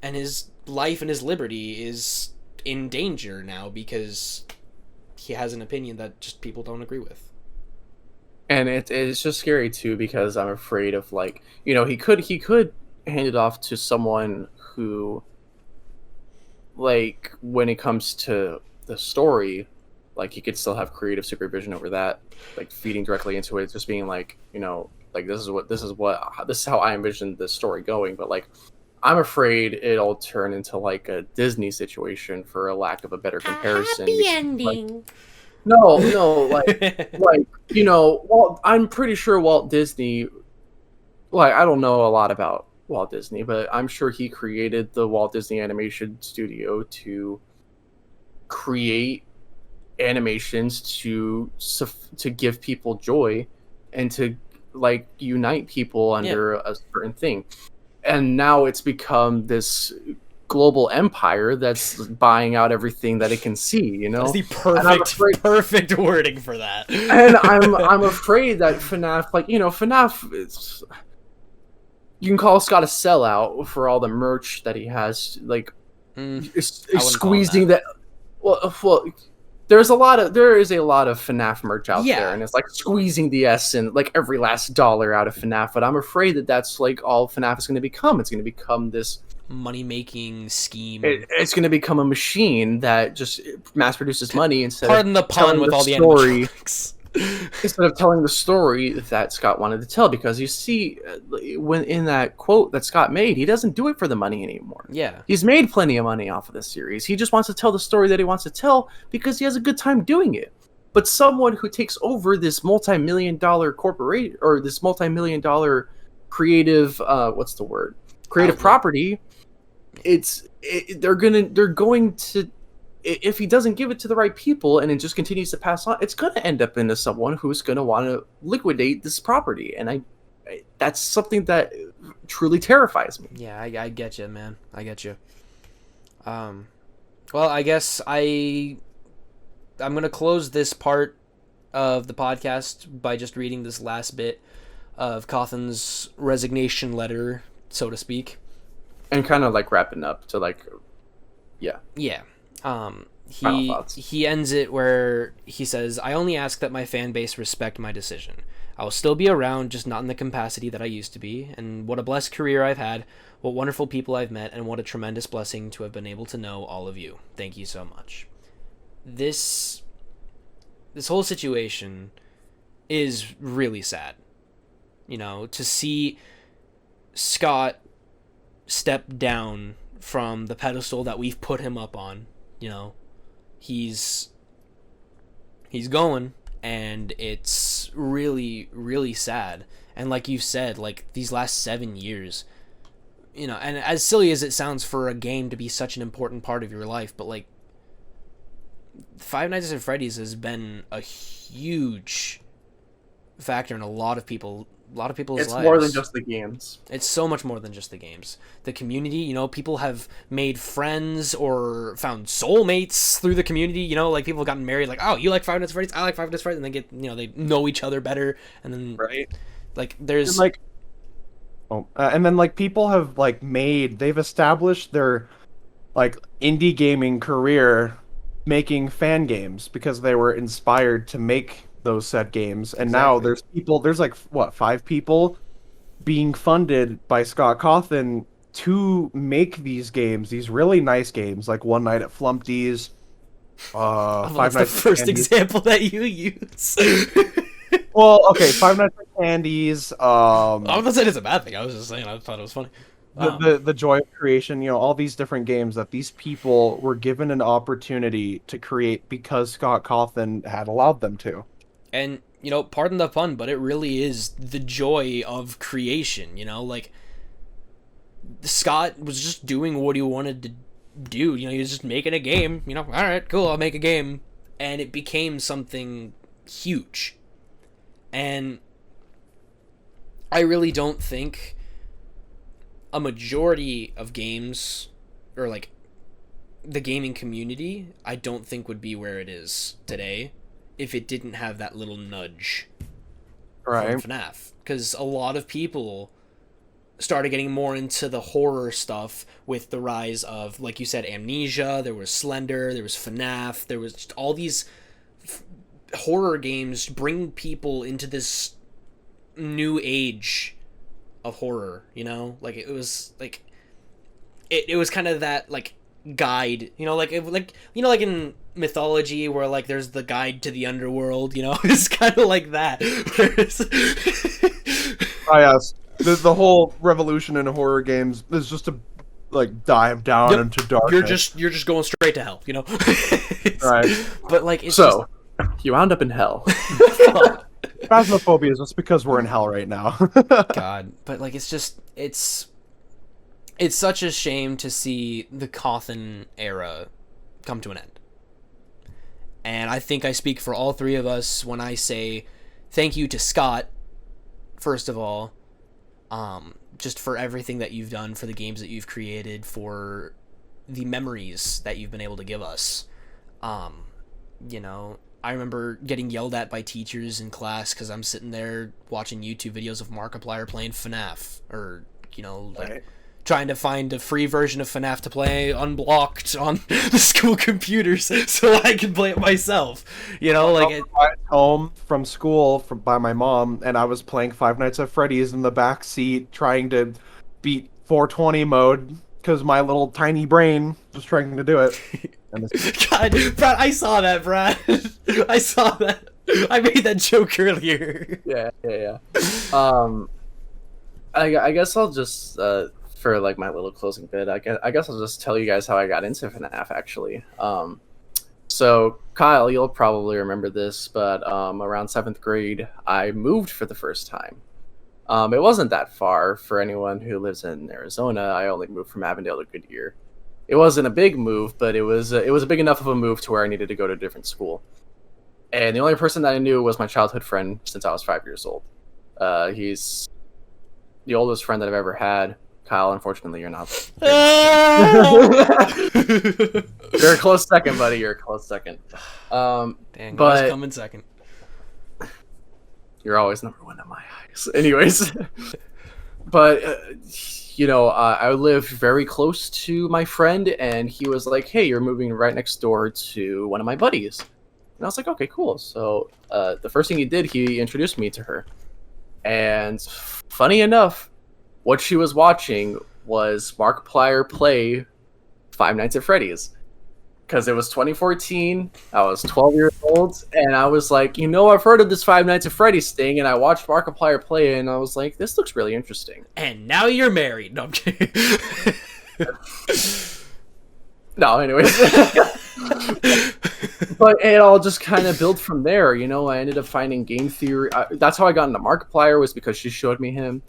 and his life and his liberty is in danger now because he has an opinion that just people don't agree with. And it's just scary too because I'm afraid of like he could hand it off to someone who, like, when it comes to the story, like he could still have creative supervision over that, like feeding directly into it, just being like like this is how I envision this story going. But like I'm afraid it'll turn into like a Disney situation, for a lack of a better comparison. Happy because, ending. like, no, like Walt. I'm pretty sure Walt Disney. Like I don't know a lot about Walt Disney, but I'm sure he created the Walt Disney Animation Studio to create animations to give people joy and to like unite people under a certain thing. And now it's become this global empire that's buying out everything that it can see, That's the perfect wording for that. And I'm afraid that FNAF, like, FNAF is, you can call Scott a sellout for all the merch that he has, like is squeezing that. Well, there is a lot of FNAF merch out there, and it's like squeezing the essence, like every last dollar out of FNAF. But I'm afraid that that's like all FNAF is going to become. It's going to become this money-making scheme. It's going to become a machine that just mass produces money instead. Pardon the pun with all the animatronics. Instead of telling the story that Scott wanted to tell, because you see, when in that quote that Scott made, he doesn't do it for the money anymore. Yeah, he's made plenty of money off of this series. He just wants to tell the story that he wants to tell because he has a good time doing it. But someone who takes over this multi-million-dollar corporation, or this multi-million-dollar creative, creative property, they're going to. If he doesn't give it to the right people and it just continues to pass on, it's going to end up into someone who's going to want to liquidate this property. And that's something that truly terrifies me. Yeah, I get you, man. I get you. Well, I guess I'm gonna close this part of the podcast by just reading this last bit of Cawthon's resignation letter, so to speak. And kind of like wrapping up to like, yeah. Yeah. Final thoughts. He ends it where he says, "I only ask that my fan base respect my decision. I will still be around, just not in the capacity that I used to be. And what a blessed career I've had, what wonderful people I've met, and what a tremendous blessing to have been able to know all of you. Thank you so much." This whole situation is really sad. You know, to see Scott step down from the pedestal that we've put him up on, you know, he's going, and it's really, really sad. And like you said, like these last 7 years, you know, and as silly as it sounds for a game to be such an important part of your life, but like Five Nights at Freddy's has been a huge factor in a lot of people's lives. It's more than just the games. It's so much more than just the games. The community, you know, people have made friends or found soulmates through the community. You know, like people have gotten married. Like, oh, you like Five Nights at Freddy's? I like Five Nights at Freddy's, and they get, you know, they know each other better, and then Right. like there's And, like, and then like people have like they've established their like indie gaming career making fan games because they were inspired to make those said games, and now there's like what, 5 people being funded by Scott Cawthon to make these games, these really nice games, like One Night at Flumpty's, that's Five the Nights at first Candy's. example that you use. Well, okay, Five Nights at Candy's. I'm not saying it's a bad thing. I was just saying I thought it was funny. The joy of creation, you know, all these different games that these people were given an opportunity to create because Scott Cawthon had allowed them to. And, you know, pardon the pun, but it really is the joy of creation, you know? Like, Scott was just doing what he wanted to do. You know, he was just making a game. You know, all right, cool, I'll make a game. And it became something huge. And I really don't think a majority of games, or like the gaming community, I don't think would be where it is today if it didn't have that little nudge Right. from FNAF. Because a lot of people started getting more into the horror stuff with the rise of, like you said, Amnesia, there was Slender, there was FNAF, there was just all these horror games bring people into this new age of horror, you know? Like, it was like it was kind of that like guide, you know, like you know, like in mythology where like there's the guide to the underworld, you know. It's kind of like that. Oh yes, the whole revolution in horror games is just to like dive down Yep. into darkness. you're just going straight to hell, you know. Right. But like it's So, you wound up in hell. just, Phasmophobia is just because we're in hell right now. God, but like it's such a shame to see the Cawthon era come to an end. And I think I speak for all 3 of us when I say thank you to Scott, first of all, just for everything that you've done, for the games that you've created, for the memories that you've been able to give us. You know, I remember getting yelled at by teachers in class because I'm sitting there watching YouTube videos of Markiplier playing FNAF, or, you know, like Right. trying to find a free version of FNAF to play unblocked on the school computers so I can play it myself. You know, like it, I was home from school by my mom, and I was playing Five Nights at Freddy's in the back seat, trying to beat 420 mode because my little tiny brain was trying to do it. And God, Brad, I saw that, Brad. I saw that. I made that joke earlier. Yeah. I guess I'll just for like my little closing bit. I guess I'll just tell you guys how I got into FNAF actually. So Kyle, you'll probably remember this, but around 7th grade, I moved for the first time. It wasn't that far for anyone who lives in Arizona. I only moved from Avondale to Goodyear. It wasn't a big move, but it was a big enough of a move to where I needed to go to a different school. And the only person that I knew was my childhood friend since I was 5 years old. He's the oldest friend that I've ever had. Kyle, unfortunately, you're not. You're a close second, buddy. You're a close second. Dang, but coming second. You're always number one in my eyes. Anyways, but I lived very close to my friend, and he was like, "Hey, you're moving right next door to one of my buddies." And I was like, "Okay, cool." So the first thing he did, he introduced me to her. And funny enough, what she was watching was Markiplier play Five Nights at Freddy's. Because it was 2014, I was 12 years old, and I was like, I've heard of this Five Nights at Freddy's thing, and I watched Markiplier play it, and I was like, this looks really interesting. And now you're married. No, I'm kidding. No, anyways. But it all just kind of built from there, I ended up finding game theory. That's how I got into Markiplier, was because she showed me him.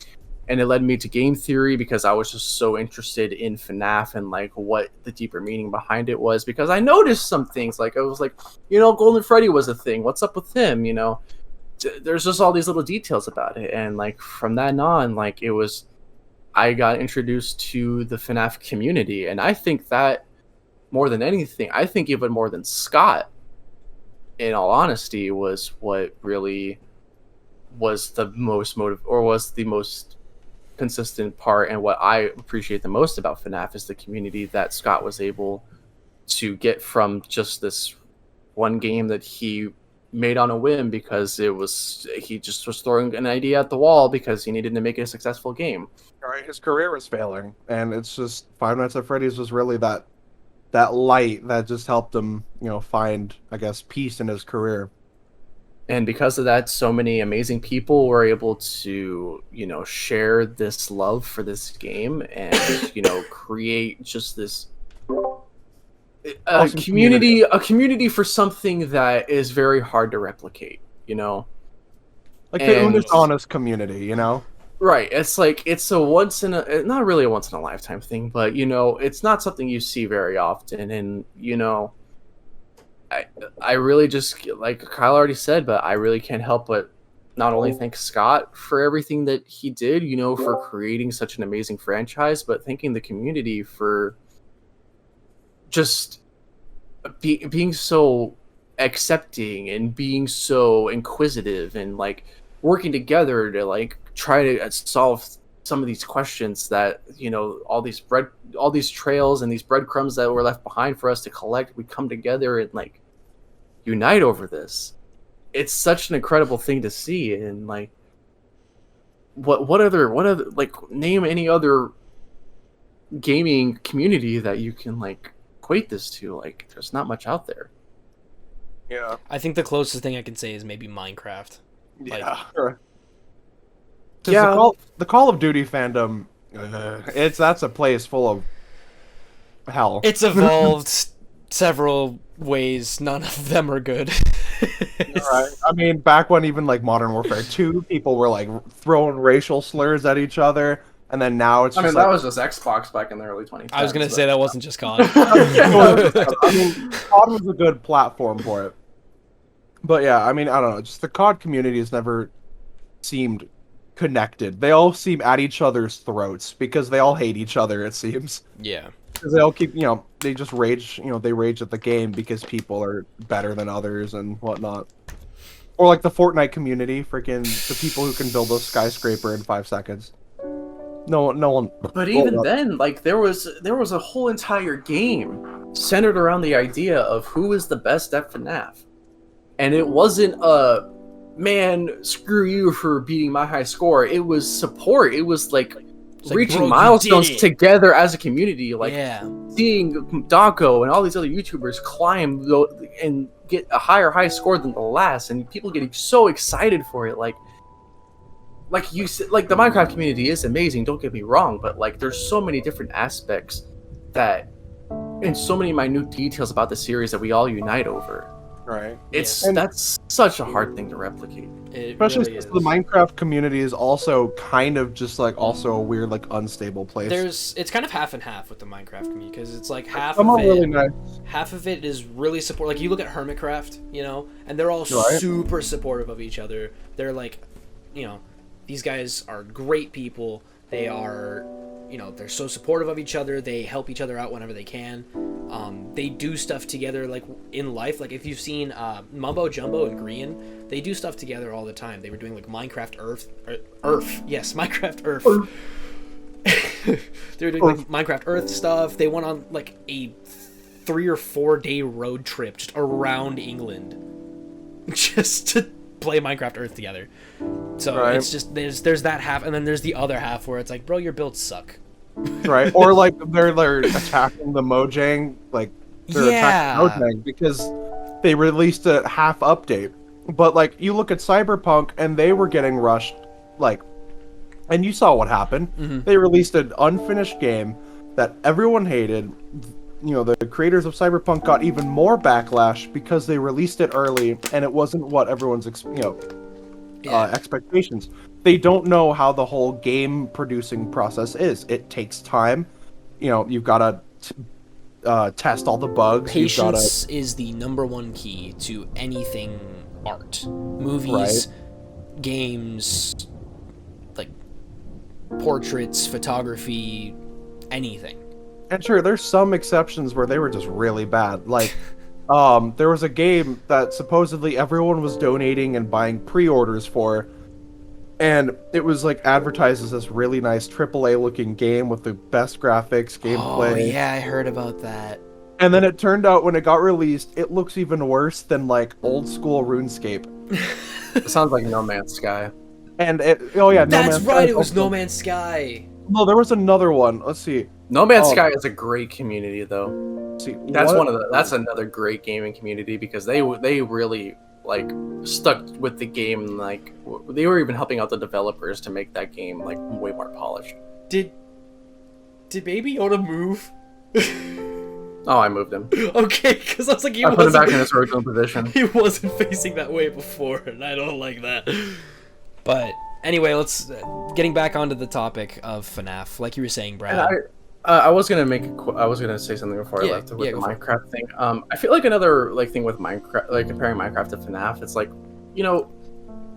And it led me to game theory because I was just so interested in FNAF and like what the deeper meaning behind it was, because I noticed some things. Like I was like, Golden Freddy was a thing. What's up with him? There's just all these little details about it. And like from that on, like I got introduced to the FNAF community. And I think that more than anything, I think even more than Scott, in all honesty, was what really was the most consistent part, and what I appreciate the most about FNAF is the community that Scott was able to get from just this one game that he made on a whim, because he just was throwing an idea at the wall because he needed to make it a successful game. Right, his career was failing, and it's just Five Nights at Freddy's was really that light that just helped him, find, I guess, peace in his career. And because of that, so many amazing people were able to, share this love for this game and, create just this Awesome community for something that is very hard to replicate, Like the honest community, Right. It's like, it's not really a once in a lifetime thing, but, it's not something you see very often. And, I really just, like Kyle already said, but I really can't help but not only thank Scott for everything that he did, for creating such an amazing franchise, but thanking the community for just being so accepting and being so inquisitive and like working together to like try to solve some of these questions that, all these trails and these breadcrumbs that were left behind for us to collect. We come together and like unite over this. It's such an incredible thing to see. And like, what other like, name any other gaming community that you can like equate this to. Like, there's not much out there. Yeah, I think the closest thing I can say is maybe Minecraft. yeah. Yeah. The Call of Duty fandom, that's a place full of hell. It's evolved several ways. None of them are good. Right. I mean, back when even like Modern Warfare 2, people were like throwing racial slurs at each other, and then now it's just that was just Xbox back in the early 2010s. I was gonna say that wasn't just COD. I mean, COD was a good platform for it. But yeah, I mean, I don't know. Just the COD community has never seemed connected. They all seem at each other's throats because they all hate each other, it seems. Yeah. Because they all keep, they just rage, they rage at the game because people are better than others and whatnot. Or like the Fortnite community, freaking the people who can build a skyscraper in 5 seconds. No one. But even then, like there was a whole entire game centered around the idea of who is the best at FNAF, and it wasn't man, screw you for beating my high score. It was support. It was like reaching milestones together as a community, like seeing Dako and all these other YouTubers climb and get a high score than the last, and people getting so excited for it. Like you said, like the Minecraft community is amazing. Don't get me wrong, but like there's so many different aspects and so many minute details about the series that we all unite over. Right. That's such a hard thing to replicate. Especially really since the Minecraft community is also kind of just like also a weird like unstable place. It's kind of half and half with the Minecraft community, because it's like half of it is really support. Like you look at Hermitcraft, and they're all super supportive of each other. They're like, these guys are great people. They are, you know, they're so supportive of each other. They help each other out whenever they can. They do stuff together, like, in life. Like, if you've seen Mumbo Jumbo and Grian, they do stuff together all the time. They were doing, like, Minecraft Earth. Yes, Minecraft Earth. They were doing, like, Minecraft Earth stuff. They went on, like, a 3 or 4 day road trip just around England just to play Minecraft Earth together. So it's just, there's that half, and then there's the other half where it's like, bro, your builds suck. Right, or like they're attacking the Mojang, like they're attacking Mojang because they released a half update. But like you look at Cyberpunk and they were getting rushed, like, and you saw what happened. They released an unfinished game that everyone hated. You know, the creators of Cyberpunk got even more backlash because they released it early and it wasn't what everyone's expectations. They don't know how the whole game producing process is. It takes time. You know, you've got to test all the bugs. Patience is the number one key to anything art. Movies, games, like portraits, photography, anything. And sure, there's some exceptions where they were just really bad. Like, there was a game that supposedly everyone was donating and buying pre-orders for, and it was like advertised as this really nice AAA-looking game with the best graphics, gameplay. Oh yeah, I heard about that. And then it turned out when it got released, it looks even worse than like old school RuneScape. It sounds like No Man's Sky. And that's right. It was No Man's Sky. No, there was another one. Let's see. No Man's Sky is a great community, though. See, that's another great gaming community because they really like stuck with the game. Like they were even helping out the developers to make that game like way more polished. Did Baby Yoda move? Oh, I moved him. Okay, because I was like, I put him back in his original position. He wasn't facing that way before, and I don't like that. But anyway, let's getting back onto the topic of FNAF, like you were saying, Brad. I was gonna say something before I left with the Minecraft thing. I feel like another like thing with Minecraft, like comparing Minecraft to FNAF, it's like, you know,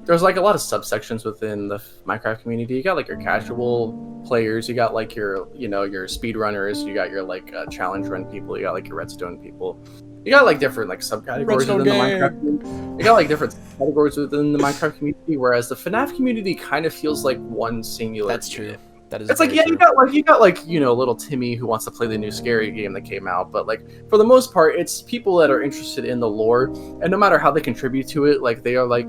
there's like a lot of subsections within the Minecraft community. You got like your casual players, you got like your, you know, your speedrunners, you got your like challenge run people, you got like your redstone people. You got like different like subcategories within the Minecraft community. You got like different categories within the Minecraft community, whereas the FNAF community kind of feels like one singular. That's true. That is. It's like, yeah, true. you got like, you know, little Timmy who wants to play the new scary game that came out, but like for the most part, it's people that are interested in the lore, and no matter how they contribute to it, like they are like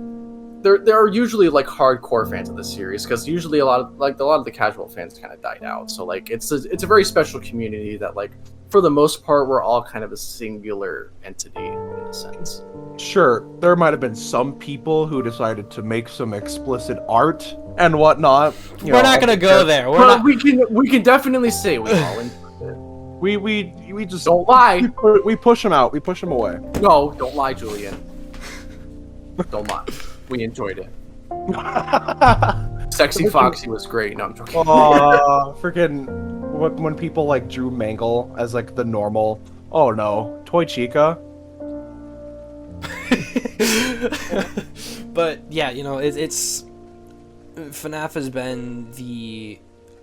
they're usually like hardcore fans of the series, because usually a lot of the casual fans kind of died out. So like it's a very special community that like for the most part we're all kind of a singular entity in a sense. Sure, there might have been some people who decided to make some explicit art and whatnot. We're not gonna go there. We can definitely say we all enjoyed it. We just don't lie. We push them out. We push them away. No, don't lie, Julian. Don't lie. We enjoyed it. Sexy Foxy was great. No, I'm joking. Freaking when people like drew Mangle as like the normal. Oh no, Toy Chica. But yeah, you know, it's FNAF has been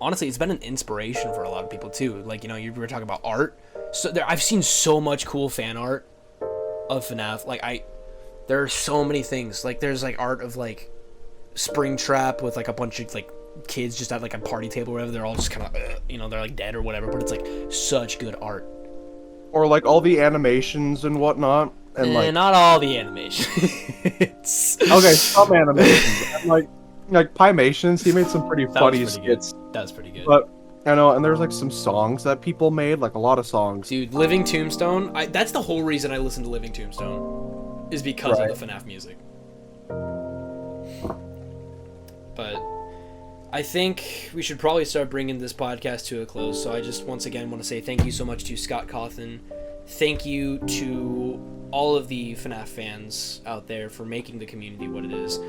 honestly, it's been an inspiration for a lot of people too. Like, you know, you were talking about art. So I've seen so much cool fan art of FNAF. Like there are so many things. Like there's like art of like Springtrap with like a bunch of like kids just at like a party table or whatever. They're all just kind of you know, they're like dead or whatever, but it's like such good art. Or like all the animations and whatnot. And like not all the animations. Okay, some animations. And like Pymations, he made some pretty funny skits. That was pretty good. But I know, and there's like some songs that people made, like a lot of songs. Dude, Living Tombstone, that's the whole reason I listen to Living Tombstone, is because of the FNAF music. But I think we should probably start bringing this podcast to a close. So I just once again want to say thank you so much to Scott Cawthon. Thank you to all of the FNAF fans out there for making the community what it is.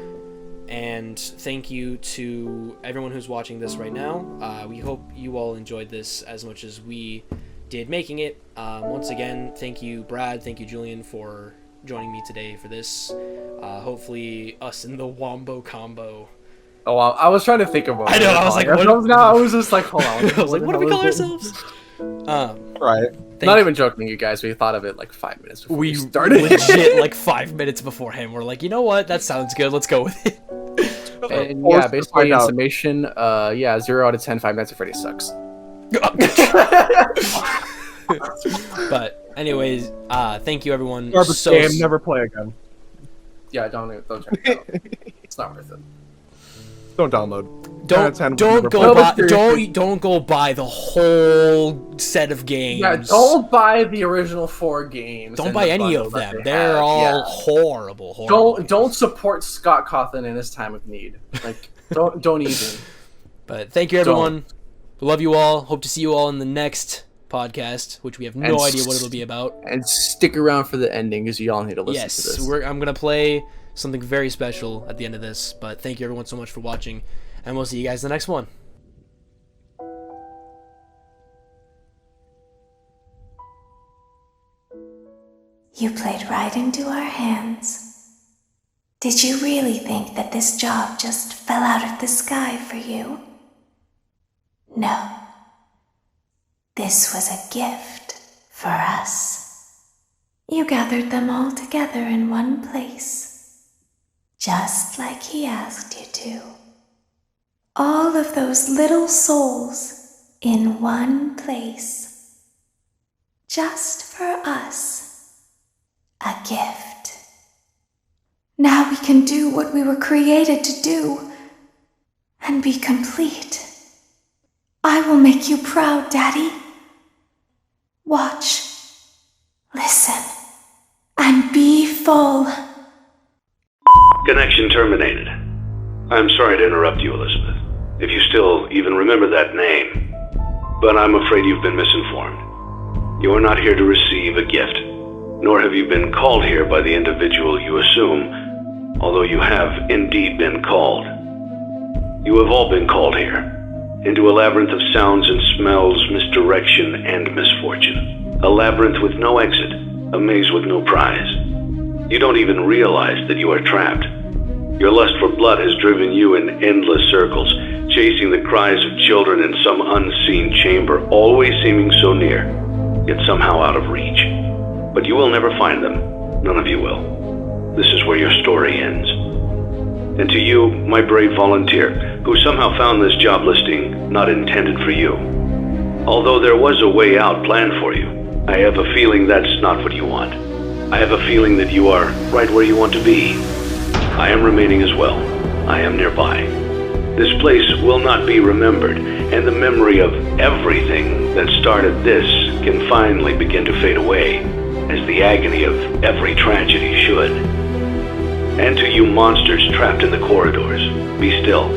And thank you to everyone who's watching this right now. We hope you all enjoyed this as much as we did making it. Once again, thank you, Brad. Thank you, Julian, for joining me today for this. Hopefully us in the Wombo Combo Oh, I was trying to think of what. I know, I was like, what? I was just like, hold on. I was like, what do we call ourselves? Right. Not even joking, you guys. We thought of it like 5 minutes before we started. Legit, like 5 minutes beforehand, we're like, you know what? That sounds good. Let's go with it. And yeah, basically in summation, 0 out of 10, Five Nights at Freddy's sucks. But anyways, thank you everyone. Garbage game, never play again. Yeah, don't check it out. It's not worth it. Don't download. Don't go buy the whole set of games. Yeah, don't buy the original 4 games. Don't buy any of them. They're all horrible. Don't support Scott Cawthon in his time of need. Like don't even. But thank you everyone. We love you all. Hope to see you all in the next podcast, which we have no idea what it'll be about. And stick around for the ending because you all need to listen to this. I'm gonna play something very special at the end of this. But thank you everyone so much for watching, and we'll see you guys in the next one. You played right into our hands. Did you really think that this job just fell out of the sky for you? No. This was a gift for us. You gathered them all together in one place, just like he asked you to. All of those little souls in one place, just for us. A gift. Now we can do what we were created to do and be complete. I will make you proud, Daddy. Watch, listen, and be full. Connection terminated. I'm sorry to interrupt you, Elizabeth, if you still even remember that name, but I'm afraid you've been misinformed. You are not here to receive a gift, nor have you been called here by the individual you assume, although you have indeed been called. You have all been called here, into a labyrinth of sounds and smells, misdirection and misfortune. A labyrinth with no exit, a maze with no prize. You don't even realize that you are trapped. Your lust for blood has driven you in endless circles, chasing the cries of children in some unseen chamber, always seeming so near, yet somehow out of reach. But you will never find them. None of you will. This is where your story ends. And to you, my brave volunteer, who somehow found this job listing not intended for you. Although there was a way out planned for you, I have a feeling that's not what you want. I have a feeling that you are right where you want to be. I am remaining as well. I am nearby. This place will not be remembered, and the memory of everything that started this can finally begin to fade away, as the agony of every tragedy should. And to you monsters trapped in the corridors, be still,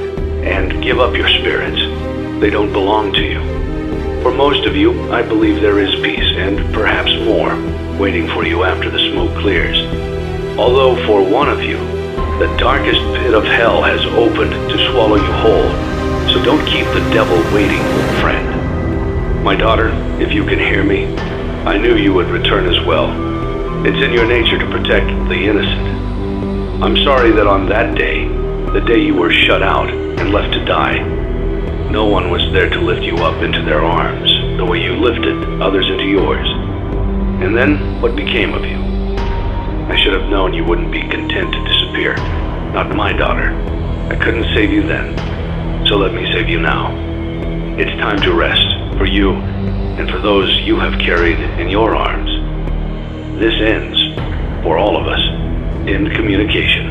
and give up your spirits. They don't belong to you. For most of you, I believe there is peace, and perhaps more, waiting for you after the smoke clears. Although for one of you, the darkest pit of hell has opened to swallow you whole. So don't keep the devil waiting, friend. My daughter, if you can hear me, I knew you would return as well. It's in your nature to protect the innocent. I'm sorry that on that day, the day you were shut out and left to die, no one was there to lift you up into their arms, the way you lifted others into yours. And then, what became of you? I should have known you wouldn't be content to disappear. Not my daughter. I couldn't save you then, so let me save you now. It's time to rest, for you, and for those you have carried in your arms. This ends, for all of us, in communication.